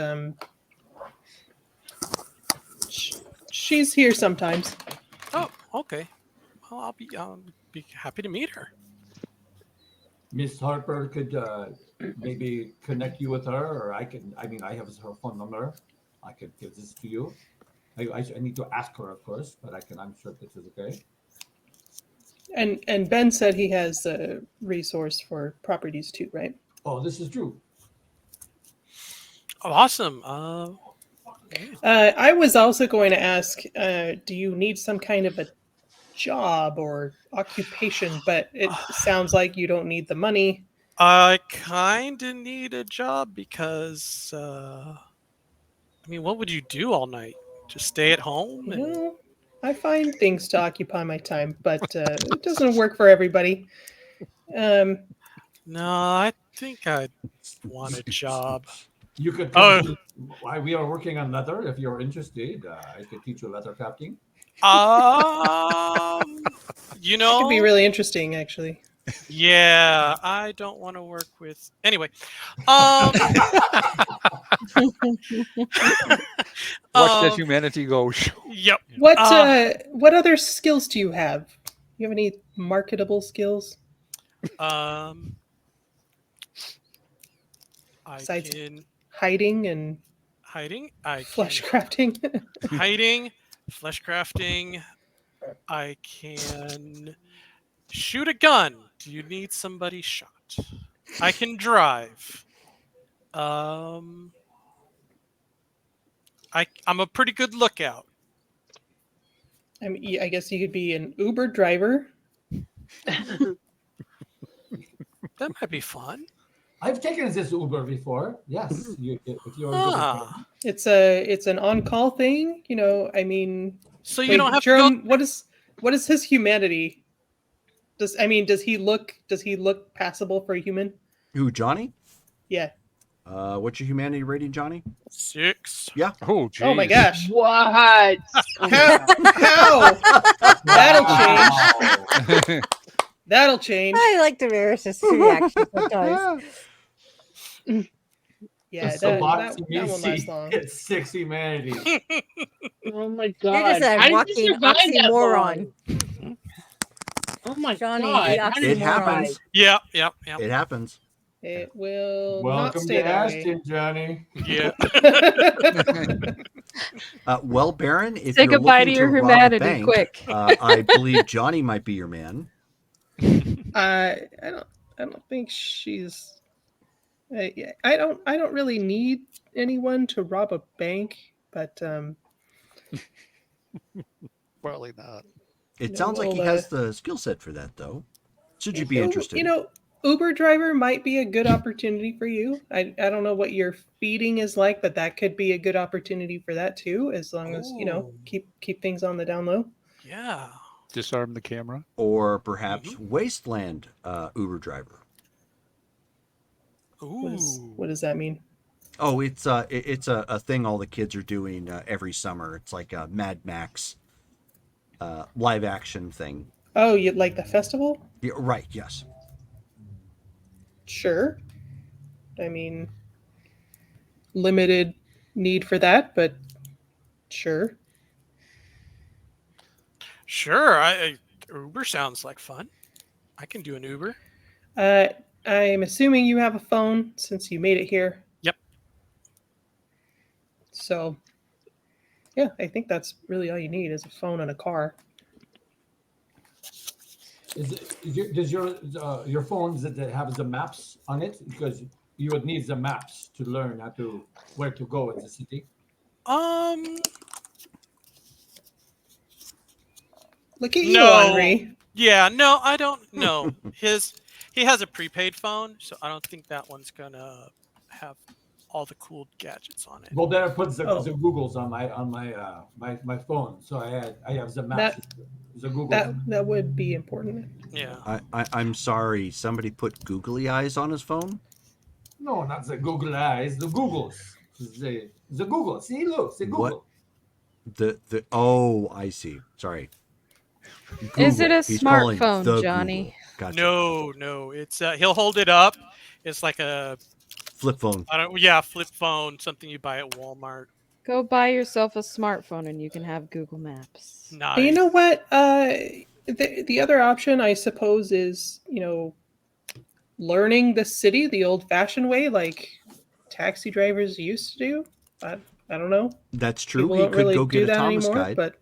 K: she's here sometimes.
I: Oh, okay. Well, I'll be happy to meet her.
E: Miss Harper could maybe connect you with her, or I have her phone number. I could give this to you. I need to ask her, of course, but I'm sure this is okay.
K: And Ben said he has a resource for properties too, right?
E: Oh, this is true.
I: Oh, awesome.
K: I was also going to ask, do you need some kind of a job or occupation? But it sounds like you don't need the money.
I: I kind of need a job because, what would you do all night? Just stay at home?
K: Well, I find things to occupy my time, but it doesn't work for everybody.
I: No, I think I want a job.
E: You could. We are working on leather. If you're interested, I could teach you leather crafting.
K: It could be really interesting, actually.
I: Yeah, I don't want to work with. Anyway, watch
H: that humanity go.
I: Yep.
K: What other skills do you have? You have any marketable skills
I: I
K: besides
I: can
K: hiding and
I: hiding. I
K: flesh
I: can
K: crafting?
I: hiding, flesh crafting. I can shoot a gun. Do you need somebody shot? I can drive. I'm a pretty good lookout.
K: I mean, I guess you could be an Uber driver.
I: That might be fun.
E: I've taken this Uber before. Yes, if you're good at
I: Ah,
K: It's an on-call thing, you know. I mean,
I: so you
K: wait,
I: don't have
K: Jerome,
I: to go.
K: what is his humanity? Does he look passable for a human?
F: Who, Johnny?
K: Yeah.
F: What's your humanity rating, Johnny?
I: 6.
F: Yeah.
H: Oh, geez.
K: Oh my gosh.
J: What? Oh my
K: How?
J: God.
K: That'll change. That'll change.
G: I like Damaris's reaction sometimes.
K: Yeah,
E: So
K: that
E: lots
K: won't
E: of
K: last long.
E: It's 6 humanity.
J: Oh my
G: You're just
J: God.
G: a
J: How did
G: walking
J: you survive that
G: oxymoron.
J: long? Oh my
G: Johnny,
J: God.
G: the
J: How did
F: It
J: you
F: happens.
J: survive?
I: Yeah.
F: It happens.
K: It will not
E: Welcome
K: stay
E: to
K: that
E: Ashton, Johnny.
I: Yeah.
K: way.
F: Well, Baron, if
D: Say
F: you're
D: goodbye
F: looking
D: to your
F: rob a
D: humanity
F: bank,
D: quick.
F: I believe Johnny might be your man.
K: I don't think she's. I don't really need anyone to rob a bank, but
H: Probably not.
F: It sounds like he
K: we'll,
F: has the skill set for that, though. Should you be interested?
K: You know, Uber driver might be a good opportunity for you. I don't know what your feeding is like, but that could be a good opportunity for that too, as long as
I: Ooh.
K: keep things on the down low.
I: Yeah.
H: Disarm the camera.
F: Or perhaps Wasteland Uber driver.
I: Ooh.
K: What does that mean?
F: Oh, it's a thing all the kids are doing every summer. It's like a Mad Max live action thing.
K: Oh, you like the festival?
F: Yeah, right, yes.
K: Sure. I mean, limited need for that, but sure.
I: Sure. Uber sounds like fun. I can do an Uber.
K: I'm assuming you have a phone since you made it here.
I: Yep.
K: So, yeah, I think that's really all you need is a phone and a car.
E: Does your phone have the maps on it? Because you would need the maps to learn where to go in the city.
K: Look at you,
I: No.
K: Henri.
I: Yeah, no, I don't know. He has a prepaid phone, so I don't think that one's gonna have all the cool gadgets on it.
E: Well, then I put the Googles on my phone, so I have the maps. The Google.
K: That would be important.
I: Yeah.
F: I'm sorry. Somebody put googly eyes on his phone?
E: No, not the Google eyes. The Googles. The Google. See, look, the Google.
F: What? Oh, I see. Sorry.
D: Is it
F: Google.
D: a
F: He's calling
D: smartphone,
F: the
D: Johnny?
F: Google. Gotcha.
I: No, it's he'll hold it up. It's like a
F: flip phone.
I: Flip phone, something you buy at Walmart.
D: Go buy yourself a smartphone and you can have Google Maps.
I: Nice.
K: And you know what? The other option, I suppose, is learning the city the old-fashioned way, like taxi drivers used to do. I don't know.
F: That's true.
K: People
F: He
K: don't
F: could
K: really
F: go
K: do
F: get a
K: that
F: Thomas
K: anymore,
F: guide.
K: but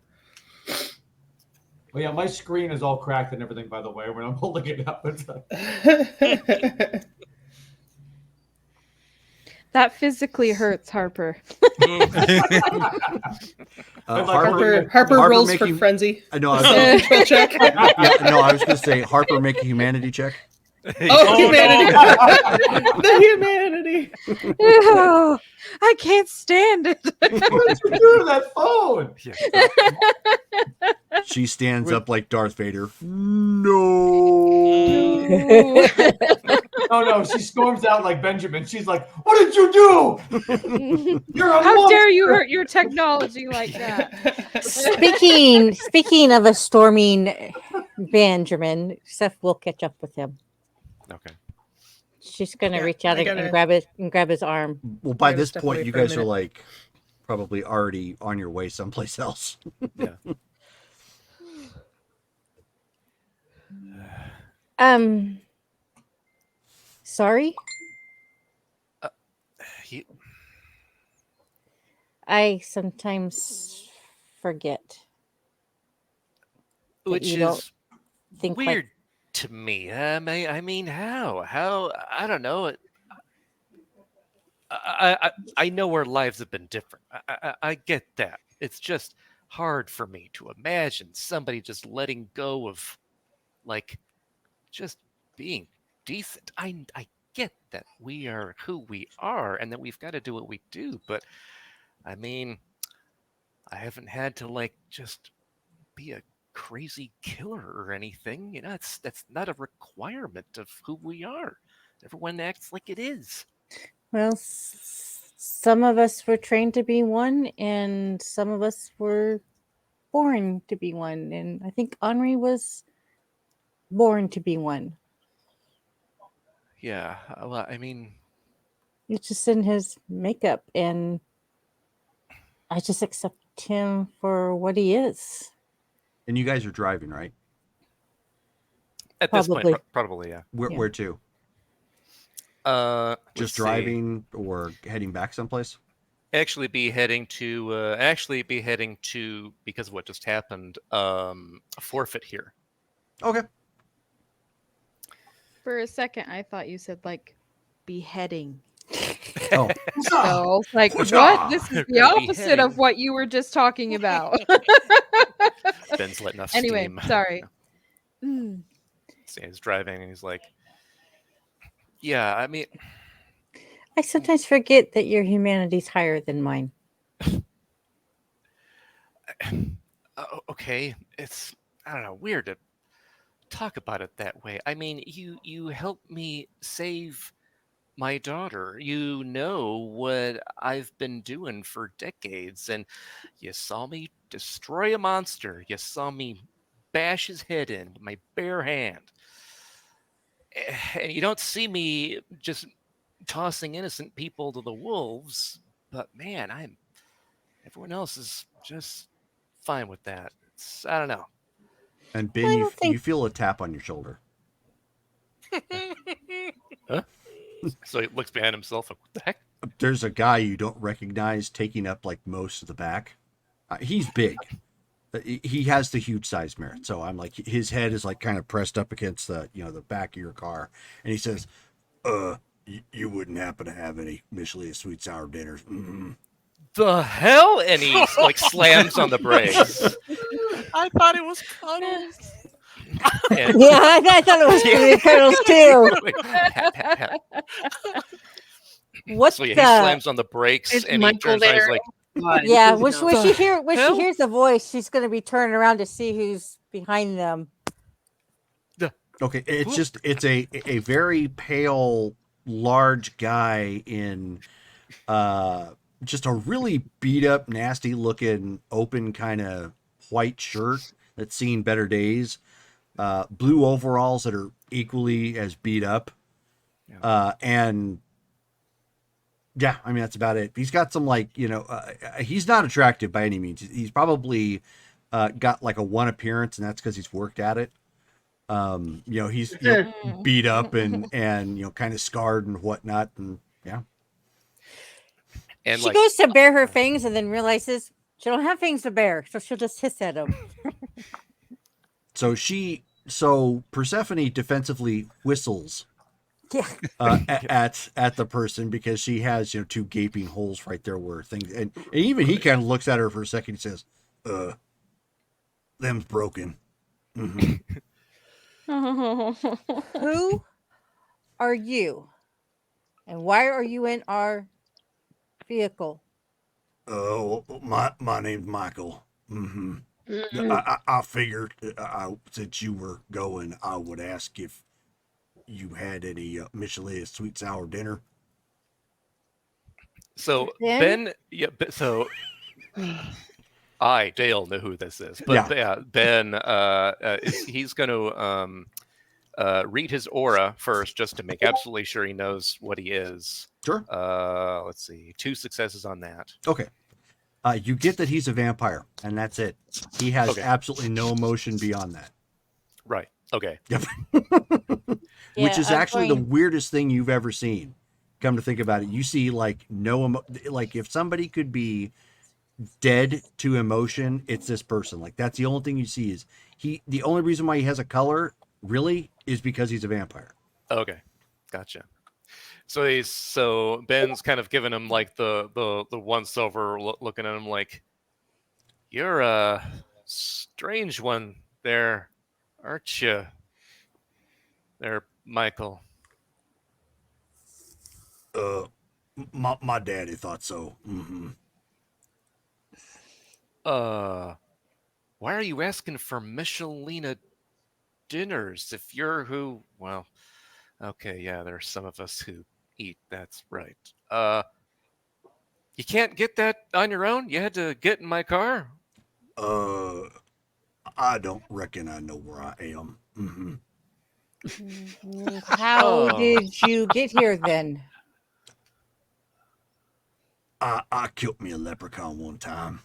E: Oh yeah, my screen is all cracked and everything. By the way, when I'm holding it up, it's
D: That physically hurts, Harper.
K: Harper rolls
F: making,
K: for frenzy.
F: I know.
K: Self-control check.
F: I was going to say Harper make a humanity check.
K: Oh, humanity! The humanity.
D: Ew, I can't stand it.
E: What did you do to that phone?
F: She stands up like Darth Vader. No.
E: No, she storms out like Benjamin. She's like, "What did you do? You're a
D: How
E: monster."
D: dare you hurt your technology like that?
G: Speaking of a storming Benjamin, Seth will catch up with him.
L: Okay.
G: She's gonna
K: Yeah,
G: reach out
K: I gotta-
G: and grab his arm.
F: Well, by
K: gotta
F: this
K: step
F: point,
K: away
F: you
K: for a
F: guys are
K: minute.
F: like probably already on your way someplace else.
L: Yeah.
G: Sorry.
L: You,
G: I sometimes forget that
L: which
G: you don't
L: is
G: think
L: weird to me. I mean, how? I don't know. I know our lives have been different. I get that. It's just hard for me to imagine somebody just letting go of, like, just being decent. I get that we are who we are and that we've got to do what we do, but I mean, I haven't had to, like, just be a crazy killer or anything. You know, that's not a requirement of who we are. Everyone acts like it is.
G: Well, some of us were trained to be one, and some of us were born to be one. And I think Henri was born to be one.
L: Yeah, well, I mean,
G: It's just in his makeup, and I just accept him for what he is.
F: And you guys are driving, right?
L: at this point, probably, yeah.
F: Where to? Just driving or heading back someplace?
L: Actually be heading to because of what just happened, a forfeit here.
F: Okay.
D: For a second, I thought you said like beheading.
F: Oh.
D: So like what? This is the opposite of what you were just talking about.
L: Ben's letting off
D: anyway,
L: steam.
D: sorry.
L: So he's driving and he's like, yeah, I mean,
G: I sometimes forget that your humanity's higher than mine.
L: Okay, it's, I don't know, weird to talk about it that way. I mean, you helped me save my daughter. You know what I've been doing for decades, and you saw me destroy a monster. You saw me bash his head in with my bare hand. And you don't see me just tossing innocent people to the wolves, but man, everyone else is just fine with that. I don't know.
F: And Ben, you feel a tap on your shoulder.
L: Huh? So he looks behind himself. Like, what the heck?
F: There's a guy you don't recognize taking up like most of the back. He's big. He has the huge size merit. So I'm like, his head is like kind of pressed up against the back of your car, and he says, you wouldn't happen to have any Michelin sweet sour dinners?" Mm-hmm.
L: The hell? And he like slams on the brakes.
I: I thought it was Cuddles.
L: And,
G: yeah, I thought it was going to be Cuddles too. What?
L: So yeah, he slams on the brakes
J: It's
L: and he
J: Michael
L: turns around. He's
J: there.
L: like,
G: yeah, when she hears the voice, she's going to be turning around to see who's behind them.
F: Okay, it's a very pale, large guy in just a really beat up, nasty looking, open kind of white shirt that's seen better days. Blue overalls that are equally as beat up. And yeah, I mean, that's about it. He's got some he's not attractive by any means. He's probably got like a one appearance, and that's because he's worked at it. He's beat up and kind of scarred and whatnot, and yeah.
G: And she goes to bare her fangs and then realizes she don't have fangs to bare, so she'll just hiss at him.
F: So Persephone defensively whistles at the person because she has two gaping holes right there where things, and even he kind of looks at her for a second and says, them's broken. Mm-hmm.
G: Who are you? And why are you in our vehicle?
F: Oh, my name's Michael. Mm-hmm. I figured since you were going, I would ask if you had any Michelin sweet sour dinner.
L: So Ben, I, Dale, know who this is, but Ben, he's going to read his aura first, just to make absolutely sure he knows what he is.
F: Sure.
L: Let's see, 2 successes on that.
F: Okay. You get that he's a vampire, and that's it. He has absolutely no emotion beyond that.
L: Right. Okay.
F: Yep.
G: Yeah,
F: Which is
G: I'm
F: actually the
G: going-
F: weirdest thing you've ever seen. Come to think about it, you see like like if somebody could be dead to emotion, it's this person. Like that's the only thing you see is the only reason why he has a color really is because he's a vampire.
L: Okay. Gotcha. So Ben's kind of giving him like the once over, looking at him like, you're a strange one there, aren't you? There, Michael.
F: My daddy thought so.
L: Why are you asking for Michelina dinners if you're who? Well, okay, yeah, there's some of us who eat. That's right. You can't get that on your own. You had to get in my car.
F: I don't reckon I know where I am.
G: How
L: Oh.
G: did you get here then?
F: I killed me a leprechaun one time.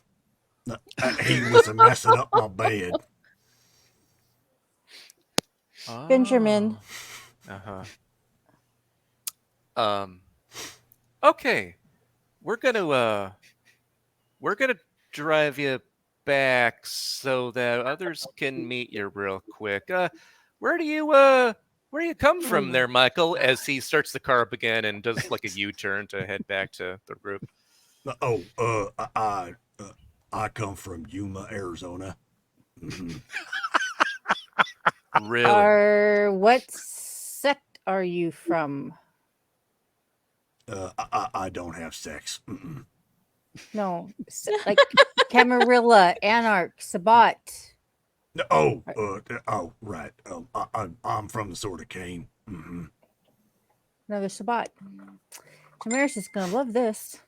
F: He was messing up my bed.
G: Benjamin.
L: Okay. We're gonna drive you back so that others can meet you real quick. Where do you come from there, Michael? As he starts the car up again and does like a U-turn to head back to the group.
F: I come from Yuma, Arizona.
L: Really?
G: What sect are you from?
F: I don't have sex.
G: No, like Camarilla, Anarch, Sabat.
F: Oh, right. I'm from the Sword of Cain.
G: Another Sabat. Damaris is gonna love this.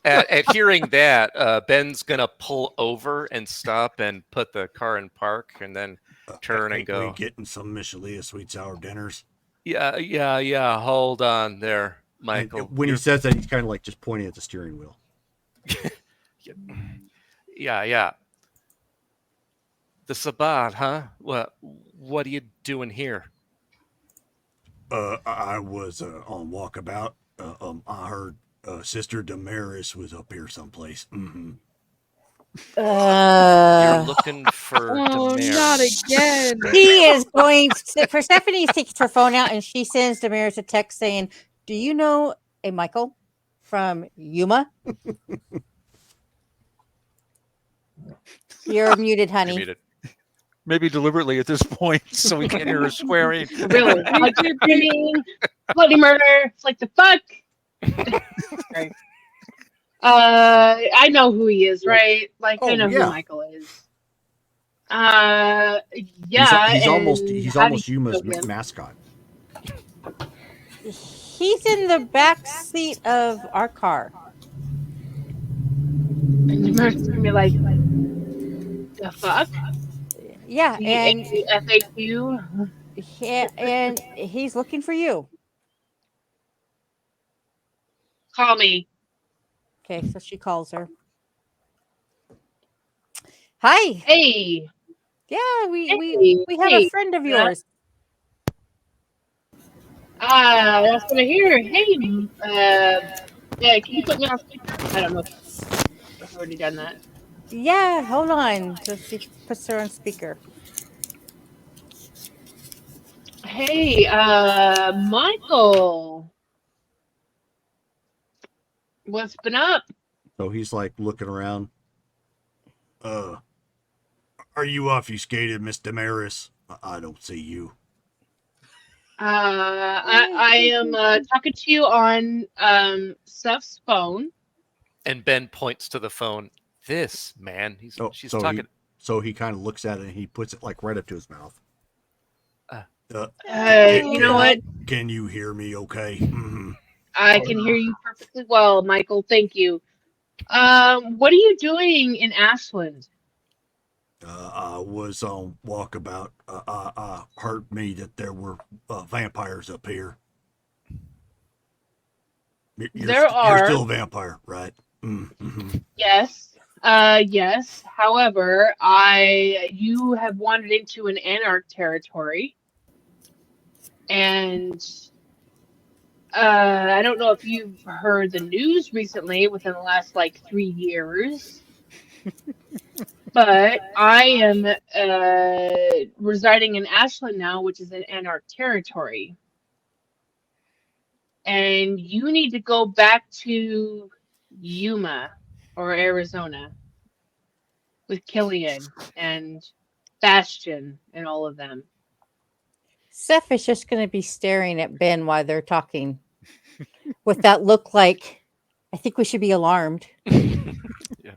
L: At hearing that, Ben's gonna pull over and stop and put the car in park, and then turn and go.
F: We getting some Michelina sweet sour dinners.
L: Yeah. Hold on there, Michael.
F: And when he says that, he's kind of like just pointing at the steering wheel.
L: Yeah. The Sabbat, huh? What are you doing here?
F: I was on walkabout. I heard Sister Damaris was up here someplace.
L: You're looking for Damaris.
D: Not again.
G: He is going to, for Stephanie takes her phone out and she sends Damaris a text saying, "Do you know a Michael from Yuma?" You're muted, honey.
L: You're muted.
H: Maybe deliberately at this point, so we can't hear her swearing.
J: Really? Like you're bringing bloody murder. It's like the fuck. Right. I know who he is, right? Like I know who Michael is. Yeah.
F: He's almost
J: how do you
F: Yuma's
J: know him?
F: mascot.
G: He's in the back seat of our car.
J: And Damaris gonna be like, the fuck?
G: Yeah, and
J: FAQ.
G: yeah, and he's looking for you.
J: Call me.
G: Okay, so she calls her. Hi.
J: Hey.
G: Yeah, we have a friend of yours.
J: I was gonna hear. Hey, yeah, can you put me on speaker? I don't know if I've already done that.
G: Yeah, hold on. So she puts her on speaker.
J: Hey, Michael. What's been up?
F: So he's like looking around. Are you obfuscated, Miss Damaris? I don't see you.
J: I am talking to you on Steph's phone.
L: And Ben points to the phone. This man, she's talking.
F: He kind of looks at it and he puts it like right up to his mouth.
J: You know what?
F: Can you hear me? Okay.
J: I can hear you perfectly well, Michael. Thank you. What are you doing in Ashland?
F: I was on walkabout. I heard me that there were vampires up here. You're
J: There are.
F: You're still a vampire, right?
J: Yes. Yes. However, you have wandered into an anarch territory, and I don't know if you've heard the news recently within the last like 3 years, but I am residing in Ashland now, which is an anarch territory, and you need to go back to Yuma or Arizona with Killian and Bastion and all of them.
G: Seth is just going to be staring at Ben while they're talking with that look like, I think we should be alarmed.
L: Yeah.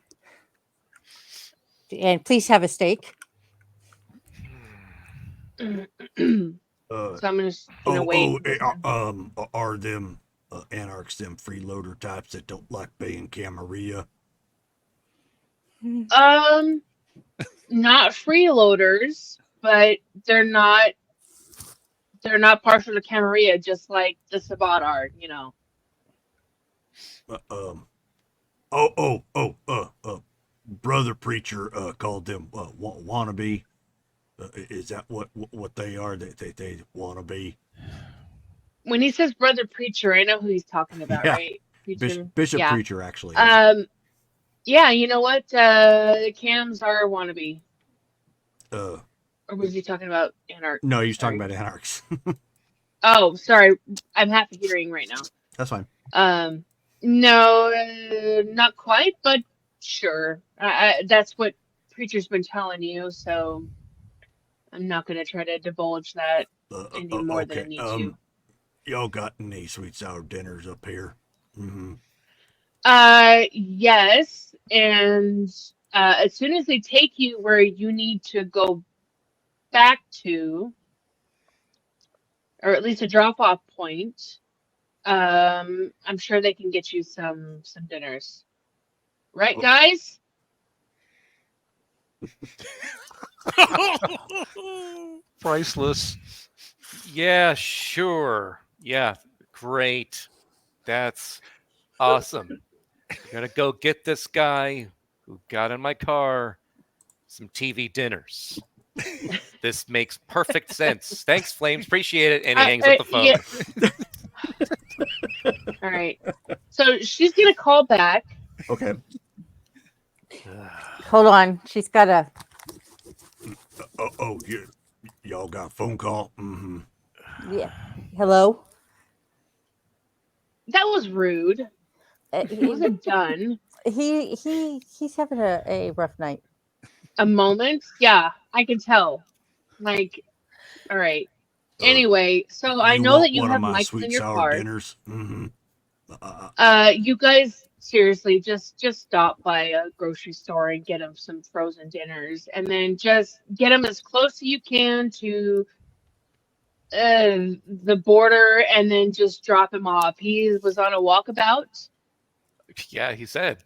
G: And please have a steak.
J: So I'm just gonna wait.
F: Are them anarchs them freeloader types that don't like paying Camarilla?
J: Not freeloaders, but they're not partial to Camarilla, just like the Sabat are, you know.
F: Brother preacher called them wannabe. Is that what they are? They wannabe.
J: When he says brother preacher, I know who he's talking about,
F: Yeah.
J: right? Preacher.
F: Bishop
J: Yeah.
F: preacher, actually.
J: Yeah, you know what? The Cams are wannabe. Or was he talking about anarch?
F: No, he was talking about anarchs.
J: Oh, sorry. I'm half hearing right now.
F: That's fine.
J: No, not quite, but sure. That's what preacher's been telling you, so I'm not going to try to divulge that any more than I need to.
F: Y'all got any sweet sour dinners up here? Mm-hmm.
J: Yes, and as soon as they take you where you need to go back to, or at least a drop-off point, I'm sure they can get you some dinners. Right, guys?
H: Priceless.
L: Yeah, sure. Yeah, great. That's awesome. I'm gonna go get this guy who got in my car some TV dinners. This makes perfect sense. Thanks, Flames. Appreciate it. And he hangs up the phone.
J: Yeah. All right. So she's gonna call back.
F: Okay.
G: Hold on. She's got a.
F: Y'all got a phone call? Mm-hmm.
G: Yeah. Hello?
J: That was rude. He wasn't done.
G: He's having a rough night.
J: A moment? Yeah, I can tell. Like, all right. Anyway, so I know that you have mics in your car.
F: Dinners? Mm-hmm.
J: You guys seriously just stop by a grocery store and get him some frozen dinners, and then just get him as close as you can to the border, and then just drop him off. He was on a walkabout.
L: Yeah, he said.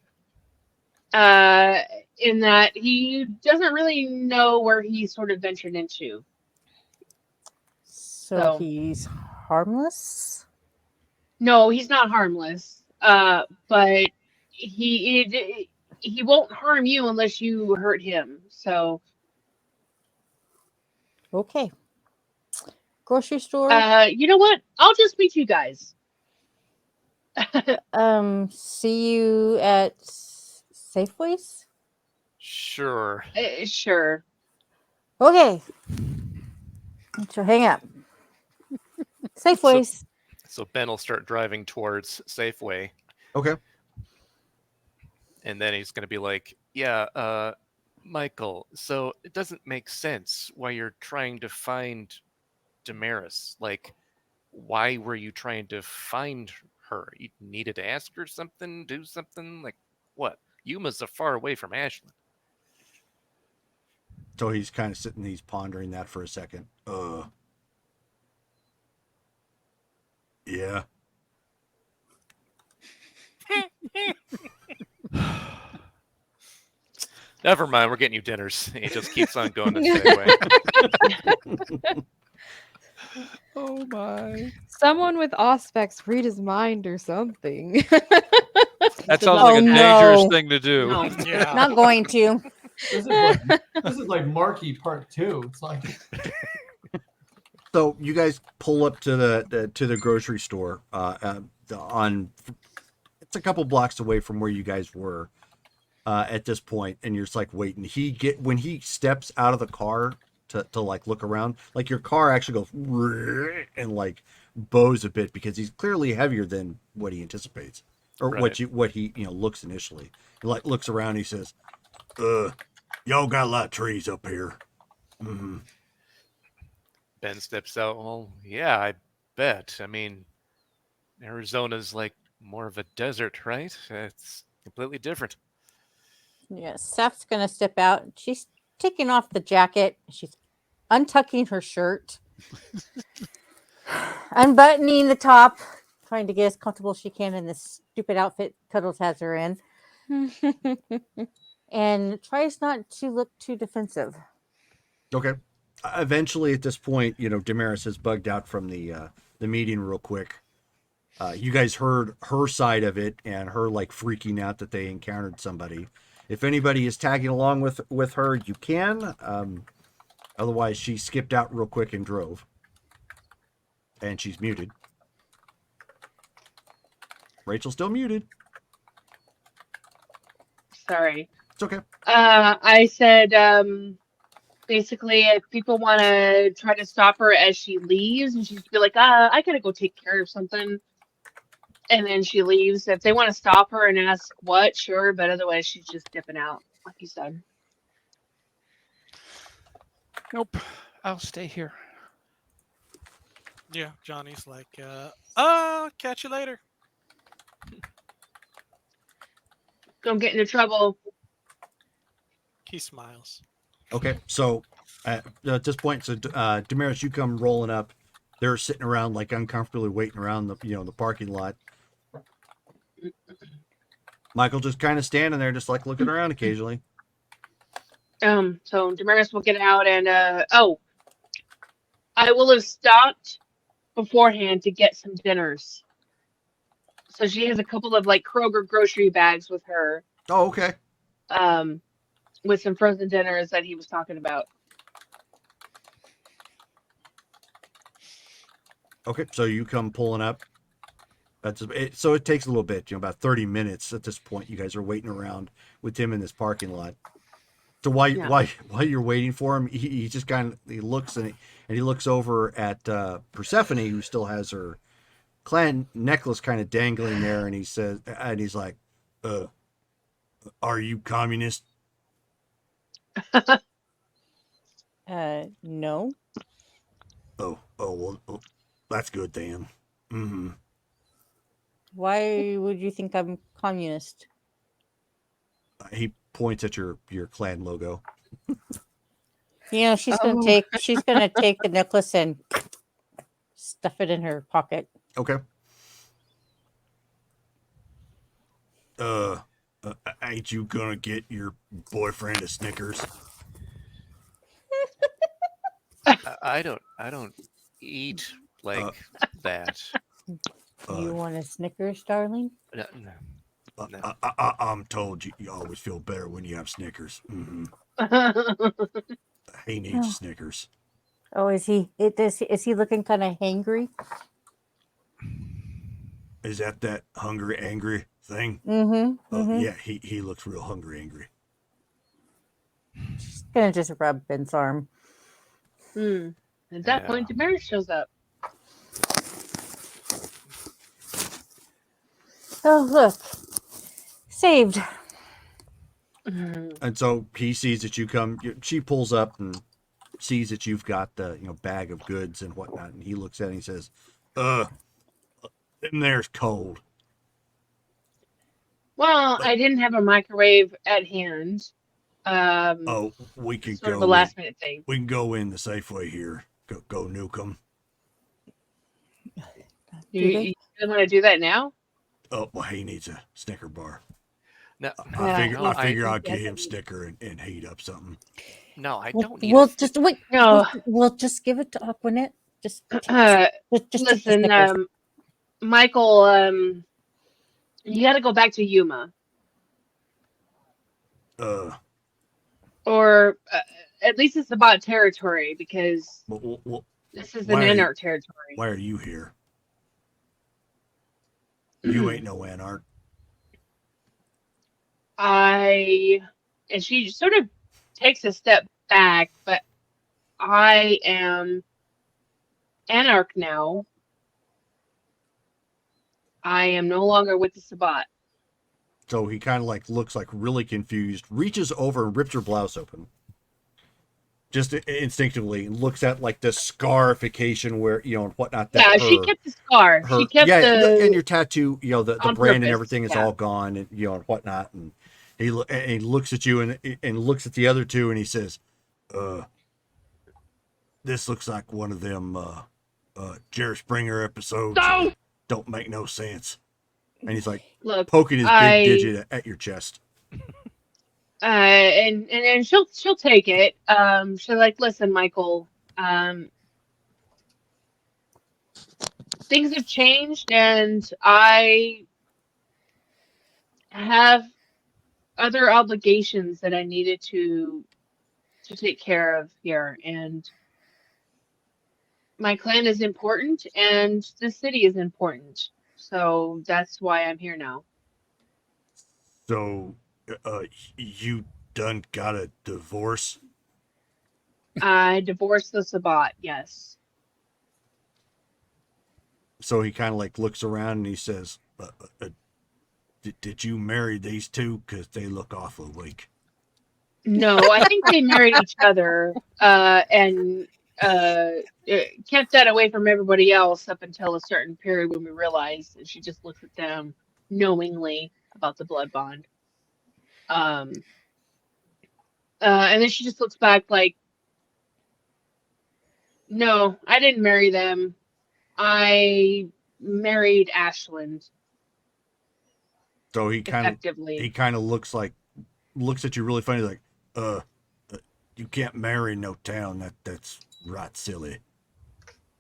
J: In that he doesn't really know where he sort of ventured into.
G: So he's harmless?
J: No, he's not harmless. But he won't harm you unless you hurt him. So
G: okay. Grocery store?
J: You know what? I'll just meet you guys.
G: See you at Safeways?
L: Sure.
J: Sure.
G: Okay. So hang up. Safeways.
L: So Ben will start driving towards Safeway.
F: Okay.
L: And then he's going to be like, yeah, Michael, so it doesn't make sense why you're trying to find Damaris. Like, why were you trying to find her? You needed to ask her something, do something? Like, what? Yuma's so far away from Ashland.
F: So he's kind of sitting, he's pondering that for a second. Yeah.
L: Never mind, we're getting you dinners. He just keeps on going to Safeway.
H: Oh my.
D: Someone with Auspex read his mind or something.
H: That
J: Good
H: sounds
J: luck
H: like a
J: with that.
H: dangerous
G: no.
H: thing to do.
J: No.
I: Yeah.
G: Not going to.
E: This is like Marky Part 2. It's like
F: So you guys pull up to the grocery store on it's a couple blocks away from where you guys were at this point, and you're just like waiting. When he steps out of the car to like look around, like your car actually goes and like bows a bit because he's clearly heavier than what he anticipates or
L: Right.
F: what he looks initially. He like looks around, and he says, y'all got a lot of trees up here." Mm-hmm.
L: Ben steps out. Well, yeah, I bet. I mean, Arizona's like more of a desert, right? It's completely different.
G: Yeah, Seth's gonna step out. She's taking off the jacket. She's untucking her shirt, unbuttoning the top, trying to get as comfortable as she can in this stupid outfit Cuddles has her in, and tries not to look too defensive.
F: Okay. Eventually, at this point, Damaris has bugged out from the meeting real quick. You guys heard her side of it and her like freaking out that they encountered somebody. If anybody is tagging along with her, you can. Otherwise, she skipped out real quick and drove. And she's muted. Rachel's still muted.
J: Sorry.
F: It's okay.
J: I said, basically, if people want to try to stop her as she leaves, and she'd be like, I gotta go take care of something. And then she leaves. If they want to stop her and ask what, sure, but otherwise she's just dipping out, like you said.
H: Nope. I'll stay here.
I: Yeah, Johnny's like, catch you later.
J: Don't get into trouble.
I: He smiles.
F: Okay, so at this point, so Damaris, you come rolling up. They're sitting around like uncomfortably waiting around the parking lot. Michael just kind of standing there, just like looking around occasionally.
J: So Damaris will get out and I will have stopped beforehand to get some dinners. So she has a couple of like Kroger grocery bags with her.
F: Oh, okay.
J: With some frozen dinners that he was talking about.
F: Okay, so you come pulling up. So it takes a little bit, about 30 minutes at this point. You guys are waiting around with him in this parking lot. So while you're waiting for him, he just he looks and he looks over at Persephone, who still has her clan necklace kind of dangling there, and he's like, "Are you communist?"
G: No.
F: Oh, well, that's good then. Mm-hmm.
G: Why would you think I'm communist?
F: He points at your clan logo.
G: She's gonna take the necklace and stuff it in her pocket.
F: Okay. Ain't you gonna get your boyfriend a Snickers?
L: I don't eat like that.
G: You want a Snickers, darling?
L: No.
F: I'm told you always feel better when you have Snickers. Mm-hmm. He needs Snickers.
G: Oh, is he looking kind of hangry?
F: Is that hungry, angry thing?
G: Mm-hmm.
F: Yeah, he looks real hungry, angry.
G: She's gonna just rub Ben's arm.
J: At that point, Damaris shows up.
G: Oh, look. Saved.
F: And so he sees that you come. She pulls up and sees that you've got the bag of goods and whatnot, and he looks at it and he says, "In there's cold."
J: Well, I didn't have a microwave at hand.
F: We can
J: sort
F: go.
J: Of a last minute thing.
F: We can go in the Safeway here. Go nuke them.
J: You want to do that now?
F: Oh, well, he needs a Snicker bar.
L: No,
F: I figure I'll get him Snicker and heat up something.
L: No, I don't need.
G: We'll just wait.
J: No,
G: we'll just give it to Aquanet. Just
J: listen, Michael. You got to go back to Yuma, or at least it's about territory because this is an Anarch territory.
F: Why are you here? You ain't no Anarch.
J: And she sort of takes a step back, but I am Anarch now. I am no longer with the Sabbat.
F: So he kind of like looks like really confused, reaches over and rips her blouse open. Just instinctively looks at like the scarification where, you know, and whatnot. That
J: she kept the scar. She kept
F: and your tattoo, you know, the brand
J: purpose,
F: and everything is all gone, and you know, and whatnot. And he looks at you and looks at the other two, and he says, "This looks like one of them Jerry Springer episodes.
M: No!
F: Don't make no sense." And he's like,
J: look,
F: poking his big digit at your chest.
J: And she'll take it. She's like, listen, Michael, things have changed, and I have other obligations that I needed to take care of here, and my clan is important, and the city is important. So that's why I'm here now.
F: So, you done got a divorce?
J: I divorced the Sabbat, yes.
F: So he kind of like looks around and he says, did you marry these two? Because they look awful weak.
J: No, I think they married each other and kept that away from everybody else up until a certain period when we realized, and she just looks at them knowingly about the blood bond. And then she just looks back like, no, I didn't marry them. I married Ashland.
F: So he kind of looks at you really funny, like, you can't marry no town. That's right silly.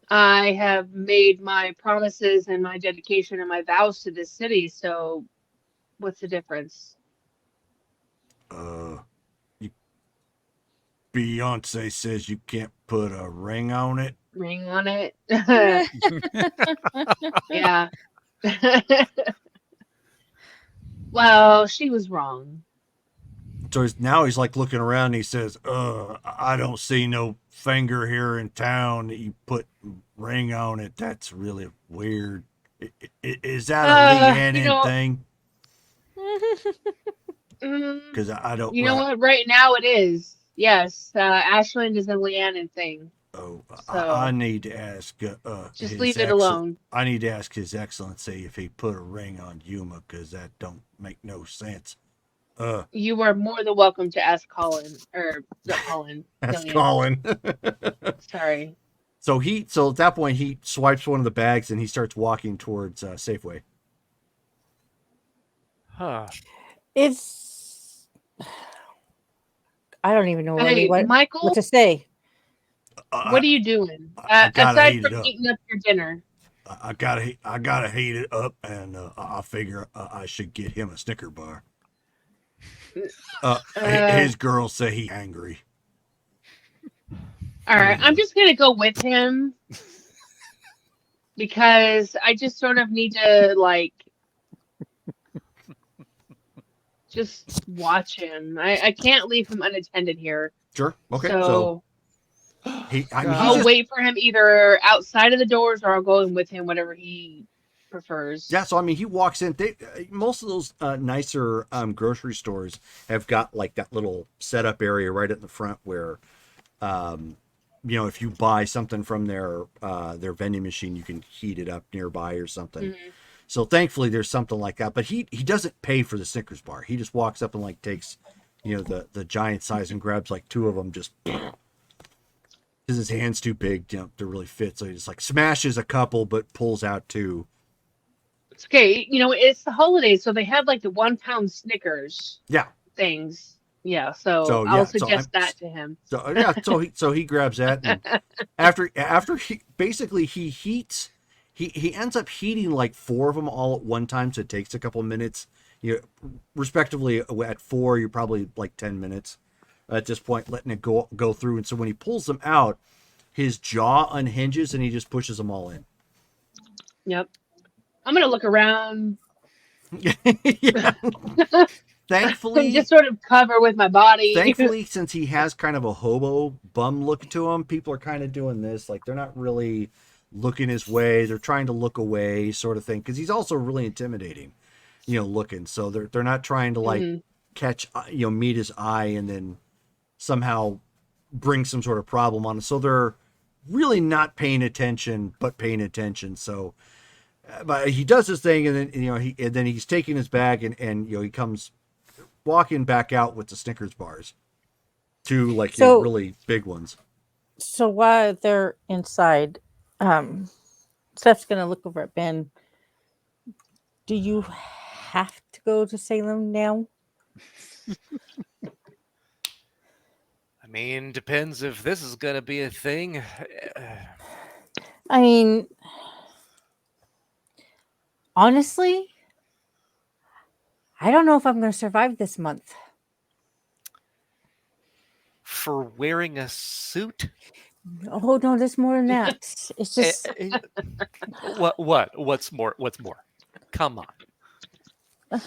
J: I have made my promises and my dedication and my vows to this city, so what's the difference?
F: Beyonce says you can't put a ring on it.
J: Ring on it? Yeah. Well, she was wrong.
F: So he's like looking around and he says, I don't see no finger here in town that you put ring on it. That's really weird. Is that a Leanne thing? Because I don't.
J: You know what? Right now it is. Yes, Ashland is a Leanne thing.
F: Oh, so I need to ask.
J: Just leave it alone.
F: I need to ask His Excellency if he put a ring on Yuma, because that don't make no sense.
J: You are more than welcome to ask Colin, or not Colin.
F: Ask Colin.
J: Sorry.
F: So at that point he swipes one of the bags and he starts walking towards Safeway.
L: Huh.
G: I don't even know really
J: Michael,
G: what to say.
J: What are you doing aside from eating up your dinner?
F: I gotta heat it up, and I figure I should get him a Snicker bar. His girls say he's angry.
J: All right, I'm just gonna go with him because I just sort of need to just watch him. I can't leave him unattended here.
F: Sure. Okay.
J: So
F: I'll
J: wait for him either outside of the doors, or I'll go in with him, whatever he prefers.
F: Yeah. So he walks in. Most of those nicer grocery stores have got like that little setup area right at the front where, if you buy something from their vending machine, you can heat it up nearby or something. Mm-hmm. So thankfully there's something like that, but he doesn't pay for the Snickers bar. He just walks up and like takes, the giant size and grabs like two of them, just because his hand's too big to really fit. So he just like smashes a couple, but pulls out two.
J: It's okay. It's the holidays, so they have like the 1 pound Snickers.
F: Yeah.
J: Things. Yeah. So I'll suggest that to him.
F: So he grabs that, and after he heats he ends up heating like 4 of them all at one time, so it takes a couple minutes. Respectively, at 4, you're probably like 10 minutes at this point, letting it go through. And so when he pulls them out, his jaw unhinges and he just pushes them all in.
J: Yep. I'm gonna look around.
F: Yeah. Thankfully,
J: just sort of cover with my body.
F: Thankfully, since he has kind of a hobo bum look to him, people are kind of doing this. Like, they're not really looking his way. They're trying to look away, sort of thing. Because he's also really intimidating, looking. So they're not trying to, like, catch, meet his eye and then somehow bring some sort of problem on it. So they're really not paying attention, but paying attention. So, but he does his thing, and then, and then he's taking his bag, and he comes walking back out with the Snickers bars, 2 like really big ones.
G: So while they're inside, Steph's gonna look over at Ben. Do you have to go to Salem now?
L: I mean, depends if this is gonna be a thing.
G: I mean, honestly, I don't know if I'm going to survive this month.
L: For wearing a suit?
G: Oh no, there's more than that. It's just
L: What's more? Come on.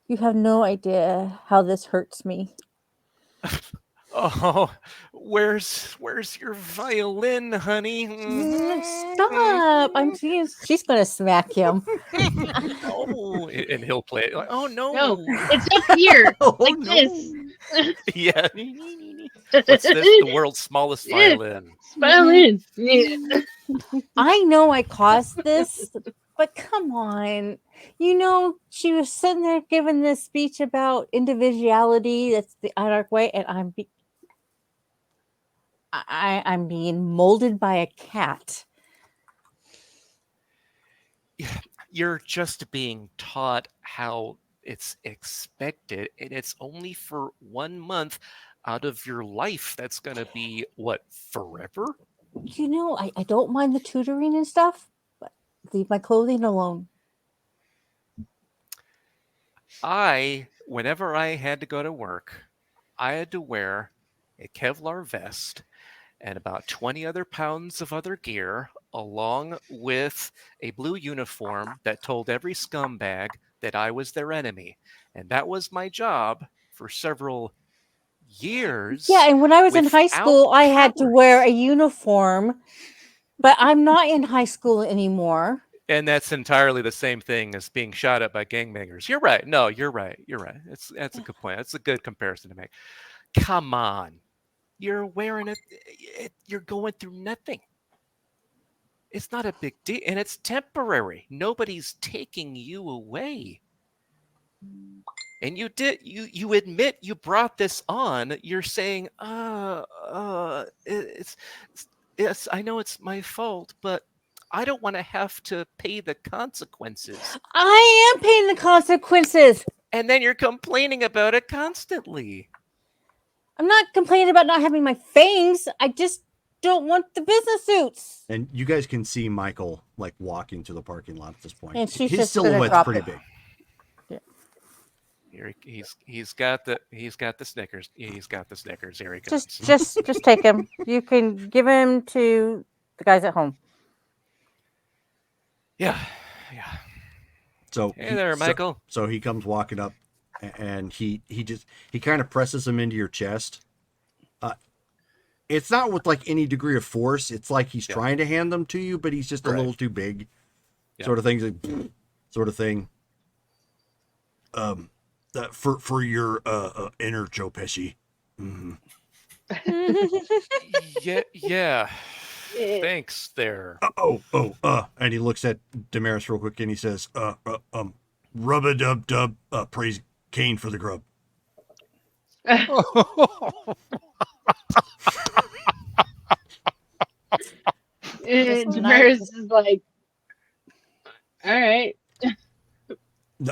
G: You have no idea how this hurts me.
L: Oh, where's your violin, honey?
G: Stop! I'm seeing she's gonna smack him.
L: Oh, and he'll play it. Like, oh no,
J: No, it's up here, like this.
L: Yeah. What's this? The world's smallest violin.
J: Violin. Yeah.
G: I know I caused this, but come on. She was sitting there giving this speech about individuality. That's the Anarch way, and I'm being molded by a cat.
L: You're just being taught how it's expected, and it's only for 1 month out of your life. That's gonna be what, forever?
G: I don't mind the tutoring and stuff, but leave my clothing alone.
L: Whenever I had to go to work, I had to wear a Kevlar vest and about 20 other pounds of other gear, along with a blue uniform that told every scumbag that I was their enemy. And that was my job for several years.
G: Yeah, and when I was in high school, I had to wear a uniform, but I'm not in high school anymore.
L: And that's entirely the same thing as being shot at by gangbangers. You're right. No, you're right. You're right. That's a good point. That's a good comparison to make. Come on. You're wearing it. You're going through nothing. It's not a big deal, and it's temporary. Nobody's taking you away. And you admit you brought this on. You're saying, it's I know it's my fault, but I don't want to have to pay the consequences.
G: I am paying the consequences.
L: And then you're complaining about it constantly.
G: I'm not complaining about not having my fangs. I just don't want the business suits.
F: And you guys can see Michael like walking to the parking lot at this point.
G: And she's
F: his
G: just
F: silhouette's pretty big.
G: Yeah.
L: Here he's got the Snickers. He's got the Snickers. Here he comes.
G: Just take him. You can give him to the guys at home.
L: Yeah.
F: So
L: hey there, Michael.
F: So he comes walking up, and he kind of presses him into your chest. It's not with like any degree of force. It's like he's trying to hand them to you, but he's just a little too big, sort of thing. Like, sort of thing. For your inner Joe Pesci. Mm-hmm.
L: Yeah. Thanks there.
F: And he looks at Damaris real quick and he says, rub-a-dub-dub, praise Cain for the grub.
J: Damaris is like, all right.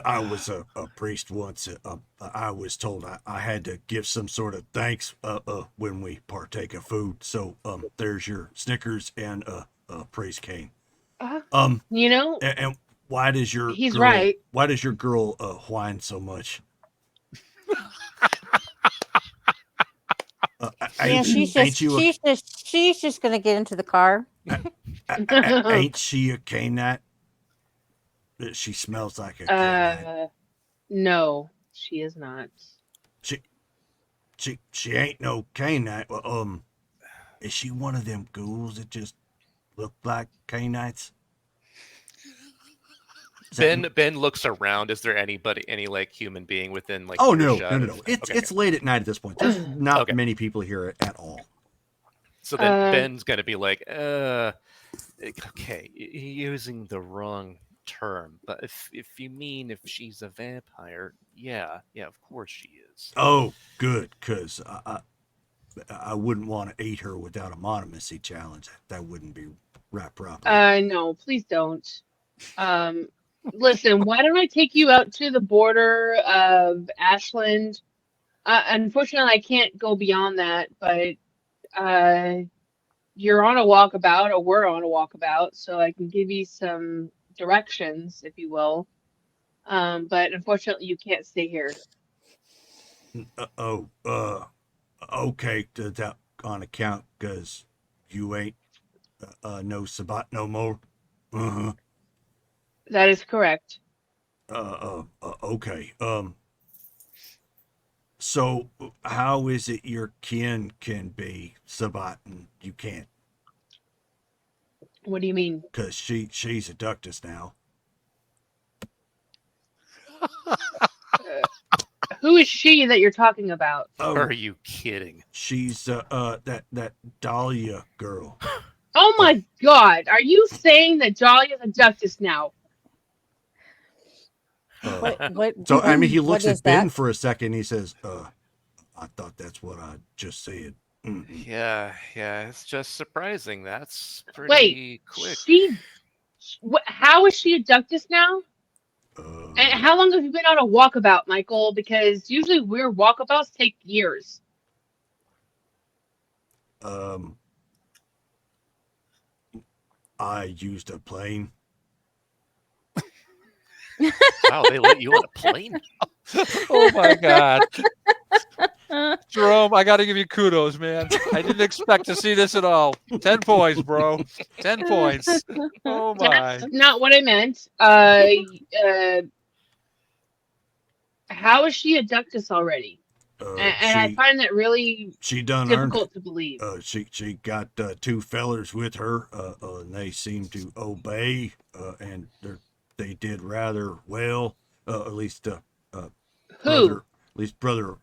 F: I was a priest once. I was told I had to give some sort of thanks when we partake of food. So there's your Snickers and Priest Kane.
J: You know,
F: And why does your
J: he's
F: girl,
J: right.
F: Why does your girl whine so much?
G: Yeah, she's just gonna get into the car.
F: Ain't she a canine? She smells like a canine.
J: No, she is not.
F: She ain't no canine. Is she one of them ghouls that just look like canites?
L: Ben looks around. Is there anybody, any like human being within like?
F: Oh no.
L: earshot of-
F: It's late at night at this point. There's not
L: Okay.
F: many people here at all.
L: So then Ben's gonna be like, okay, you're using the wrong term, but if you mean if she's a vampire, yeah, of course she is.
F: Oh, good, because I wouldn't want to eat her without a monomacy challenge. That wouldn't be right proper.
J: No, please don't. Listen, why don't I take you out to the border of Ashland? Unfortunately, I can't go beyond that, but you're on a walkabout, or we're on a walkabout, so I can give you some directions, if you will. But unfortunately, you can't stay here.
F: Okay, that on account because you ain't no Sabat no more.
J: That is correct.
F: Okay. So how is it your kin can be Sabat and you can't?
J: What do you mean?
F: Because she's a ductus now.
J: Who is she that you're talking about?
L: Are you kidding?
F: She's that Dahlia girl.
J: Oh my God! Are you saying that Jolly is a ductus now?
F: So I mean, he looks at Ben for a second. He says, "I thought that's what I just said." Mm-hmm.
L: Yeah, it's just surprising. That's pretty quick.
J: How is she a ductus now? And how long have you been on a walkabout, Michael? Because usually weird walkabouts take years.
F: I used a plane.
L: Wow, they let you on a plane?
H: Oh my God. Jerome, I got to give you kudos, man. I didn't expect to see this at all. 10 points, bro. 10 points. Oh my.
J: That's not what I meant. How is she a ductus already? And I find that really difficult to believe.
F: She got two fellers with her, and they seem to obey, and they did rather well. At least brother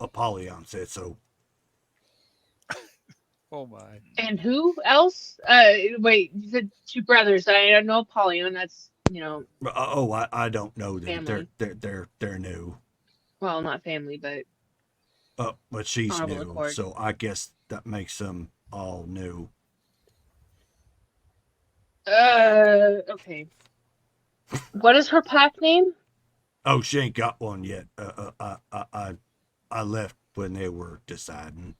F: Apollyon said so.
H: Oh my.
J: And who else? Wait, you said two brothers. I don't know Apollyon. That's
F: I don't know them.
J: Family.
F: They're new.
J: Well, not family, but.
F: But she's
J: honorable
F: new,
J: accord.
F: so I guess that makes them all new.
J: Okay. What is her pack name?
F: Oh, she ain't got one yet. I left when they were deciding.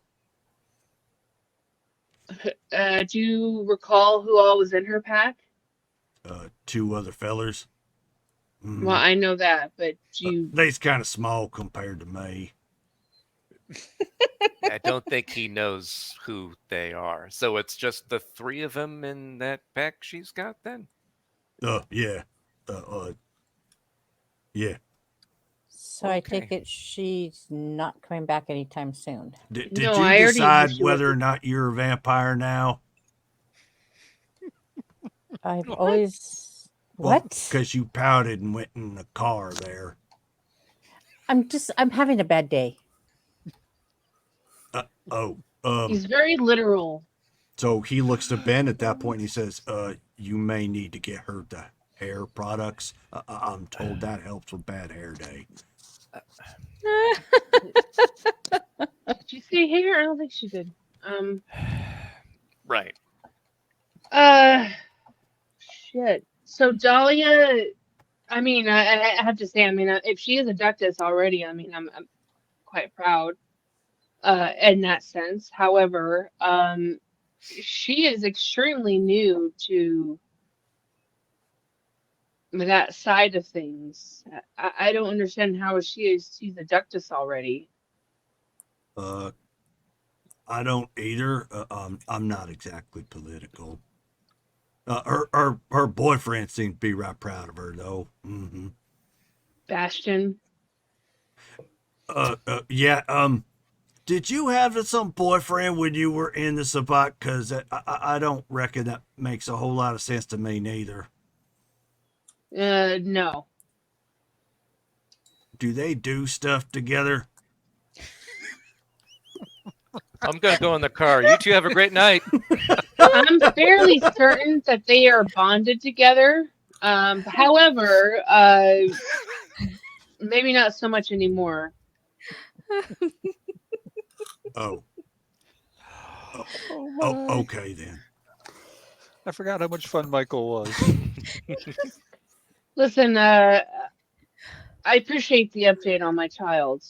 J: Do you recall who all was in her pack?
F: Two other fellers.
J: Well, I know that, but
F: they's kind of small compared to me.
L: I don't think he knows who they are. So it's just the three of them in that pack she's got then?
F: Yeah. Yeah.
G: So I take it she's not coming back anytime soon.
F: Did you decide whether or not you're a vampire now?
G: I've always... What?
F: Because you pouted and went in the car there.
G: I'm having a bad day.
J: He's very literal.
F: So he looks to Ben at that point and he says, you may need to get her the hair products. I'm told that helps with bad hair day.
J: Did you say hair? I don't think she did.
L: Right.
J: Shit. So Dahlia, I mean, I have to say, I mean, if she is a ductus already, I mean, I'm quite proud in that sense. However, she is extremely new to that side of things. I don't understand how she's a us already.
F: I don't either. I'm not exactly political. Her boyfriend seemed to be right proud of her though. Mm-hmm.
J: Bastion.
F: Yeah. Did you have some boyfriend when you were in the Sabbat? Because I don't reckon that makes a whole lot of sense to me neither.
J: No.
F: Do they do stuff together?
L: I'm gonna go in the car. You two have a great night.
J: I'm fairly certain that they are bonded together. However, maybe not so much anymore.
F: Oh.
H: Oh,
F: Okay then.
H: I forgot how much fun Michael was.
J: Listen, I appreciate the update on my child.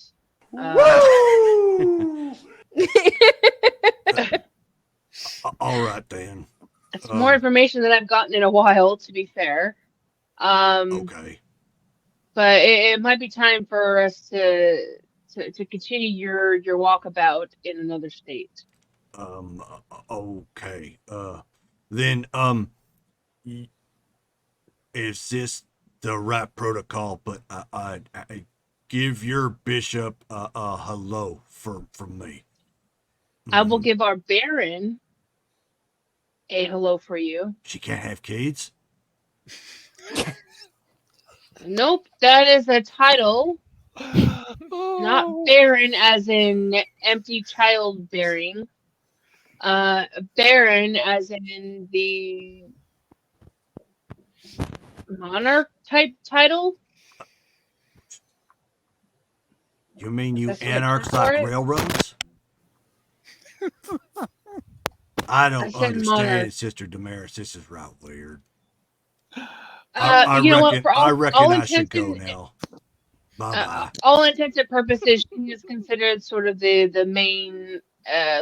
F: All right then.
J: It's more information than I've gotten in a while, to be fair.
F: Okay.
J: But it might be time for us to continue your walkabout in another state.
F: Okay. Then is this the right protocol? But I give your bishop a hello from me.
J: I will give our Baron a hello for you.
F: She can't have kids?
J: Nope, that is a title. Not Baron as in empty childbearing. Baron as in the monarch type title.
F: You mean you
J: That's what
F: anarchs
J: it's for
F: like
J: it?
F: railroads? I
J: I
F: don't
J: said
F: understand,
J: monarch.
F: Sister Damaris. This is right weird.
J: You know what? For
F: I
J: all,
F: reckon
J: all
F: I should
J: intents
F: go
J: and
F: now. Bye-bye.
J: all intents and purposes, she is considered sort of the main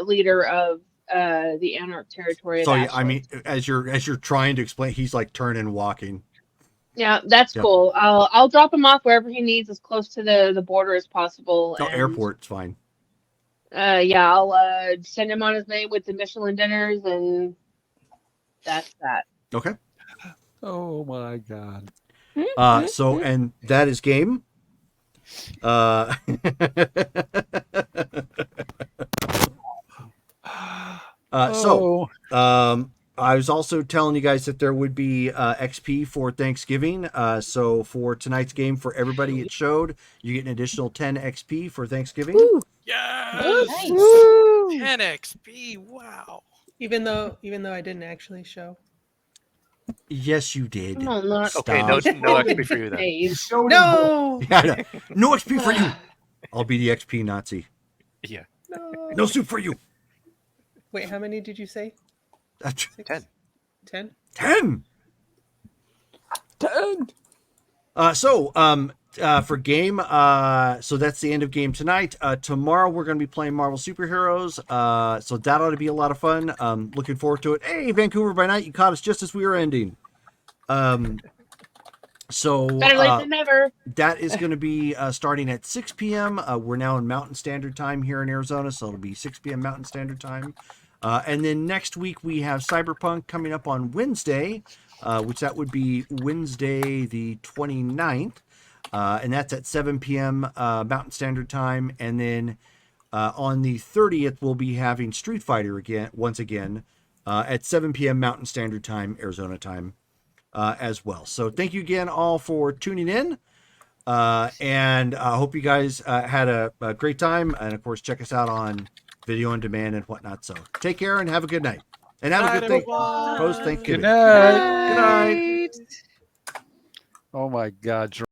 J: leader of the Anarch territory of
F: So yeah,
J: Ashland.
F: I mean, as you're trying to explain, he's like turning, walking.
J: Yeah, that's
F: Yep.
J: cool. I'll drop him off wherever he needs, as close to the border as possible.
F: No,
J: And
F: airport's fine.
J: yeah, I'll send him on his way with the Michelin dinners, and that's that.
F: Okay.
H: Oh my god.
F: So and that is game. I was also telling you guys that there would be XP for Thanksgiving. So for tonight's game, for everybody it showed, you get an additional 10 XP for Thanksgiving.
G: Woo.
I: Yes.
K: Nice.
G: Woo.
I: 10 XP. Wow.
K: Even though I didn't actually show.
F: Yes, you did.
J: Come on, not
L: Okay, no
F: Stop.
L: XP for you then.
J: days.
K: No.
F: Yeah, no XP for you. I'll be the XP Nazi.
L: Yeah.
F: No soup for you.
K: Wait, how many did you say?
F: That's
L: 10.
K: 10?
F: 10.
D: 10.
F: For game, so that's the end of game tonight. Tomorrow we're going to be playing Marvel Superheroes. So that ought to be a lot of fun. Looking forward to it. Hey, Vancouver by Night, you caught us just as we were ending. So
J: Better late than never.
F: that is going to be starting at 6 p.m. We're now in Mountain Standard Time here in Arizona, so it'll be 6 p.m. Mountain Standard Time. And then next week we have Cyberpunk coming up on Wednesday, which that would be Wednesday the 29th. And that's at 7 p.m. Mountain Standard Time. And then on the 30th, we'll be having Street Fighter once again, at 7 p.m. Mountain Standard Time, Arizona time, as well. So thank you again all for tuning in. And I hope you guys had a great time. And of course, check us out on video on demand and whatnot. So take care and have a good night. And have a good post Thanksgiving.
H: Good night.
F: Good night.
H: Oh my God.